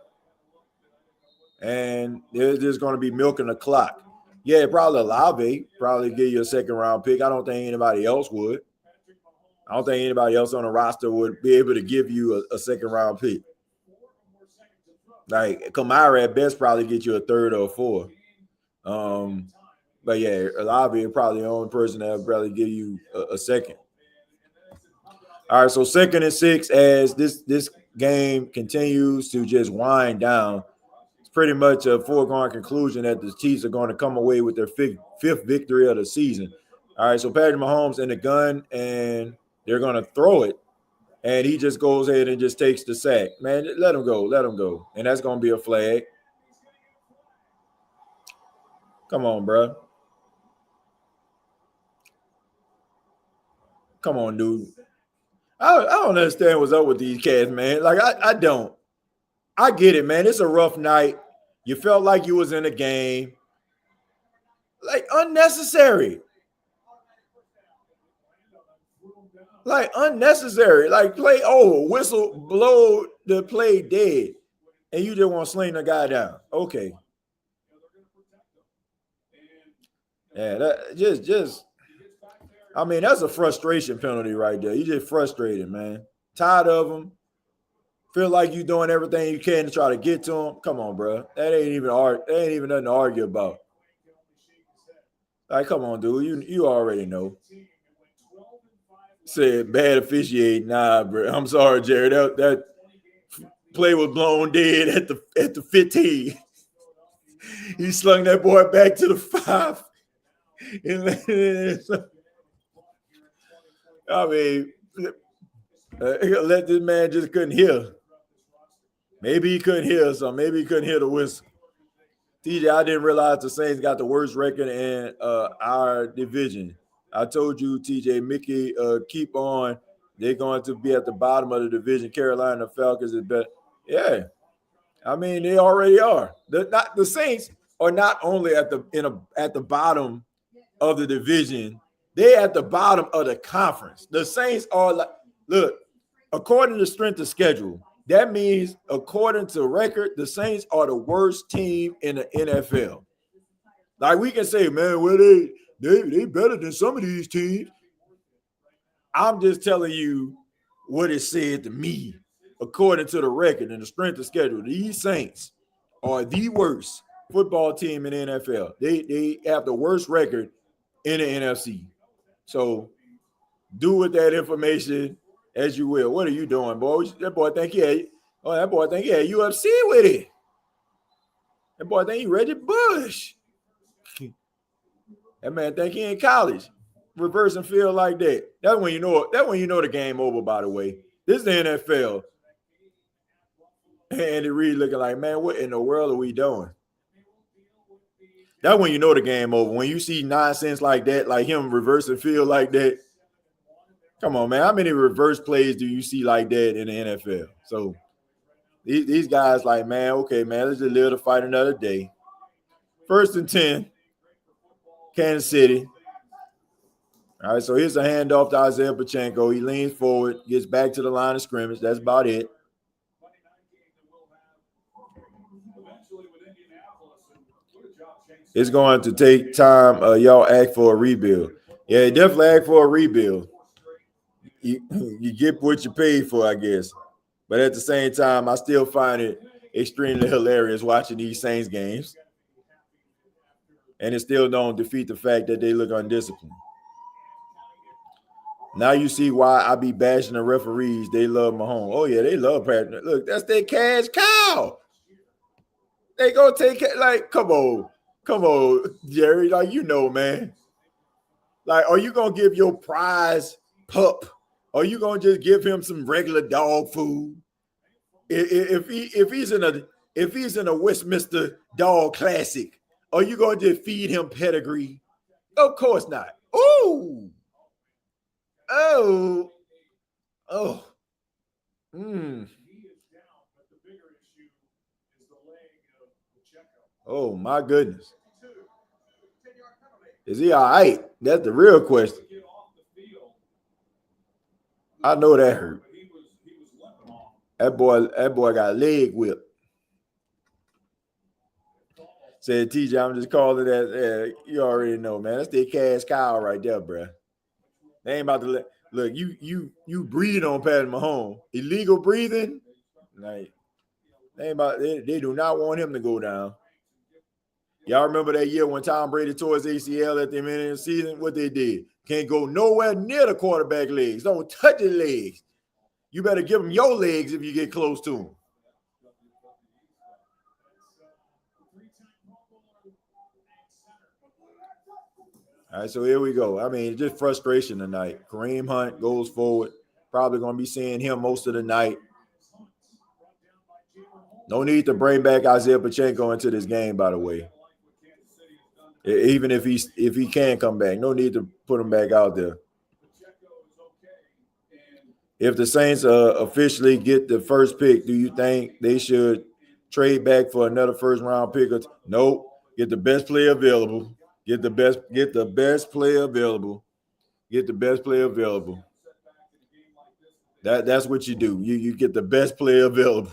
and they're just going to be milking the clock. Yeah, probably Olave. Probably give you a second round pick. I don't think anybody else would. I don't think anybody else on the roster would be able to give you a second round pick. Like Kamara at best probably get you a third or a fourth. But yeah, Olave is probably the only person that would probably give you a second. All right, so 2nd and 6 as this game continues to just wind down. It's pretty much a foregone conclusion that the Chiefs are going to come away with their fifth victory of the season. All right, so Patrick Mahomes in the gun, and they're going to throw it, and he just goes ahead and just takes the sack. Man, let him go. And that's going to be a flag. Come on, bro. Come on, dude. I don't understand what's up with these cats, man. Like, I don't. I get it, man. It's a rough night. You felt like you was in a game. Like, unnecessary. Like, unnecessary. Like, play over. Whistle, blow the play dead. And you just want to sling the guy down. Okay. Yeah, that just I mean, that's a frustration penalty right there. You just frustrated, man. Tired of him. Feel like you doing everything you can to try to get to him. Come on, bro. That ain't even nothing to argue about. Like, come on, dude. You already know. Said bad officiating. Nah, bro. I'm sorry, Jared. That play was blown dead at the 15. He slung that boy back to the 5. I mean, let this man just couldn't hear. Maybe he couldn't hear something. Maybe he couldn't hear the whistle. TJ, I didn't realize the Saints got the worst record in our division. I told you, TJ, Mickey, keep on. They're going to be at the bottom of the division. Carolina Falcons is better. Yeah, I mean they already are. The Saints are not only at the bottom of the division, they're at the bottom of the conference. The Saints are like, look, according to strength of schedule, that means according to record, the Saints are the worst team in the NFL. Like we can say, man, well, they better than some of these teams. I'm just telling you what it said to me, according to the record and the strength of schedule. These Saints are the worst football team in the NFL. They have the worst record in the NFC. So do with that information as you will. What are you doing, boy? That boy think he had UFC with it. That boy think he Reggie Bush. That man think he in college. Reverse and feel like that. That's when you know the game over, by the way. This is the NFL. And Andy Reid looking like, man, what in the world are we doing? That's when you know the game over. When you see nonsense like that, like him reversing field like that. Come on, man. How many reverse plays do you see like that in the NFL? So these guys like, man, okay, man, let's just live to fight another day. 1st and 10, Kansas City. All right, so here's a handoff to Isaiah Pacheco. He leans forward, gets back to the line of scrimmage. That's about it. It's going to take time. Y'all act for a rebuild. Yeah, definitely act for a rebuild. You get what you paid for, I guess. But at the same time, I still find it extremely hilarious watching these Saints games. And it still don't defeat the fact that they look undisciplined. Now you see why I be bashing the referees. They love Mahomes. Oh, yeah, they love Patrick. Look, that's their cash cow. They gonna take it. Like, come on, Jerry. Like, you know, man. Like, are you gonna give your prize pup? Are you gonna just give him some regular dog food? If he's in a Westminster Dog Classic, are you gonna just feed him pedigree? Of course not. Ooh. Oh. Oh, my goodness. Is he all right? That's the real question. I know that hurt. That boy got a leg whipped. Said TJ, I'm just calling that. You already know, man. That's their cash cow right there, bro. They ain't about to look. You breathe on Patrick Mahomes. Illegal breathing. Like they do not want him to go down. Y'all remember that year when Tom Brady tore his ACL at the end of the season? What they did? Can't go nowhere near the quarterback legs. Don't touch his legs. You better give him your legs if you get close to him. All right, so here we go. I mean, just frustration tonight. Kareem Hunt goes forward. Probably going to be seeing him most of the night. No need to bring back Isaiah Pacheco into this game, by the way. Even if he can come back, no need to put him back out there. If the Saints officially get the first pick, do you think they should trade back for another first-round pick? Nope. Get the best player available. Get the best player available. Get the best player available. That's what you do. You get the best player available.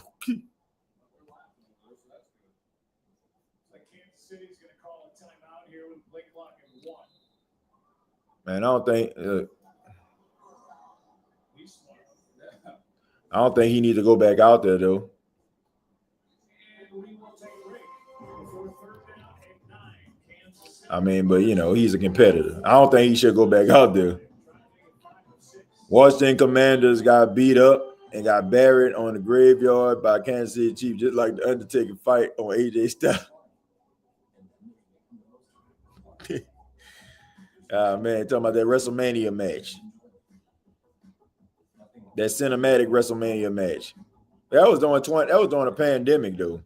Man, I don't think he needs to go back out there though. I mean, but you know, he's a competitor. I don't think he should go back out there. Washington Commanders got beat up and got buried on the graveyard by Kansas City Chiefs, just like the Undertaker fight on AJ Styles. Man, talking about that WrestleMania match. That cinematic WrestleMania match. That was during a pandemic, though.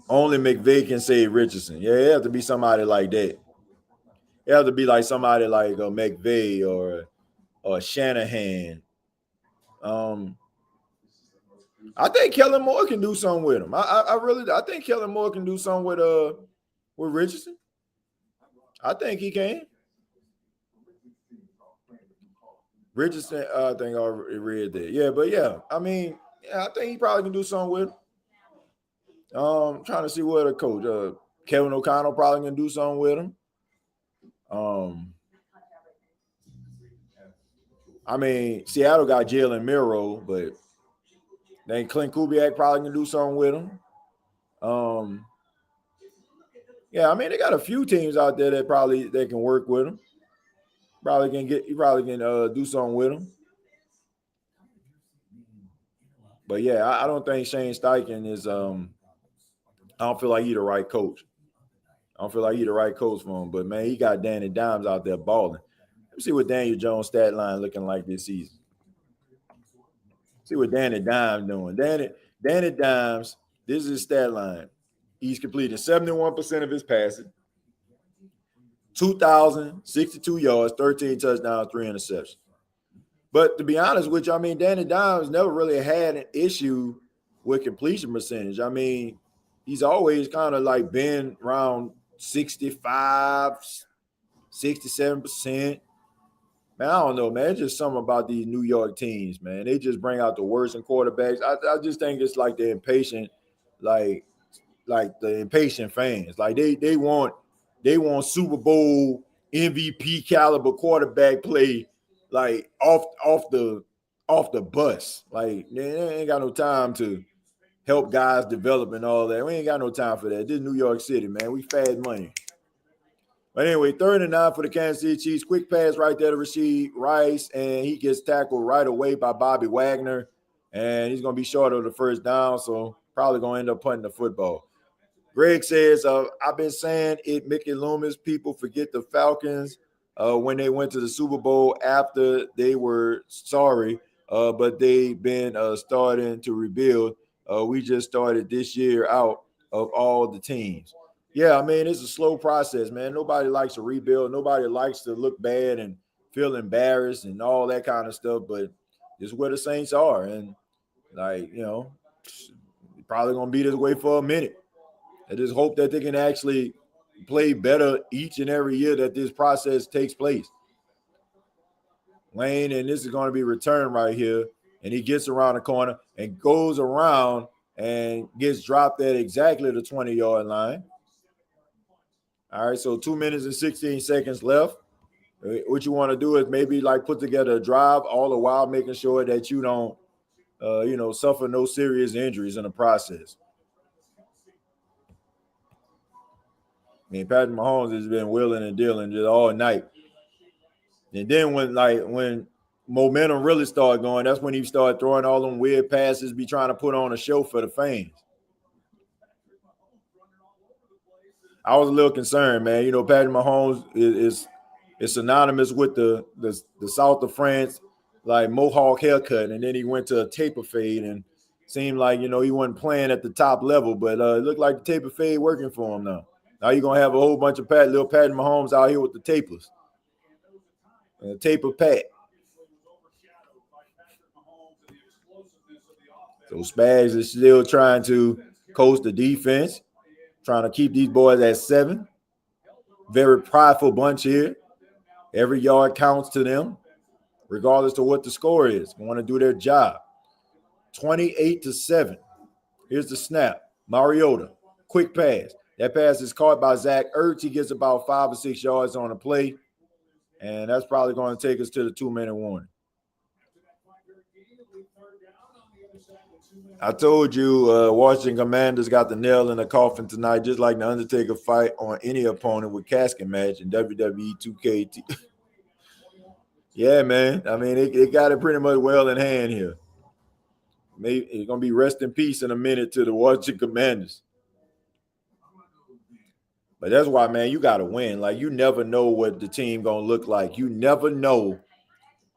Only McVay can save Richardson. Yeah, it have to be somebody like that. It have to be like somebody like McVay or Shanahan. I think Kellen Moore can do something with him. I think Kellen Moore can do something with Richardson. I think he can. Richardson, I think I read that. Yeah, but yeah, I mean, I think he probably can do something with him. Trying to see what a coach, Kevin O'Connell probably can do something with him. I mean, Seattle got Jalen Miro, but then Clint Kubiak probably can do something with him. Yeah, I mean, they got a few teams out there that they can work with him. Probably can do something with him. But yeah, I don't think Shane Steichen is. I don't feel like he's the right coach. I don't feel like he's the right coach for him. But man, he got Danny Dimes out there balling. Let me see what Daniel Jones' stat line looking like this season. See what Danny Dimes doing. Danny Dimes, this is his stat line. He's completed 71% of his passes, 2,062 yards, 13 touchdowns, 3 interceptions. But to be honest with you, I mean, Danny Dimes never really had an issue with completion percentage. I mean, he's always kind of like been around 65, 67%. Man, I don't know, man. It's just something about these New York teams, man. They just bring out the worst in quarterbacks. I just think it's like the impatient, like the impatient fans. Like they want Super Bowl MVP caliber quarterback play like off the bus. Like they ain't got no time to help guys develop and all that. We ain't got no time for that. This is New York City, man. We fast money. But anyway, 3rd and 9 for the Kansas City Chiefs. Quick pass right there to Rashee Rice, and he gets tackled right away by Bobby Wagner, and he's going to be short of the first down, so probably going to end up punting the football. Greg says, I've been saying it, Mickey Loomis, people forget the Falcons when they went to the Super Bowl after they were sorry, but they've been starting to rebuild. We just started this year out of all the teams. Yeah, I mean, it's a slow process, man. Nobody likes to rebuild. Nobody likes to look bad and feel embarrassed and all that kind of stuff, but this is where the Saints are. And, like, you know, probably going to be this way for a minute. I just hope that they can actually play better each and every year that this process takes place. Lane, and this is going to be returned right here, and he gets around the corner and goes around and gets dropped at exactly the 20-yard line. All right, so 2 minutes and 16 seconds left. What you want to do is maybe like put together a drive, all the while making sure that you don't, suffer no serious injuries in the process. I mean, Patrick Mahomes has been wheeling and dealing just all night. And then when momentum really started going, that's when he started throwing all them weird passes, be trying to put on a show for the fans. I was a little concerned, man. You know, Patrick Mahomes is synonymous with the south of France, like Mohawk haircut, and then he went to a taper fade and seemed like, he wasn't playing at the top level, but it looked like the taper fade working for him now. Now you're going to have a whole bunch of little Patrick Mahomes out here with the tapers. Taper Pat. So Spags is still trying to coach the defense, trying to keep these boys at 7. Very prideful bunch here. Every yard counts to them, regardless of what the score is. They want to do their job. 28-7. Here's the snap. Mariota, quick pass. That pass is caught by Zach Ertz. He gets about 5 or 6 yards on the play, and that's probably going to take us to the 2-minute warning. I told you Washington Commanders got the nail in the coffin tonight, just like the Undertaker fight on any opponent with casket match in WWE 2K. Yeah, man. I mean, they got it pretty much well in hand here. Maybe it's going to be rest in peace in a minute to the Washington Commanders. But that's why, man, you got to win. Like, you never know what the team going to look like. You never know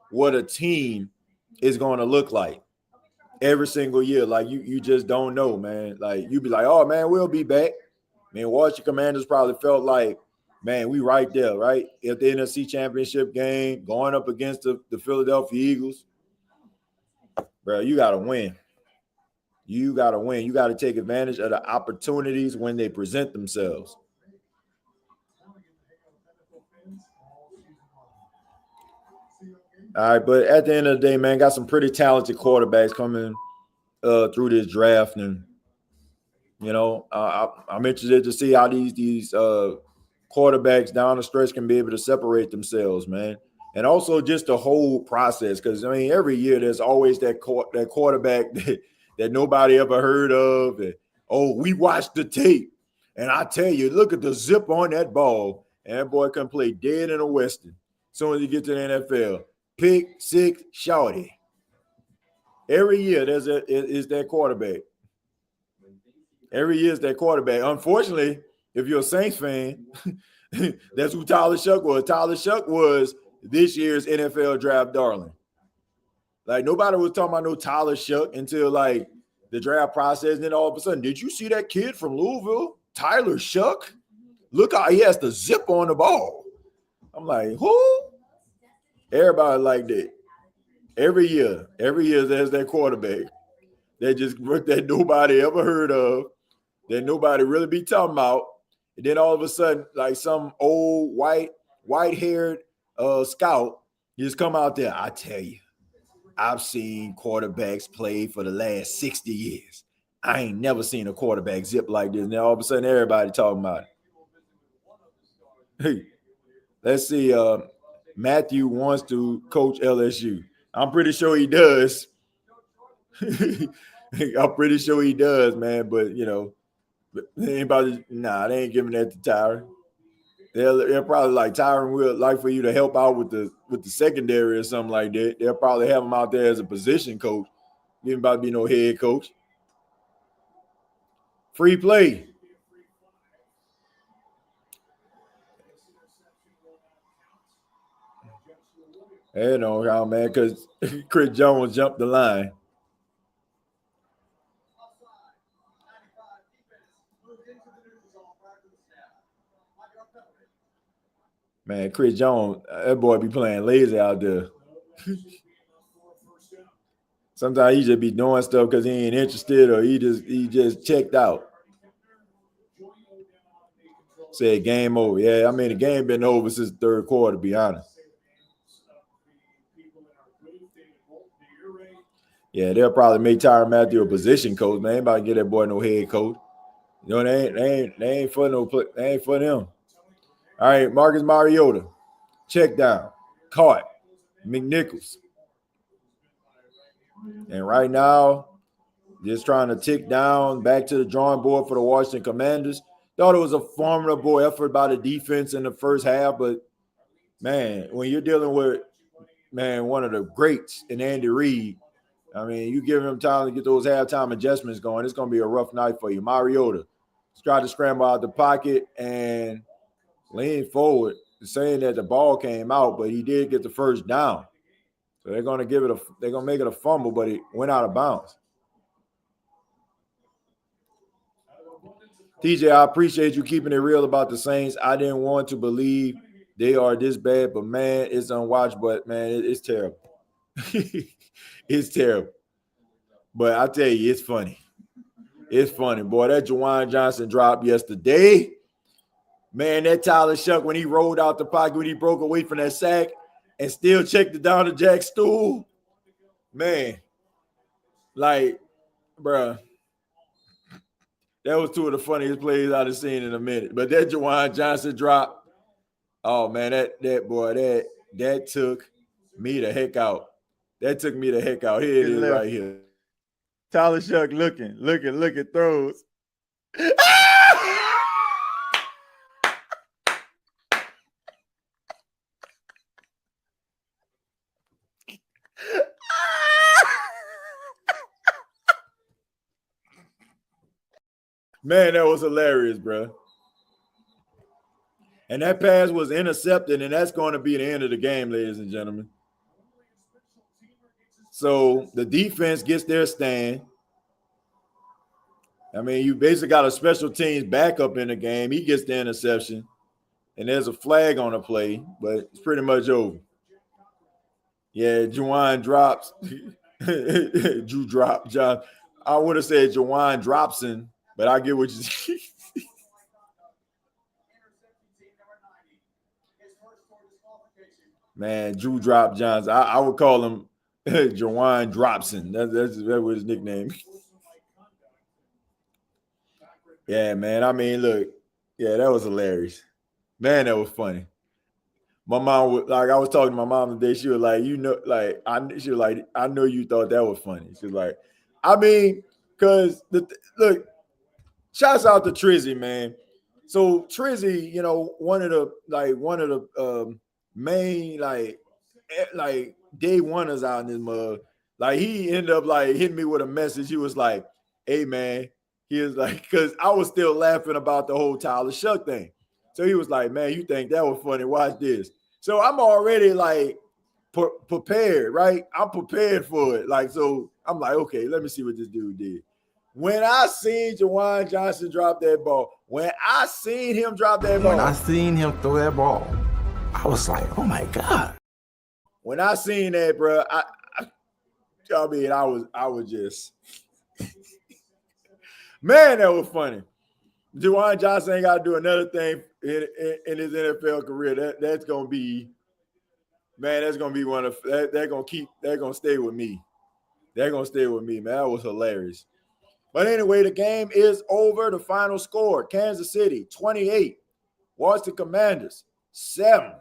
what a team is going to look like. Every single year, like you just don't know, man. Like you be like, oh man, we'll be back. Man, Washington Commanders probably felt like, man, we right there, right? At the NFC Championship game, going up against the Philadelphia Eagles. Bro, you gotta win. You gotta win. You gotta take advantage of the opportunities when they present themselves. All right, but at the end of the day, man, got some pretty talented quarterbacks coming through this draft, and I'm interested to see how these quarterbacks down the stretch can be able to separate themselves, man, and also just the whole process. Because I mean, every year there's always that quarterback that nobody ever heard of, and we watched the tape, and I tell you, look at the zip on that ball, and that boy can play dead in a Western. As soon as you get to the NFL. Pick six, shorty. Every year is that quarterback. Every year is that quarterback. Unfortunately, if you're a Saints fan, that's who Tyler Shuck was. Tyler Shuck was this year's NFL draft darling. Like, nobody was talking about no Tyler Shuck until, like, the draft process. And then all of a sudden, did you see that kid from Louisville, Tyler Shuck? Look how he has the zip on the ball. I'm like, who? Everybody like that. Every year there's that quarterback that nobody ever heard of, that nobody really be talking about. And then all of a sudden, like some old white-haired scout just come out there. I tell you, I've seen quarterbacks play for the last 60 years. I ain't never seen a quarterback zip like this. And then all of a sudden, everybody talking about it. Hey, let's see. Matthew wants to coach LSU. I'm pretty sure he does. I'm pretty sure he does, man. But, anybody, they ain't giving that to Tyron. They're probably like, Tyron would like for you to help out with the secondary or something like that. They'll probably have him out there as a position coach. He ain't about to be no head coach. Free play. I know how, man, because Chris Jones jumped the line. Man, Chris Jones, that boy be playing lazy out there. Sometimes he just be doing stuff because he ain't interested, or he just checked out. Said game over. Yeah, I mean, the game been over since the third quarter, to be honest. Yeah, they'll probably make Tyrann Mathieu a position coach, man. They ain't about to get that boy no head coach. They ain't for they ain't for them. All right, Marcus Mariota, check down, caught, McNichols. And right now, just trying to tick down back to the drawing board for the Washington Commanders. Thought it was a formidable effort by the defense in the first half, but, man, when you're dealing with, one of the greats in Andy Reid, I mean, you give him time to get those halftime adjustments going, it's going to be a rough night for you. Mariota tried to scramble out the pocket and lean forward, saying that the ball came out, but he did get the first down. So they're going to make it a fumble, but it went out of bounds. TJ, I appreciate you keeping it real about the Saints. I didn't want to believe they are this bad, but, man, it's unwatchable. But, man, it's terrible. It's terrible. But I tell you, it's funny. It's funny, boy. That Juwan Johnson drop yesterday, man, that Tyler Shuck, when he rolled out the pocket, when he broke away from that sack and still checked it down to Jack Stool, man, like, bruh, that was two of the funniest plays I've seen in a minute. But that Juwan Johnson drop, oh, man, that boy, that took me the heck out. That took me the heck out. Here it is right here. Tyler Shuck looking, throws. Man, that was hilarious, bro. And that pass was intercepted, and that's going to be the end of the game, ladies and gentlemen. So the defense gets their stand. I mean, you basically got a special teams backup in the game. He gets the interception, and there's a flag on the play, but it's pretty much over. Yeah, Juwan drops. Drew drop. John. I would have said Juwan Dropson, but I get what you Man, Drew Drop Johnson. I would call him Juwan Dropson. That's what his nickname. Yeah, man. I mean, look. Yeah, that was hilarious. Man, that was funny. My mom was like, I was talking to my mom today. She was like, I know you thought that was funny. She was like, I mean, because look, shouts out to Trizzy, man. So Trizzy, one of the main day oneers out in this mug. Like, he ended up like hitting me with a message. He was like, hey, man. He was like, because I was still laughing about the whole Tyler Shuck thing. So he was like, man, you think that was funny? Watch this. So I'm already like prepared, right? I'm prepared for it. Like, so I'm like, okay, let me see what this dude did. When I seen Jawan Johnson drop that ball, when I seen him drop that ball, when I seen him throw that ball, I was like, oh my God. When I seen that, bro, I was just, man, that was funny. Jawan Johnson ain't got to do another thing in his NFL career. That's gonna be, man. That's gonna be one of they're gonna stay with me. They're gonna stay with me, man. That was hilarious. But anyway, the game is over. The final score: Kansas City 28, Washington Commanders 7.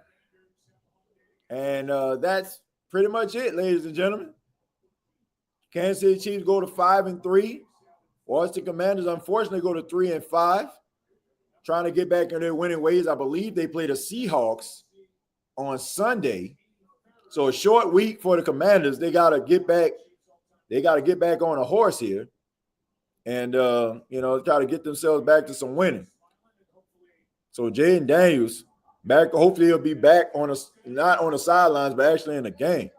And that's pretty much it, ladies and gentlemen. Kansas City Chiefs go to 5-3. Washington Commanders, unfortunately, go to 3-5. Trying to get back in their winning ways. I believe they play the Seahawks on Sunday. So a short week for the Commanders. They got to get back. They got to get back on a horse here. And, try to get themselves back to some winning. So Jaden Daniels, back. Hopefully he'll be back not on the sidelines, but actually in the game.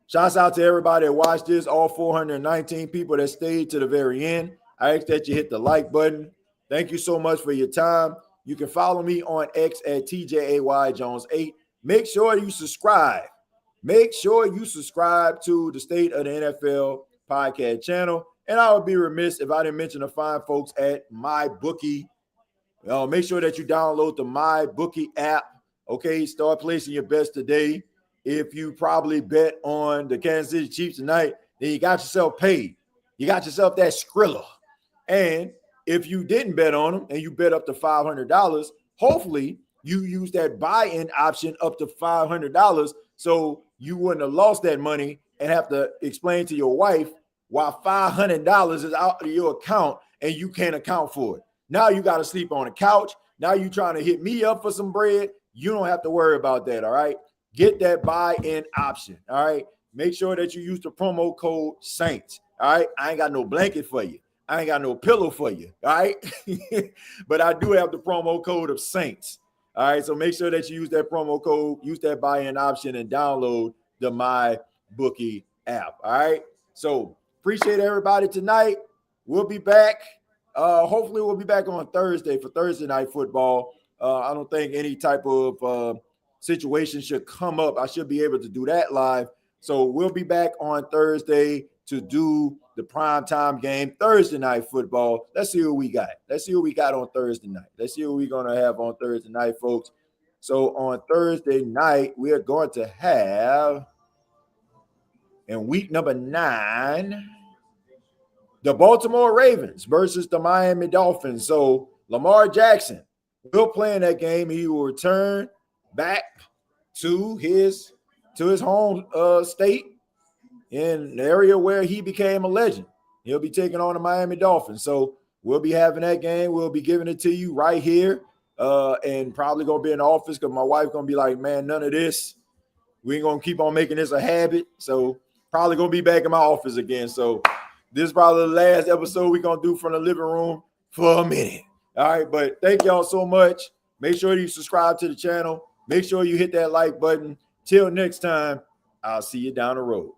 Shouts out to everybody that watched this, all 419 people that stayed to the very end. I ask that you hit the like button. Thank you so much for your time. You can follow me on X at TJAYJones8. Make sure you subscribe. Make sure you subscribe to the State of the NFL podcast channel. And I would be remiss if I didn't mention the fine folks at MyBookie. Make sure that you download the MyBookie app. Okay, start placing your bets today. If you probably bet on the Kansas City Chiefs tonight, then you got yourself paid. You got yourself that Skrilla. And if you didn't bet on them and you bet up to $500, hopefully you use that buy-in option up to $500 so you wouldn't have lost that money and have to explain to your wife why $500 is out of your account and you can't account for it. Now you got to sleep on a couch. Now you're trying to hit me up for some bread. You don't have to worry about that, all right? Get that buy-in option, all right? Make sure that you use the promo code SAINTS, all right? I ain't got no blanket for you. I ain't got no pillow for you, all right? But I do have the promo code of SAINTS, all right? So make sure that you use that promo code, use that buy-in option, and download the MyBookie app, all right? So appreciate everybody tonight. We'll be back. Hopefully we'll be back on Thursday for Thursday Night Football. I don't think any type of situation should come up. I should be able to do that live. So we'll be back on Thursday to do the primetime game, Thursday Night Football. Let's see what we got. Let's see what we got on Thursday night. Let's see what we're going to have on Thursday night, folks. So on Thursday night, we are going to have, in week number 9, the Baltimore Ravens versus the Miami Dolphins. So Lamar Jackson will play in that game. He will return back to his home state in the area where he became a legend. He'll be taking on the Miami Dolphins. So we'll be having that game. We'll be giving it to you right here and probably going to be in the office because my wife's going to be like, man, none of this. We ain't going to keep on making this a habit. So probably going to be back in my office again. So this is probably the last episode we're going to do from the living room for a minute. All right, but thank y'all so much. Make sure you subscribe to the channel. Make sure you hit that like button. Till next time, I'll see you down the road.